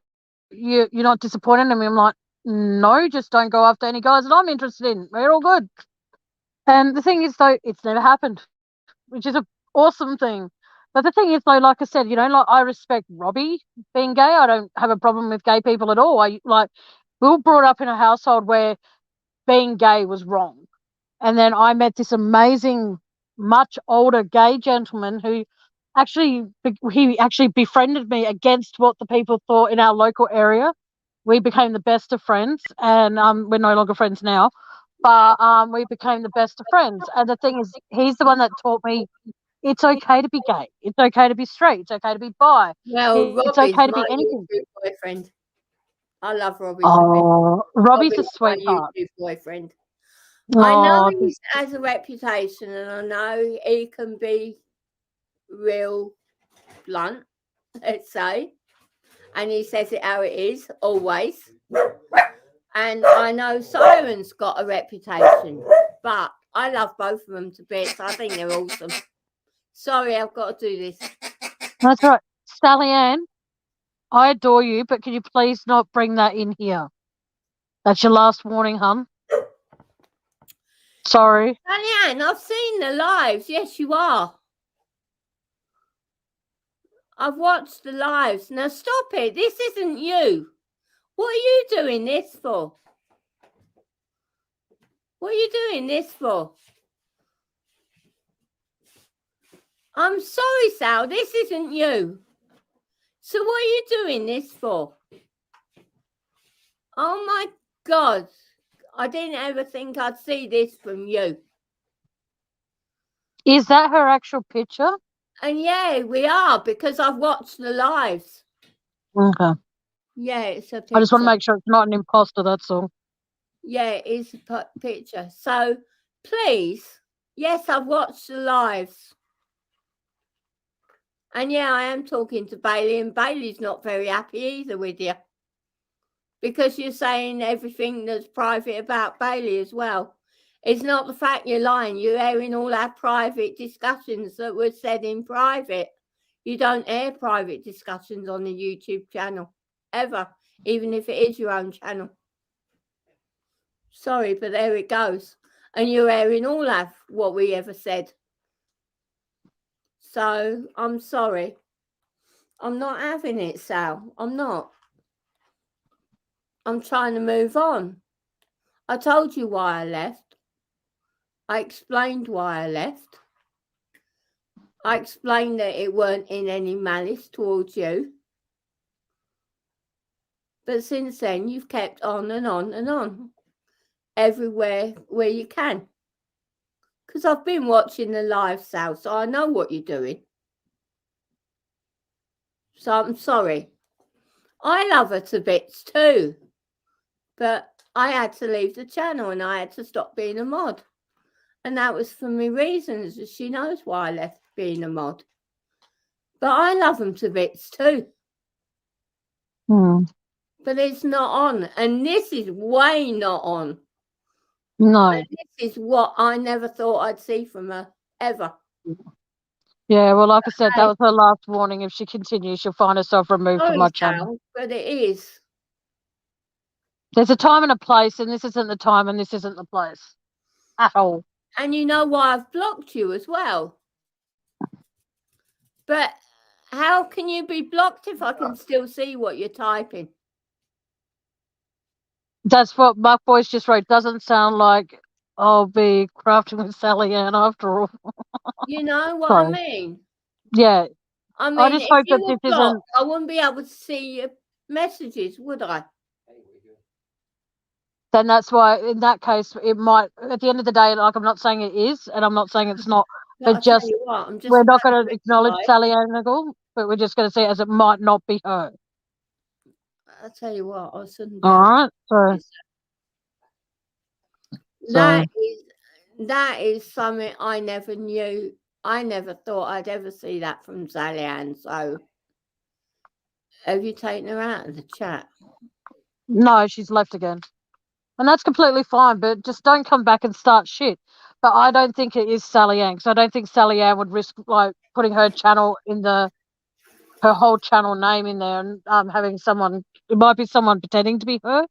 You're not disappointed in me? I'm like, no, just don't go after any guys that I'm interested in. We're all good. And the thing is, though, it's never happened, which is an awesome thing. But the thing is, though, like I said, you know, like I respect Robbie being gay. I don't have a problem with gay people at all. We were brought up in a household where being gay was wrong. And then I met this amazing, much older gay gentleman who actually befriended me against what the people thought in our local area. We became the best of friends, and we're no longer friends now, but we became the best of friends. And the thing is, he's the one that taught me it's okay to be gay, it's okay to be straight, it's okay to be bi. Well, It's Robbie's okay to my be anything. YouTube boyfriend. I love Robbie. Oh, Robbie's a sweetheart. My YouTube boyfriend. Oh, I know he has a reputation, and I know he can be real blunt, let's say, and he says it how it is, always. And I know Siren's got a reputation, but I love both of them to bits. I think they're awesome. Sorry, I've got to do this. That's right. Sally Ann, I adore you, but can you please not bring that in here? That's your last warning, hun. Sorry. Sally Ann, I've seen the lives. Yes, you are. I've watched the lives. Now stop it. This isn't you. What are you doing this for? What are you doing this for? I'm sorry, Sal. This isn't you. So what are you doing this for? Oh, my God. I didn't ever think I'd see this from you. Is that her actual picture? And yeah, we are, because I've watched the lives. Okay. Yeah, it's a I just want to picture. make sure it's not an imposter, that's all. Yeah, it is a picture. So please, yes, I've watched the lives. And yeah, I am talking to Bailey, and Bailey's not very happy either with you. Because you're saying everything that's private about Bailey as well. It's not the fact you're lying, you're airing all our private discussions that were said in private. You don't air private discussions on the YouTube channel, ever, even if it is your own channel. Sorry, but there it goes. And you're airing all our what we ever said. So I'm sorry. I'm not having it, Sal. I'm not. I'm trying to move on. I told you why I left. I explained why I left. I explained that it weren't in any malice towards you. But since then, you've kept on and on and on. Everywhere where you can. Because I've been watching the live, Sal, so I know what you're doing. So I'm sorry. I love her to bits too. But I had to leave the channel and I had to stop being a mod. And that was for me reasons. She knows why I left being a mod. But I love them to bits too. Hmm. But it's not on. And this is way not on. No. And this is what I never thought I'd see from her, ever. Yeah, well, like I said, that was her last warning. If she continues, she'll find herself removed from my channel. But it is. There's a time and a place, and this isn't the time and this isn't the place at all. And you know why I've blocked you as well. But how can you be blocked if I can still see what you're typing? That's what my voice just wrote. Doesn't sound like I'll be crafting with Sally Ann after all. You know what Sorry. I mean? Yeah. I mean, I just if hope you that were this blocked, isn't. I wouldn't be able to see your messages, would I? Then that's why, in that case, it might. At the end of the day, like I'm not saying it is, and I'm not saying it's not. But But just what, I'm just we're not about going to acknowledge reply. Sally Ann Niggle, but we're just going to see it as it might not be her. I'll tell you what, I shouldn't be All able right. to So that is something I never knew. I never thought I'd ever see that from Sally Ann. So have you taken her out of the chat? no, she's left again. And that's completely fine, but just don't come back and start shit. But I don't think it is Sally Ann, because I don't think Sally Ann would risk like putting her channel in her whole channel name in there and having someone. It might be someone pretending to be her,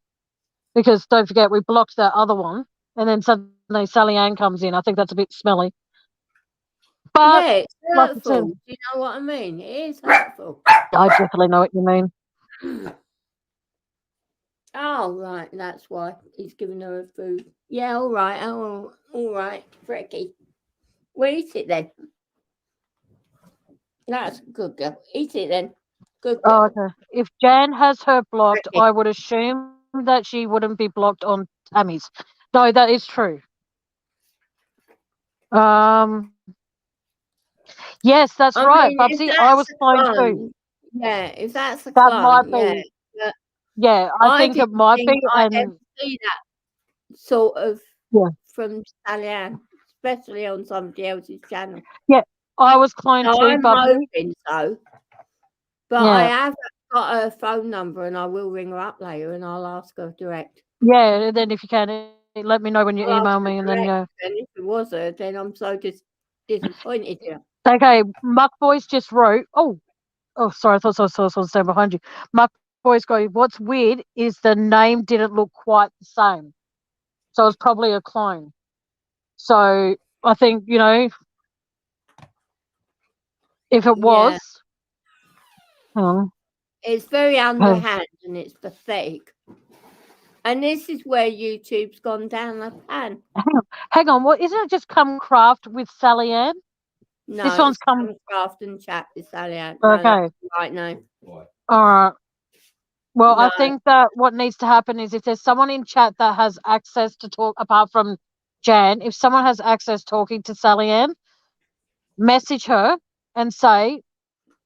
because don't forget we blocked that other one, and then suddenly Sally Ann comes in. I think that's a bit smelly. But Yeah, it's like I said, hurtful. Do you know what I mean? It is hurtful. I definitely know what you mean. Oh, right, that's why he's giving her food. Yeah, all right, oh, all right, Frecky. Well, eat it then. That's a good girl. Eat it then. Good Oh, girl. okay. If Jan has her blocked, Frecky. I would assume that she wouldn't be blocked on Tammy's. No, that is true. Yes, that's I right, mean, if Bubsy. I was that's a cloned too. clone, yeah, if that's a That might clone, yeah. be. But Yeah, I I think it didn't might think be. I'd ever And see that sort of yeah, from Sally Ann, especially on somebody else's channel. yeah, I was cloned So too, I'm Bubsy. hoping so. But I Yeah, have got her phone number and I will ring her up later and I'll ask her direct. yeah. And then if you can, let me know when you I'll ask email her me, and then direct, yeah. and if it was her, then I'm so disappointed here. Okay, Muck Boys just wrote. Oh, sorry, I thought I was standing behind you. Muck Boys go. What's weird is the name didn't look quite the same, so it's probably a clone. So I think if it was, It's very underhand and it's pathetic. And this is where YouTube's gone down the pan. hang on. What isn't it? Just come craft with Sally Ann. No, This one's it's come. Craft and Chat with Sally Ann. Okay. No, right now. All right. Well, No. I think that what needs to happen is if there's someone in chat that has access to talk, apart from Jan, if someone has access talking to Sally Ann, message her and say,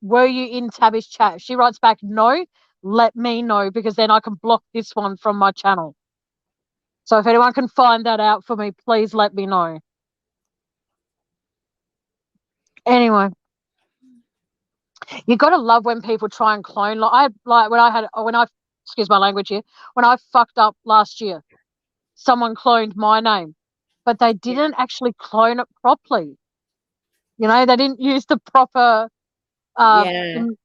were you in Tabby's chat? If she writes back no, let me know, because then I can block this one from my channel. So if anyone can find that out for me, please let me know. Anyway, you got to love when people try and clone. When I excuse my language here, when I fucked up last year, someone cloned my name, but they didn't actually clone it properly. You know, they didn't use the proper emoji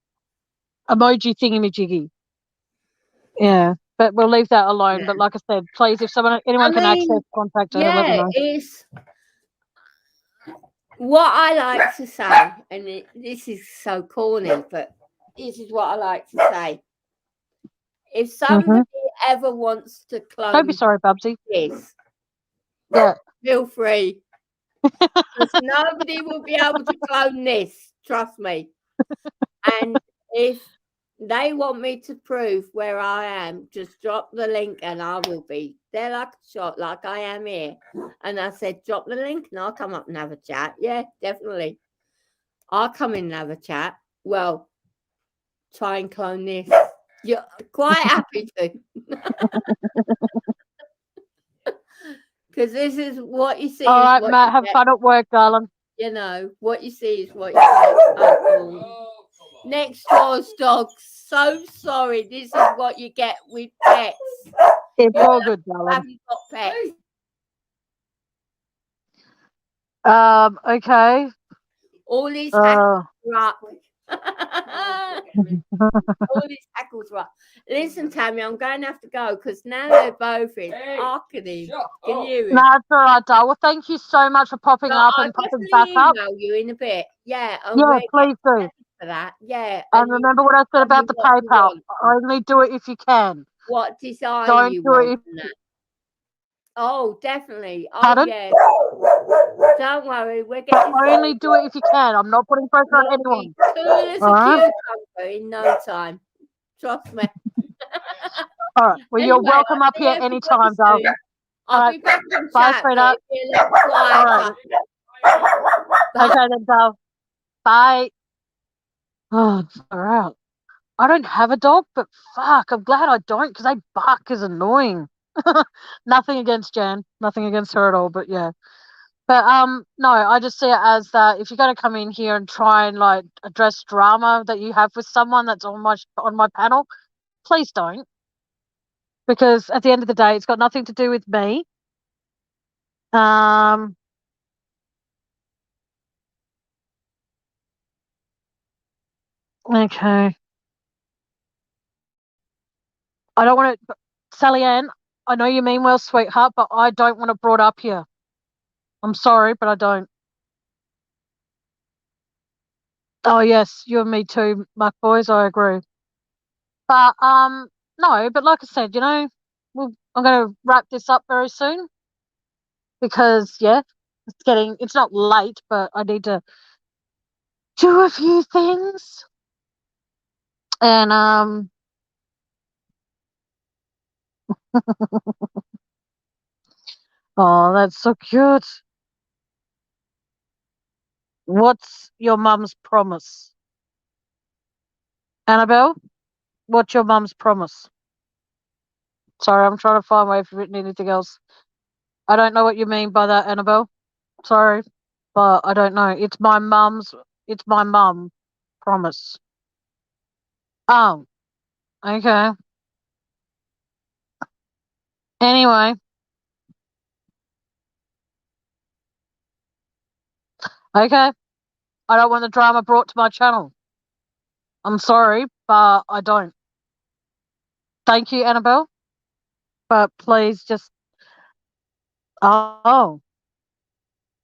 thingamajiggy. Yeah, but we'll leave that alone. Yeah. But like I said, please, if anyone can access, contact her, let me know. It's what I like to say, and this is so corny, but this is what I like to say. If somebody ever wants to clone Don't be sorry, Bubsy. this, Yeah. feel free. Because nobody will be able to clone this, trust me. And if they want me to prove where I am, just drop the link and I will be there like a shot, like I am here. And I said, drop the link and I'll come up and have a chat. Yeah, definitely. I'll come in and have a chat. Well, try and clone this. You're quite happy to. Because this is what you see. All right, Matt, have fun at work, darling. You know, what you see is what you get. Next door's dog. So sorry. This is what you get with pets. It's all good, darling. Haven't got pets. Okay. All these hackles are up. All these hackles are up. Listen, Tammy, I'm going to have to go because now they're both in. Can you hear me? No, it's all right, darling. Well, thank you so much for popping up and popping back up. I'll email you in a bit. Yeah. Yeah, please do. For that. Yeah. And remember what I said about the PayPal. Only do it if you can. What design Don't you do want? it. Oh, definitely. Oh, Pardon? yeah. Don't worry, we're getting. Only do it if you can. I'm not putting pressure on anyone. Cool as a cucumber in no time. Trust me. All right. Well, you're welcome up here anytime, darling. I'll be back in Bye, chat. sweetheart. All right. Okay, then, darling. Bye. Oh, far out. I don't have a dog, but fuck, I'm glad I don't, because they bark is annoying. Nothing against Jan, nothing against her at all, but yeah. But no, I just see it as that if you're going to come in here and try and like address drama that you have with someone that's on my panel, please don't, because at the end of the day, it's got nothing to do with me. Okay. I don't want to, Sally Ann, I know you mean well, sweetheart, but I don't want it brought up here. I'm sorry, but I don't. Oh yes, you and me too, Muck Boys. I agree. But no, but like I said, you know, I'm going to wrap this up very soon because yeah, it's not late, but I need to do a few things, and oh, that's so cute. What's your mum's promise, Annabelle? What's your mum's promise? Sorry, I'm trying to find where you've written anything else. I don't know what you mean by that, Annabelle. Sorry, but I don't know. It's my mum promise. Oh, okay. Anyway. Okay. I don't want the drama brought to my channel. I'm sorry, but I don't. Thank you, Annabelle. But please just. Oh.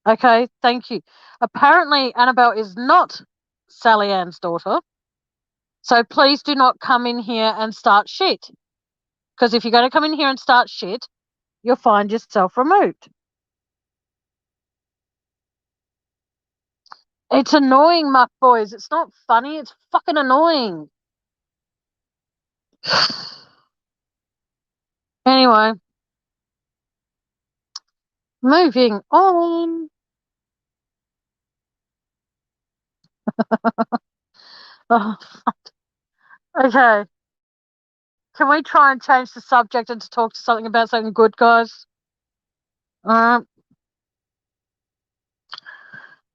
Okay, thank you. Apparently, Annabelle is not Sally Ann's daughter. So please do not come in here and start shit. Because if you're going to come in here and start shit, you'll find yourself removed. It's annoying, Muck Boys. It's not funny. It's fucking annoying. Anyway. Moving on. Oh, okay. can we try and change the subject and to talk to something about something good, guys?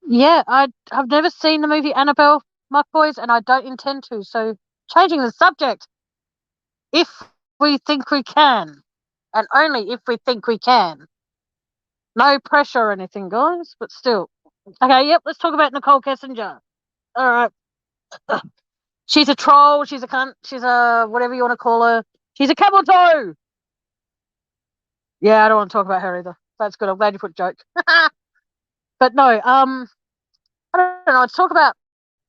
Yeah, I've never seen the movie Annabelle, Muck Boys, and I don't intend to. So changing the subject, if we think we can, and only if we think we can. No pressure or anything, guys, but still. Okay, yep, let's talk about Nicole Kessinger. All right. She's a troll, she's a cunt, she's a whatever you want to call her. She's a camel toe. Yeah, I don't want to talk about her either. That's good. I'm glad you put a joke. But no, I don't know. Let's talk about.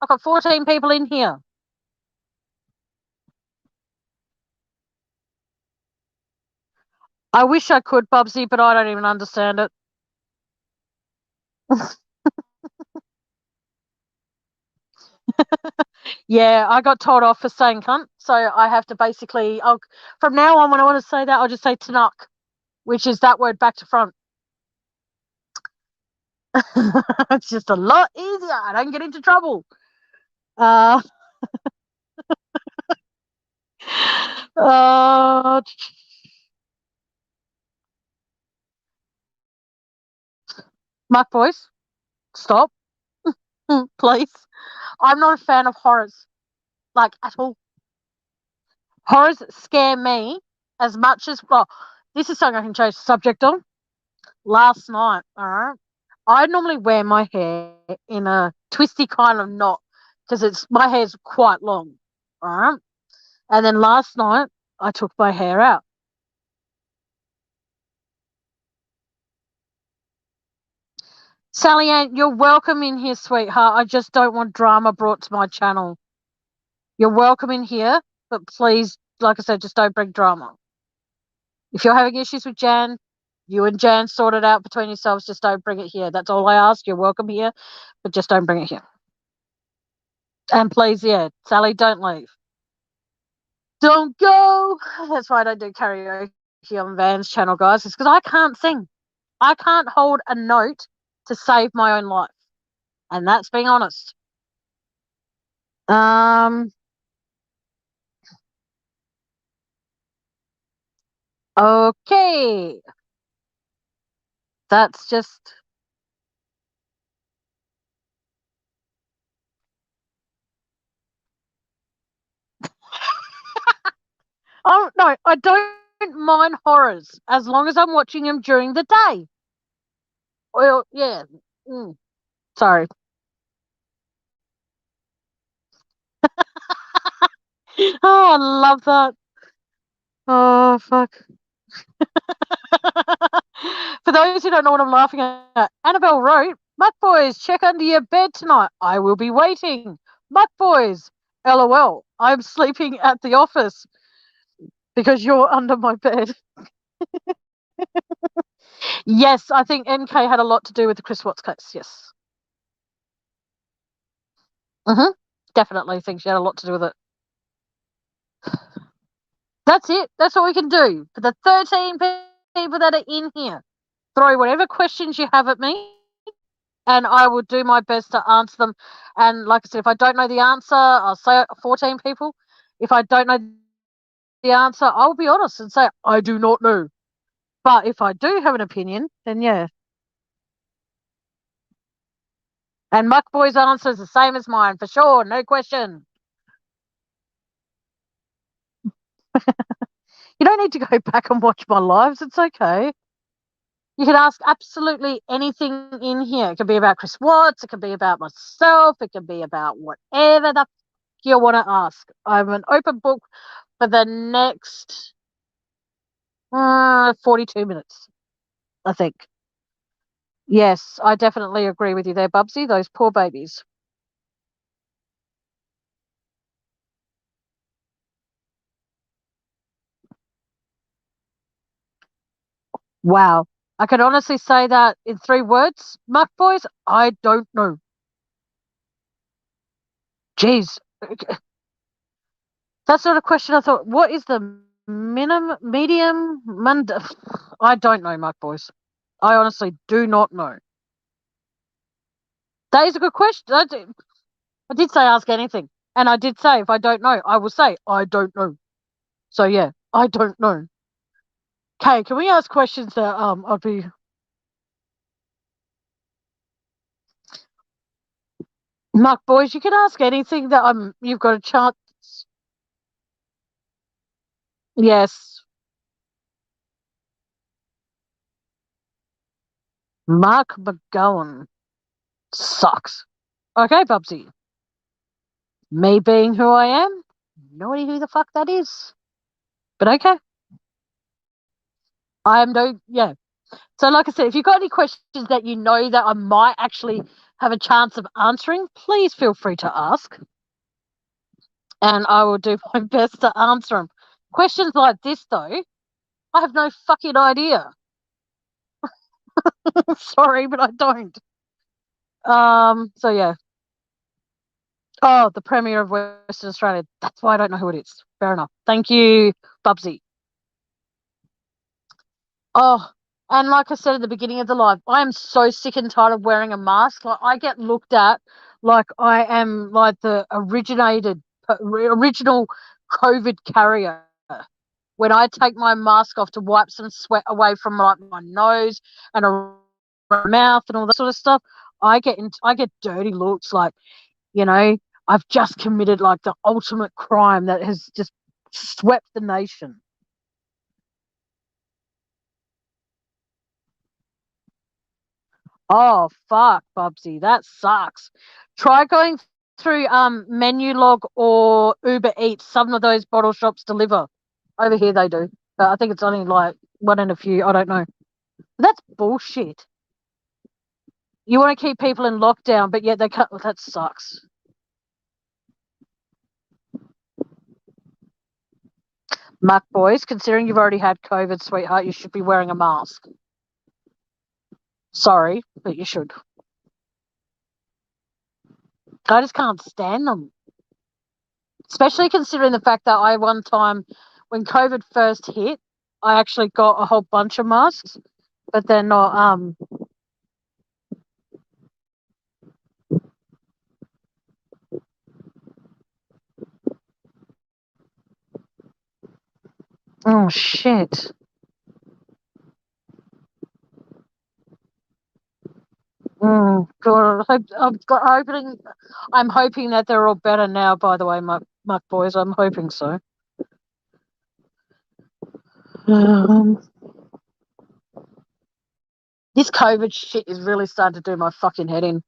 I've got 14 people in here. I wish I could, Bubsy, but I don't even understand it. Yeah, I got told off for saying cunt, so I have to basically. From now on, when I want to say that, I'll just say Tanuk, which is that word back to front. It's just a lot easier. I don't get into trouble. Uh, uh, Mark Boys, stop, please. I'm not a fan of horrors, like at all. Horrors scare me as much as. Well, this is something I can change the subject on. Last night, all right, I normally wear my hair in a twisty kind of knot because my hair's quite long, all right. And then last night I took my hair out. Sally Ann, you're welcome in here, sweetheart. I just don't want drama brought to my channel. You're welcome in here, but please, like I said, just don't bring drama. If you're having issues with Jan, you and Jan sort it out between yourselves. Just don't bring it here. That's all I ask. You're welcome here, but just don't bring it here. And please, yeah, Sally, don't leave. Don't go. That's why I don't do karaoke on Van's channel, guys. It's because I can't sing. I can't hold a note to save my own life. And that's being honest. Okay. That's just. Oh, no, I don't mind horrors as long as I'm watching them during the day. Well, yeah. Sorry. Oh, I love that. Oh, fuck. For those who don't know what I'm laughing at, Annabelle wrote, Muck Boys, check under your bed tonight. I will be waiting. Muck Boys, LOL. I'm sleeping at the office because you're under my bed. Yes, I think NK had a lot to do with the Chris Watts case. Yes. Definitely think she had a lot to do with it. That's it. That's all we can do. For the 13 people that are in here, throw whatever questions you have at me, and I will do my best to answer them. And like I said, if I don't know the answer, I'll say 14 people. If I don't know the answer, I'll be honest and say, I do not know. But if I do have an opinion, then yeah. And Muck Boy's answer is the same as mine, for sure. No question. You don't need to go back and watch my lives. It's okay. You can ask absolutely anything in here. It can be about Chris Watts. It can be about myself. It can be about whatever the you want to ask. I'm an open book for the next 42 minutes, I think. Yes, I definitely agree with you there, Bubsy. Those poor babies. Wow. I can honestly say that in 3 words. Muck Boys, I don't know. Jeez. That's not a question I thought. What is the medium, I don't know, Muck Boys. I honestly do not know. That is a good question. I did say ask anything. And I did say if I don't know, I will say I don't know. So yeah, I don't know. Okay, can we ask questions that I'd be Mark boys, you can ask anything that you've got a chance. Yes. Mark McGowan sucks. Okay, Bubsy. Me being who I am, no idea who the fuck that is. But okay. I am no yeah. So like I said, if you've got any questions that you know that I might actually have a chance of answering, please feel free to ask. And I will do my best to answer them. Questions like this though, I have no fucking idea. Sorry, but I don't. So yeah. Oh, the Premier of Western Australia. That's why I don't know who it is. Fair enough. Thank you, Bubsy. Oh, and like I said at the beginning of the live, I am so sick and tired of wearing a mask. Like I get looked at like I am like the original COVID carrier. When I take my mask off to wipe some sweat away from like my nose and around my mouth and all that sort of stuff, I get dirty looks like, you know, I've just committed like the ultimate crime that has just swept the nation. Oh fuck, Bubsy, that sucks. Try going through menu log or Uber Eats. Some of those bottle shops deliver. Over here they do. But I think it's only like one in a few. I don't know. That's bullshit. You want to keep people in lockdown, but yet they can't. Well, that sucks. Muck boys, considering you've already had COVID, sweetheart, you should be wearing a mask. Sorry, but you should. I just can't stand them. Especially considering the fact that I one time, when COVID first hit, I actually got a whole bunch of masks, but they're not oh shit. God, I'm hoping that they're all better now, by the way, Muck boys. I'm hoping so. Um, this COVID shit is really starting to do my fucking head in.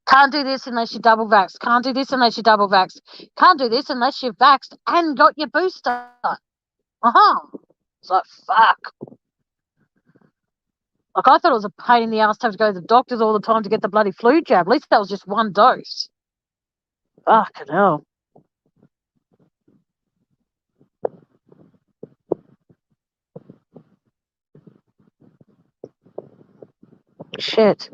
Can't do this unless you're double vaxxed. Can't do this unless you're double vaxxed. Can't do this unless you're vaxxed and got your booster. It's like, fuck. Like, I thought it was a pain in the ass to have to go to the doctors all the time to get the bloody flu jab. At least that was just one dose. Fucking hell. Shit.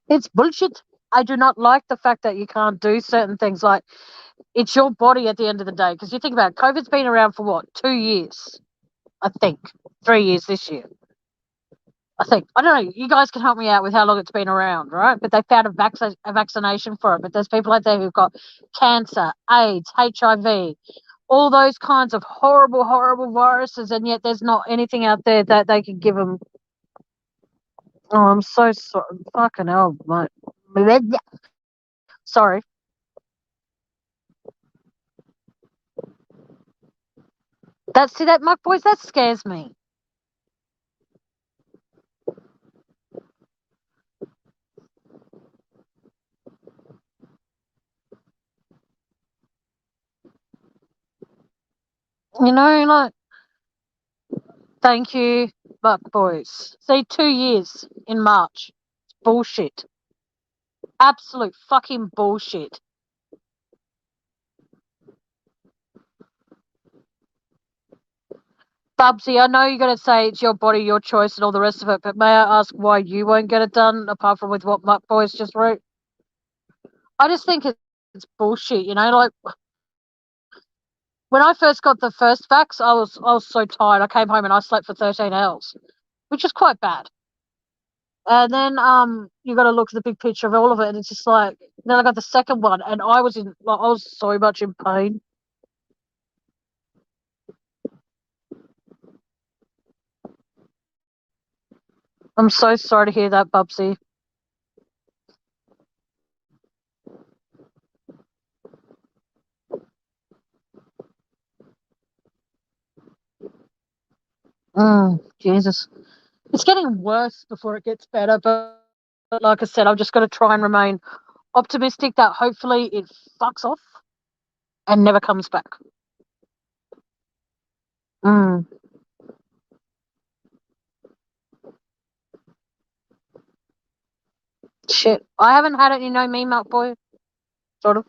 It's bullshit. I do not like the fact that you can't do certain things. Like, it's your body at the end of the day. Because you think about it, COVID's been around for what, 2 years? I think 3 years this year. I think. I don't know. You guys can help me out with how long it's been around, right? But they found a vaccination for it. But there's people out there who've got cancer, AIDS, HIV, all those kinds of horrible, horrible viruses, and yet there's not anything out there that they can give them. Oh, I'm so sorry. Fucking hell, mate. Sorry. See that, Muck boys? That scares me. You know, like, thank you, Muck boys. See, 2 years in March. It's bullshit. Absolute fucking bullshit. Bubsy, I know you're going to say it's your body, your choice, and all the rest of it, but may I ask why you won't get it done, apart from with what Muck Boys just wrote? I just think it's bullshit, you know? Like, when I first got the first vax, I was so tired. I came home and I slept for 13 hours, which is quite bad. And then you got to look at the big picture of all of it, and it's just like then I got the second one, and I was so much in pain. I'm so sorry to hear that, Bubsy. Jesus. It's getting worse before it gets better, but like I said, I've just got to try and remain optimistic that hopefully it fucks off and never comes back. Mm. Shit. I haven't had it, me, Mark Boy. Sort of.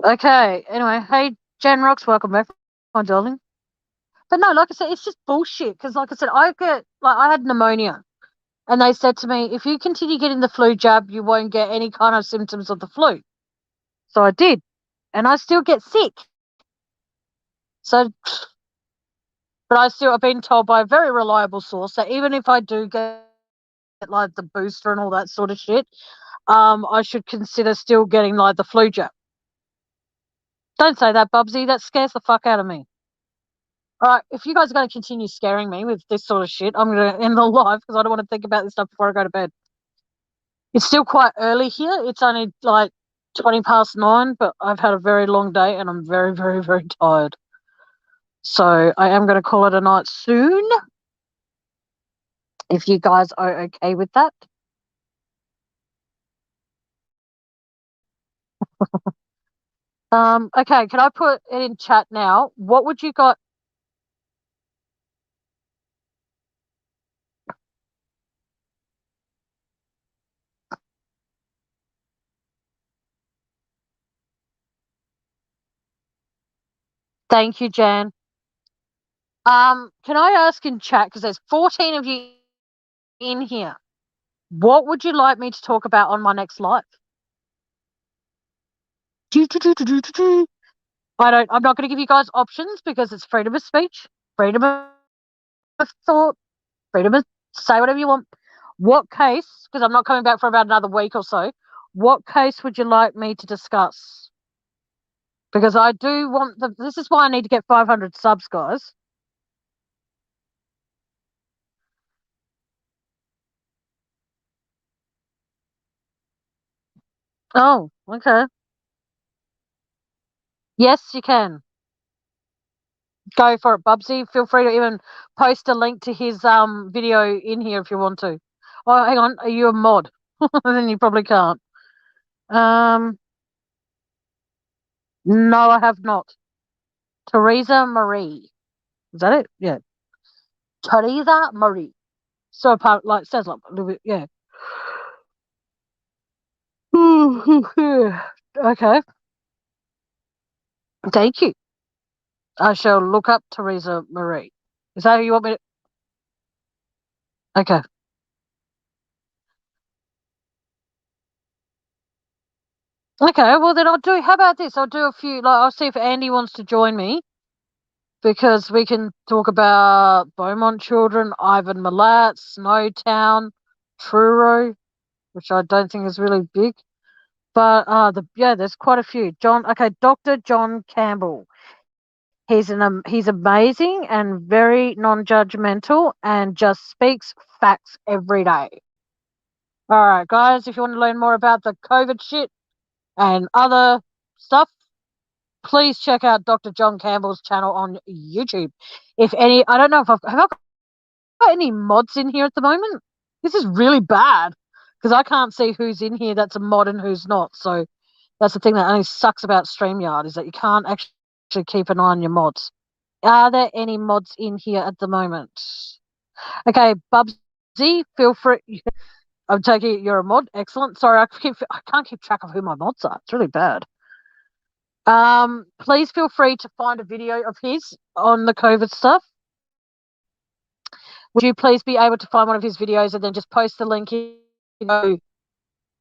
Okay. Anyway, hey, Jan Rocks, welcome back, my darling. But no, like I said, it's just bullshit. Because, like I said, I had pneumonia. And they said to me, if you continue getting the flu jab, you won't get any kind of symptoms of the flu. So I did. And I still get sick. So, but I've been told by a very reliable source that even if I do get like the booster and all that sort of shit, I should consider still getting like the flu jab. Don't say that, Bubsy. That scares the fuck out of me. All right, if you guys are going to continue scaring me with this sort of shit, I'm going to end the live because I don't want to think about this stuff before I go to bed. It's still quite early here. It's only like 20 past 9, but I've had a very long day and I'm very, very, very tired. So I am going to call it a night soon. If you guys are okay with that. Okay, can I put it in chat now? What would you got? Thank you, Jan. Can I ask in chat, because there's 14 of you in here, what would you like me to talk about on my next live? I'm not going to give you guys options because it's freedom of speech, freedom of thought, freedom of say whatever you want. What case, because I'm not coming back for about another week or so, what case would you like me to discuss? Because I do want this is why I need to get 500 subs, guys. Oh, okay. Yes, you can. Go for it, Bubsy. Feel free to even post a link to his video in here if you want to. Oh, hang on. Are you a mod? Then you probably can't. No, I have not. Teresa Marie. Is that it? Yeah. Teresa Marie. So like sounds like a little bit, yeah. Okay. Thank you. I shall look up Teresa Marie. Is that who you want me to? Okay. Okay, well then how about this? I'll do a few, I'll see if Andy wants to join me because we can talk about Beaumont Children, Ivan Milat, Snowtown, Truro, which I don't think is really big. But there's quite a few. Dr. John Campbell. He's amazing and very non-judgmental and just speaks facts every day. All right, guys, if you want to learn more about the COVID shit and other stuff, please check out Dr. John Campbell's channel on YouTube. I don't know if have I got any mods in here at the moment? This is really bad because I can't see who's in here that's a mod and who's not. So that's the thing that only sucks about StreamYard is that you can't actually keep an eye on your mods. Are there any mods in here at the moment? Okay, Bubsy, feel free. I'm taking it you're a mod. Excellent. Sorry, I can't keep track of who my mods are. It's really bad. Please feel free to find a video of his on the COVID stuff. Would you please be able to find one of his videos and then just post the link there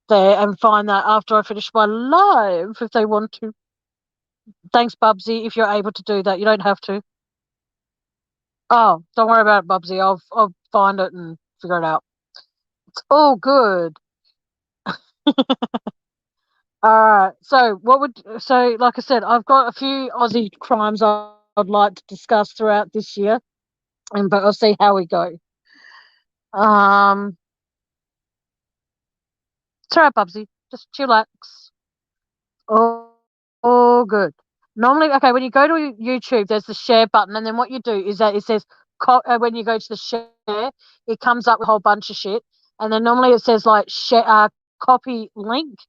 and find that after I finish my live if they want to. Thanks, Bubsy, if you're able to do that. You don't have to. Oh, don't worry about it, Bubsy. I'll find it and figure it out. It's all good. All right. Like I said, I've got a few Aussie crimes I'd like to discuss throughout this year, but I'll see how we go. Um, it's all right, Bubsy. Just chillax. Oh, good. Normally, okay, when you go to YouTube, there's the share button, and then what you do is that it says when you go to the share, it comes up with a whole bunch of shit, and then normally it says like share copy link.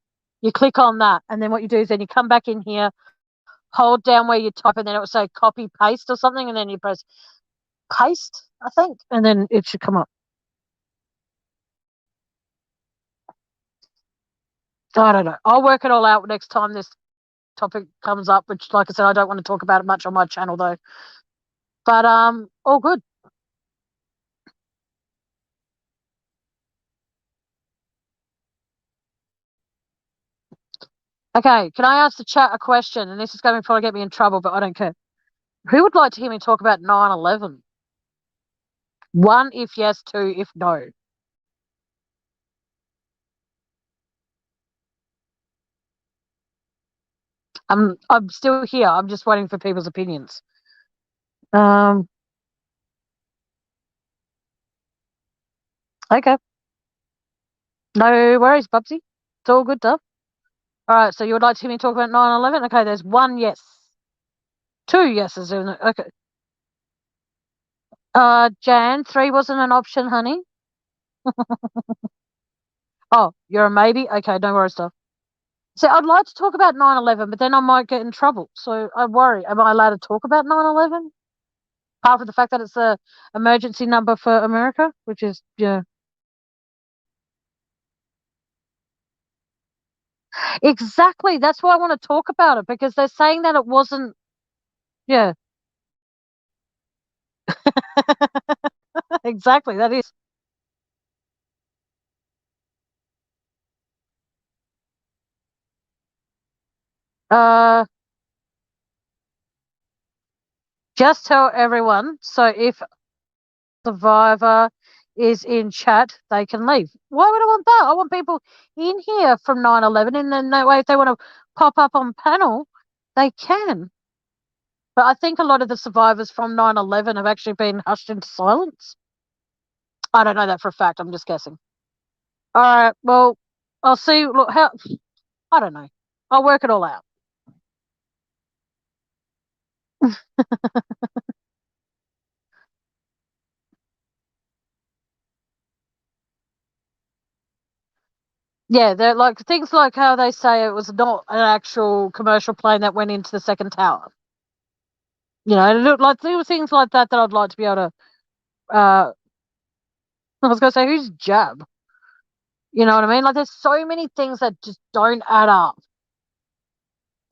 You click on that, and then what you do is then you come back in here, hold down where you type, and then it will say copy paste or something, and then you press paste, I think, and then it should come up. I don't know. I'll work it all out next time this topic comes up, which, like I said, I don't want to talk about it much on my channel though. But all good. Okay, can I ask the chat a question? And this is going to probably get me in trouble, but I don't care. Who would like to hear me talk about 9/11? One, if yes. Two, if no. I'm still here. I'm just waiting for people's opinions. Um. Okay. No worries, Bubsy. It's all good, stuff. All right. So you would like to hear me talk about 9/11? Okay. There's one yes. Two yeses, isn't it? Okay. Jan, three wasn't an option, honey. Oh, you're a maybe? Okay, don't worry, stuff. See, I'd like to talk about 9/11, but then I might get in trouble. So I worry. Am I allowed to talk about 9/11? Apart from the fact that it's a emergency number for America, which is, yeah. Exactly. That's why I want to talk about it, because they're saying that it wasn't, yeah. Exactly. That is. Uh, just tell everyone. So if survivor is in chat, they can leave. Why would I want that? I want people in here from 9/11, and then that way, if they want to pop up on panel, they can. But I think a lot of the survivors from 9/11 have actually been hushed into silence. I don't know that for a fact. I'm just guessing. All right. Well, I'll see. Look, how I don't know. I'll work it all out. Yeah, they're like things like how they say it was not an actual commercial plane that went into the second tower. You know, like there were things like that that I'd like to be able to. I was going to say, who's Jab? You know what I mean? Like, there's so many things that just don't add up,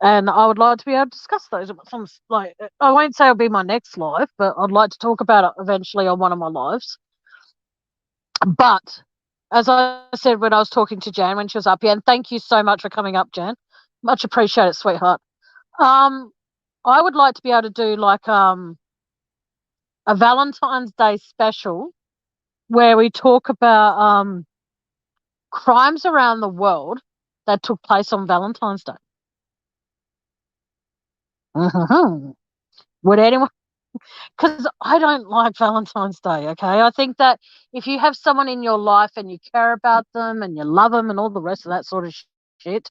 and I would like to be able to discuss those. Some like, I won't say it'll be my next live, but I'd like to talk about it eventually on one of my lives. But as I said when I was talking to Jan when she was up here, and thank you so much for coming up, Jan. Much appreciated, sweetheart. Um, I would like to be able to do like a Valentine's Day special where we talk about crimes around the world that took place on Valentine's Day. Mm-hmm. Would anyone? Because I don't like Valentine's Day. Okay, I think that if you have someone in your life and you care about them and you love them and all the rest of that sort of shit,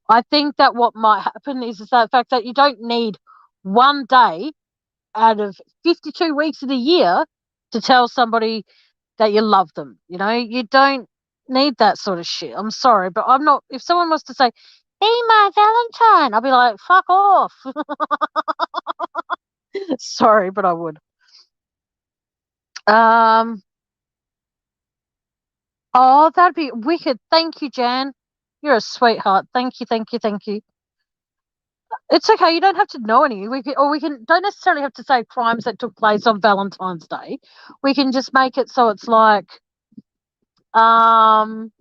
I think that what might happen is the fact that you don't need one day out of 52 weeks of the year to tell somebody that you love them. You know, you don't need that sort of shit. I'm sorry, but I'm not. If someone was to say, "Be my Valentine," I'll be like, "Fuck off." Sorry, but I would. Um. Oh, that'd be wicked. Thank you, Jan. You're a sweetheart. Thank you, thank you, thank you. It's okay. You don't have to know any. We can don't necessarily have to say crimes that took place on Valentine's Day. We can just make it so it's like, um,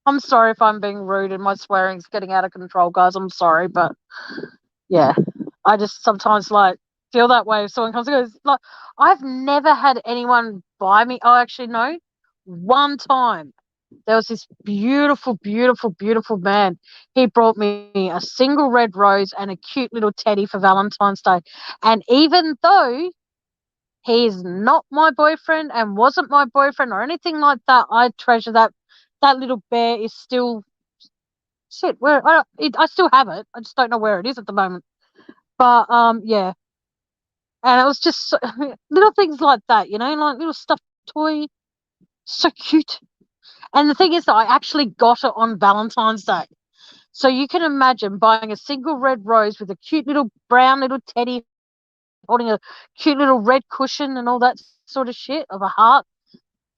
I'm sorry if I'm being rude and my swearing's getting out of control, guys. I'm sorry, but yeah, I just sometimes like feel that way if someone comes and goes. Like, I've never had anyone buy me. Oh, actually, no. One time there was this beautiful, beautiful, beautiful man. He brought me a single red rose and a cute little teddy for Valentine's Day. And even though he's not my boyfriend and wasn't my boyfriend or anything like that, I treasure that. That little bear is still shit. Where I still have it. I just don't know where it is at the moment. But yeah, and it was just little things like that, like little stuffed toy, so cute. And the thing is that I actually got it on Valentine's Day. So you can imagine buying a single red rose with a cute little brown little teddy holding a cute little red cushion and all that sort of shit of a heart.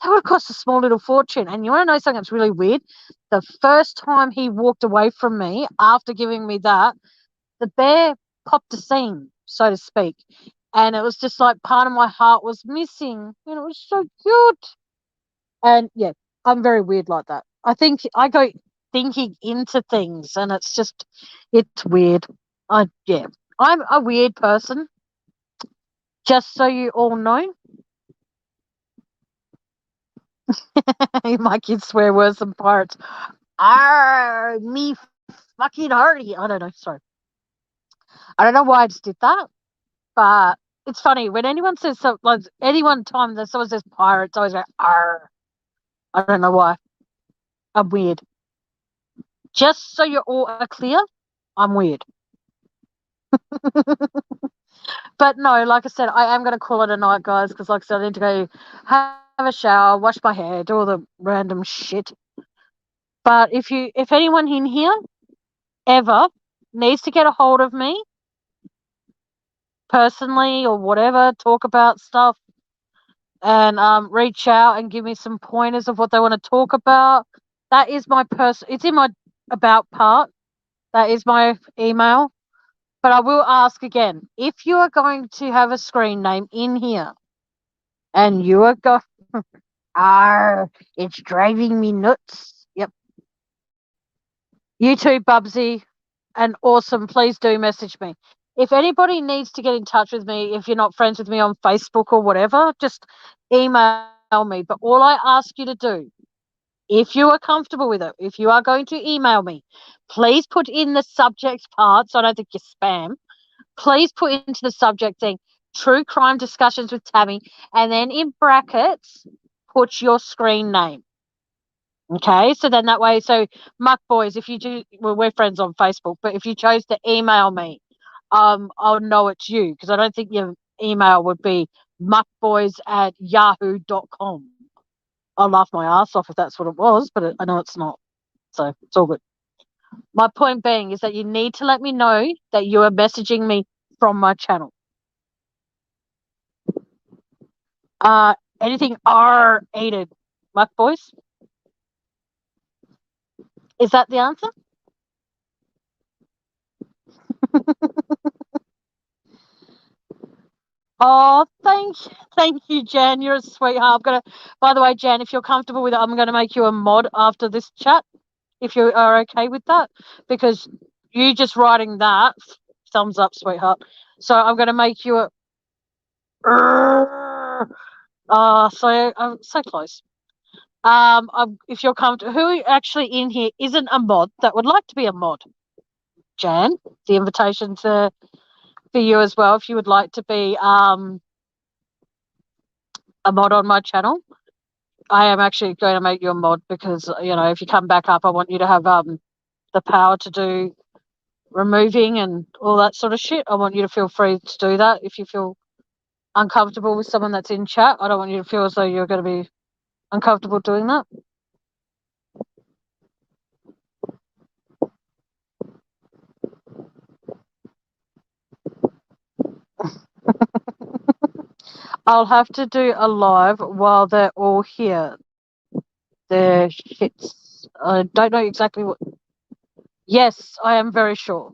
That would have cost a small little fortune. And you want to know something that's really weird? The first time he walked away from me after giving me that, the bear popped a seam, so to speak. And it was just like part of my heart was missing. And it was so cute. And yeah, I'm very weird like that. I think I go thinking into things and it's weird. Yeah. I'm a weird person. Just so you all know. My kids swear worse than pirates. Arr, me fucking hearty. I don't know. Sorry. I don't know why I just did that, but it's funny when anyone says so. Like anyone time that someone says pirates, I always go arr. I don't know why. I'm weird. Just so you all are clear, I'm weird. But no, like I said, I am going to call it a night, guys, because like I said, I need to go have a shower, wash my hair, do all the random shit. But if anyone in here ever needs to get a hold of me personally or whatever, talk about stuff and reach out and give me some pointers of what they want to talk about, that is my it's in my about part. That is my email. But I will ask again, if you are going to have a screen name in here and you are going, it's driving me nuts. Yep. You too, Bubsy. And awesome. Please do message me. If anybody needs to get in touch with me, if you're not friends with me on Facebook or whatever, just email me. But all I ask you to do, if you are comfortable with it, if you are going to email me, please put in the subject part so I don't think you spam. Please put into the subject thing true crime discussions with Tammy, and then in brackets, put your screen name. Okay, so then that way, so Muck Boys, if you do, well, we're friends on Facebook, but if you chose to email me, I'll know it's you because I don't think your email would be muckboys@yahoo.com. I'll laugh my ass off if that's what it was, but I know it's not. So it's all good. My point being is that you need to let me know that you are messaging me from my channel. Anything R-aided, Muck Boys? Is that the answer? Oh, thank you, Jan. You're a sweetheart. By the way, Jan, if you're comfortable with it, I'm gonna make you a mod after this chat, if you are okay with that, because you just writing that, thumbs up, sweetheart. So I'm gonna make you a. So I'm so close. If you're comfortable, who actually in here isn't a mod that would like to be a mod? Jan, the invitation's for you as well. If you would like to be a mod on my channel, I am actually going to make you a mod because if you come back up, I want you to have the power to do removing and all that sort of shit. I want you to feel free to do that if you feel uncomfortable with someone that's in chat. I don't want you to feel as though you're going to be uncomfortable doing that. I'll have to do a live while they're all here. Their shits. I don't know exactly what. Yes, I am very sure.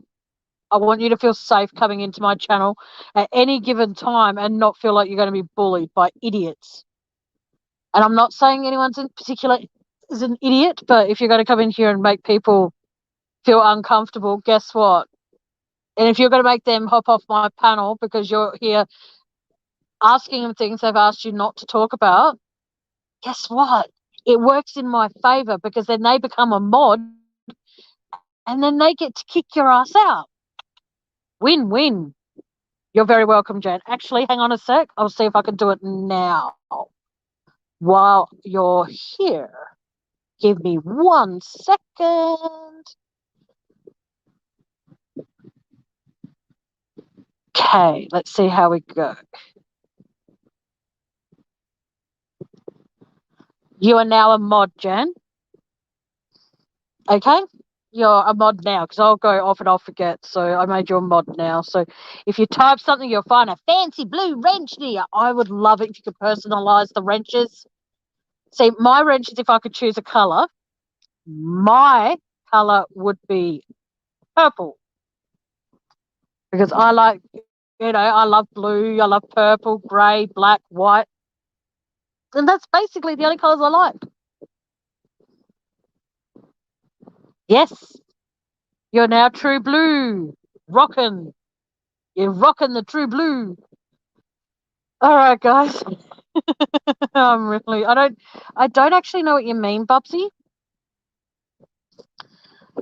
I want you to feel safe coming into my channel at any given time and not feel like you're going to be bullied by idiots. And I'm not saying anyone's in particular is an idiot, but if you're going to come in here and make people feel uncomfortable, guess what? And if you're going to make them hop off my panel because you're here asking them things they've asked you not to talk about, guess what? It works in my favor because then they become a mod and then they get to kick your ass out. Win-win. You're very welcome, Jen. Actually, hang on a sec. I'll see if I can do it now while you're here. Give me 1 second. Okay, let's see how we go. You are now a mod, Jan. Okay? You're a mod now because I'll go off and I'll forget. So I made you a mod now. So if you type something, you'll find a fancy blue wrench there. I would love it if you could personalize the wrenches. See, my wrenches, if I could choose a color, my color would be purple because I like, I love blue, I love purple, grey, black, white. And that's basically the only colors I like. Yes, you're now true blue. Rockin'. You're rocking the true blue. All right, guys. I don't actually know what you mean, Bubsy.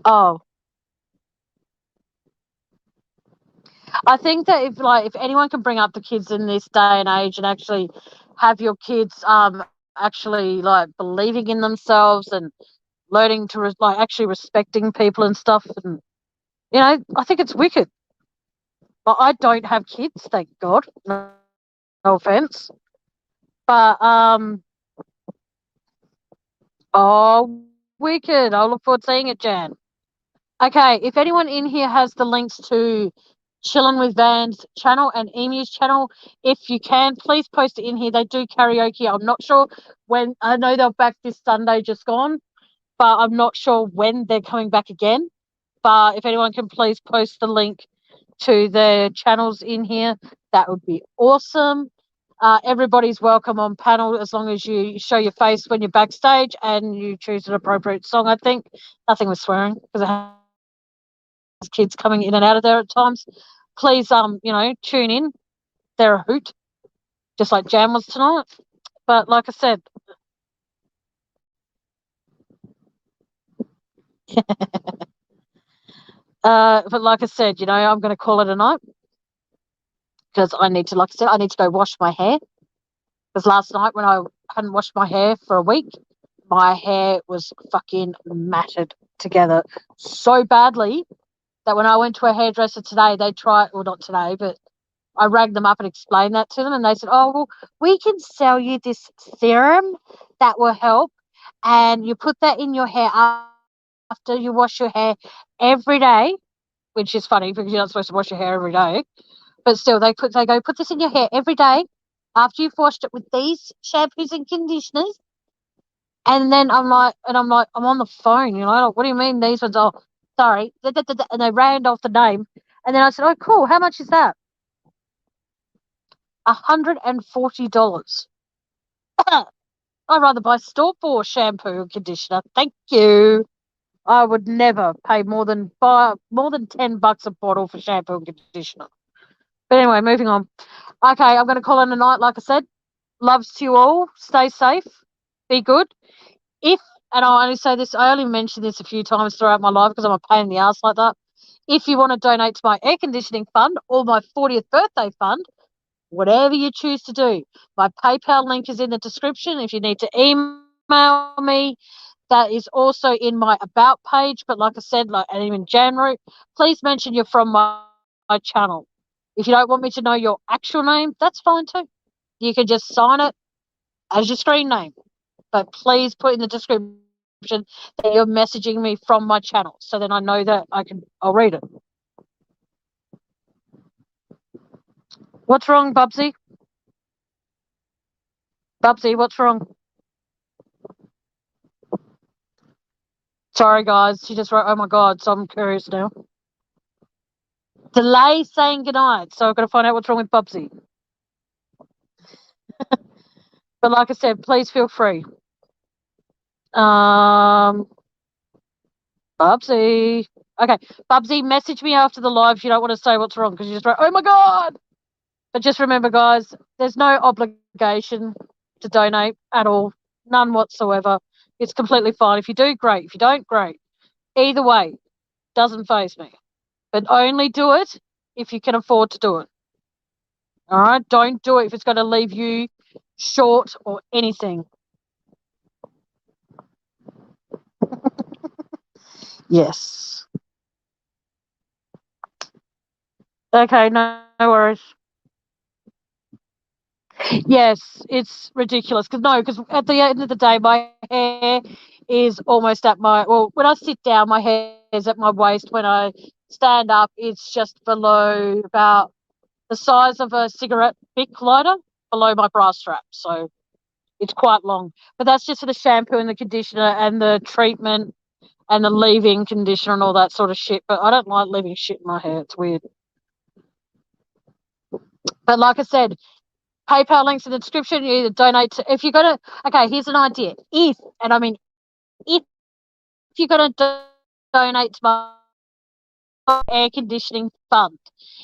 Oh, I think that if anyone can bring up the kids in this day and age and actually have your kids actually like believing in themselves and learning to actually respecting people and stuff, and I think it's wicked. But I don't have kids, thank God. No offense. But oh, wicked. I'll look forward to seeing it, Jan. Okay, if anyone in here has the links to Chillin' with Van's channel and Emu's channel, if you can, please post it in here. They do karaoke. I'm not sure when. I know they're back this Sunday, just gone, but I'm not sure when they're coming back again. But if anyone can please post the link to their channels in here, that would be awesome. Everybody's welcome on panel as long as you show your face when you're backstage and you choose an appropriate song, I think. Nothing with swearing because it has kids coming in and out of there at times. Please, tune in. They're a hoot, just like Jam was tonight. But like I said, I'm going to call it a night because I need to, like I said, I need to go wash my hair. Because last night when I hadn't washed my hair for a week, my hair was fucking matted together so badly that when I went to a hairdresser today, they tried, well, not today, but I rang them up and explained that to them. And they said, oh, well, we can sell you this serum that will help. And you put that in your hair after you wash your hair every day, which is funny because you're not supposed to wash your hair every day. But still, they go, put this in your hair every day after you've washed it with these shampoos and conditioners. And then I'm on the phone, what do you mean these ones? Oh, sorry. And they ran off the name. And then I said, oh, cool. How much is that? $140. I'd rather buy store-bought shampoo and conditioner. Thank you. I would never pay more than $10 a bottle for shampoo and conditioner. But anyway, moving on. Okay, I'm going to call it a night, like I said. Loves to you all. Stay safe. Be good. And I only say this, I only mentioned this a few times throughout my life because I'm a pain in the ass like that. If you want to donate to my air conditioning fund or my 40th birthday fund, whatever you choose to do, my PayPal link is in the description. If you need to email me, that is also in my about page. But like I said, and even January, please mention you're from my channel. If you don't want me to know your actual name, that's fine too. You can just sign it as your screen name. But please put in the description that you're messaging me from my channel, so then I know that I'll read it. What's wrong, Bubsy? Bubsy, what's wrong? Sorry, guys. She just wrote, oh my God, so I'm curious now. Delay saying goodnight, so I've got to find out what's wrong with Bubsy. But like I said, please feel free. Bubsy. Okay, Bubsy, message me after the live if you don't want to say what's wrong because you just wrote, oh my God. But just remember, guys, there's no obligation to donate at all. None whatsoever. It's completely fine. If you do, great. If you don't, great. Either way, doesn't faze me. But only do it if you can afford to do it. All right? Don't do it if it's going to leave you short or anything. Yes. Okay, no worries. Yes, it's ridiculous. Because at the end of the day, my hair is almost at my, well, when I sit down, my hair is at my waist. When I stand up, it's just below about the size of a cigarette Bic lighter below my bra strap. So it's quite long. But that's just for the shampoo and the conditioner and the treatment and the leave-in conditioner and all that sort of shit. But I don't like leaving shit in my hair. It's weird. But like I said, PayPal links in the description. You either donate to, if you're going to, okay, here's an idea. If, and I mean, if you're going to donate to my air conditioning fund,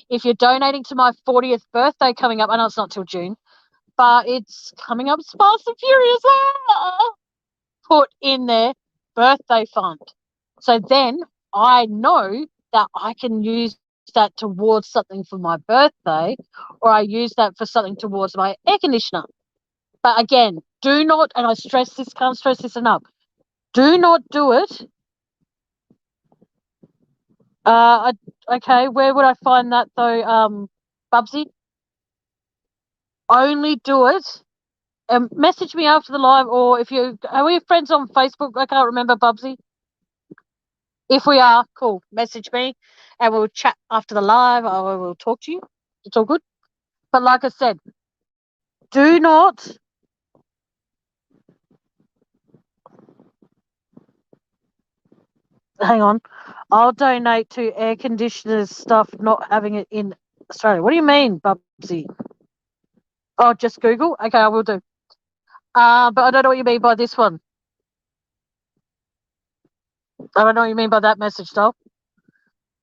if you're donating to my 40th birthday coming up, I know it's not till June, but it's coming up fast and furious. Put in their birthday fund. So then I know that I can use that towards something for my birthday, or I use that for something towards my air conditioner. But again, do not, and I stress this, can't stress this enough, do not do it. Okay, where would I find that though, Bubsy? Only do it. Message me after the live, or if you are we friends on Facebook? I can't remember, Bubsy. If we are, cool. Message me, and we'll chat after the live. I will talk to you. It's all good. But like I said, do not. Hang on. I'll donate to air conditioners stuff not having it in Australia. What do you mean, Bubsy? Oh, just Google? Okay, I will do. But I don't know what you mean by this one. I don't know what you mean by that message, though.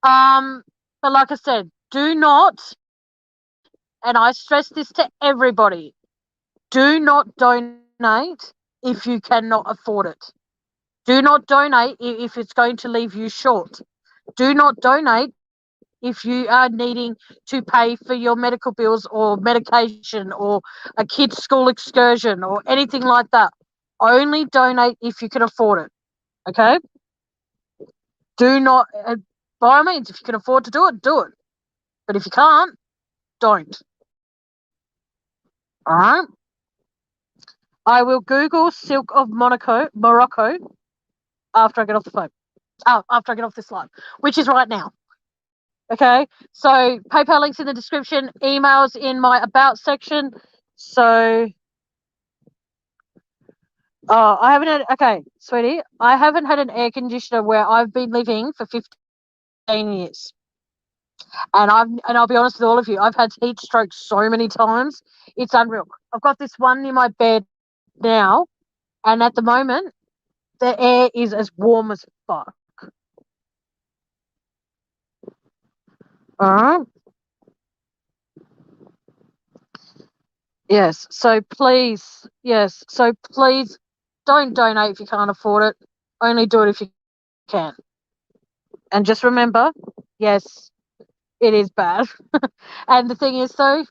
But like I said, do not, and I stress this to everybody, do not donate if you cannot afford it. Do not donate if it's going to leave you short. Do not donate if you are needing to pay for your medical bills or medication or a kid's school excursion or anything like that. Only donate if you can afford it. Okay? Do not, by all means, if you can afford to do it, do it. But if you can't, don't. All right? I will Google Silk of Morocco after I get off the phone. After I get off this live, which is right now. Okay, so PayPal links in the description, emails in my about section. So, I haven't had, okay, sweetie, I haven't had an air conditioner where I've been living for 15 years. And I'll be honest with all of you, I've had heat strokes so many times. It's unreal. I've got this one near my bed now, and at the moment, the air is as warm as fuck. All right. Yes. So please, don't donate if you can't afford it. Only do it if you can. And just remember, yes, it is bad. And the thing is, though,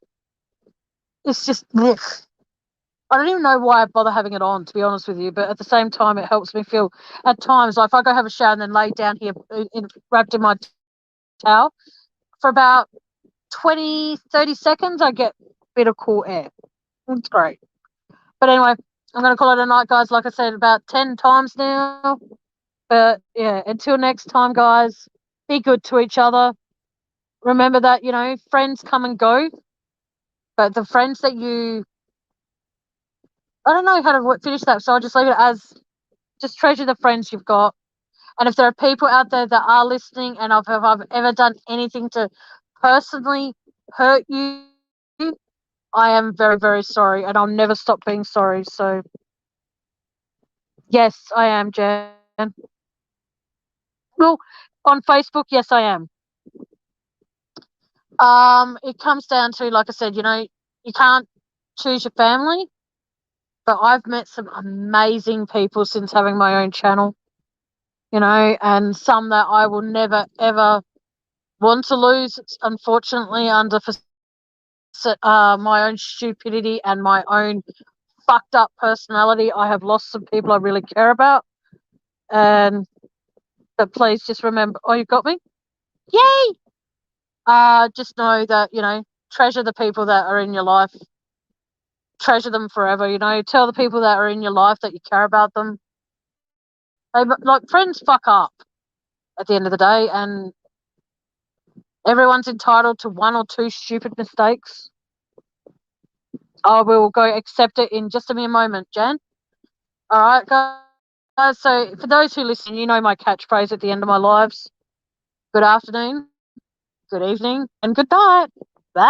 it's just, ugh. I don't even know why I bother having it on, to be honest with you. But at the same time, it helps me feel, at times, like if I go have a shower and then lay down here wrapped in my towel, for about 20, 30 seconds, I get a bit of cool air. It's great. But anyway, I'm going to call it a night, guys. Like I said, about 10 times now. But yeah, until next time, guys, be good to each other. Remember that, friends come and go. But the friends that I don't know how to finish that. So I'll just leave it as just treasure the friends you've got. And if there are people out there that are listening and if I've ever done anything to personally hurt you, I am very, very sorry. And I'll never stop being sorry. So, yes, I am, Jan. Well, On Facebook, yes, I am. It comes down to, like I said, you can't choose your family, but I've met some amazing people since having my own channel, and some that I will never, ever want to lose, unfortunately, under my own stupidity and my own fucked up personality. I have lost some people I really care about. But please just remember, oh, you got me? Yay! Just know that, treasure the people that are in your life. Treasure them forever, tell the people that are in your life that you care about them. Friends fuck up at the end of the day, and everyone's entitled to one or two stupid mistakes. I will go accept it in just a mere moment, Jan. All right, guys. So for those who listen, you know my catchphrase at the end of my lives. Good afternoon, good evening, and good night.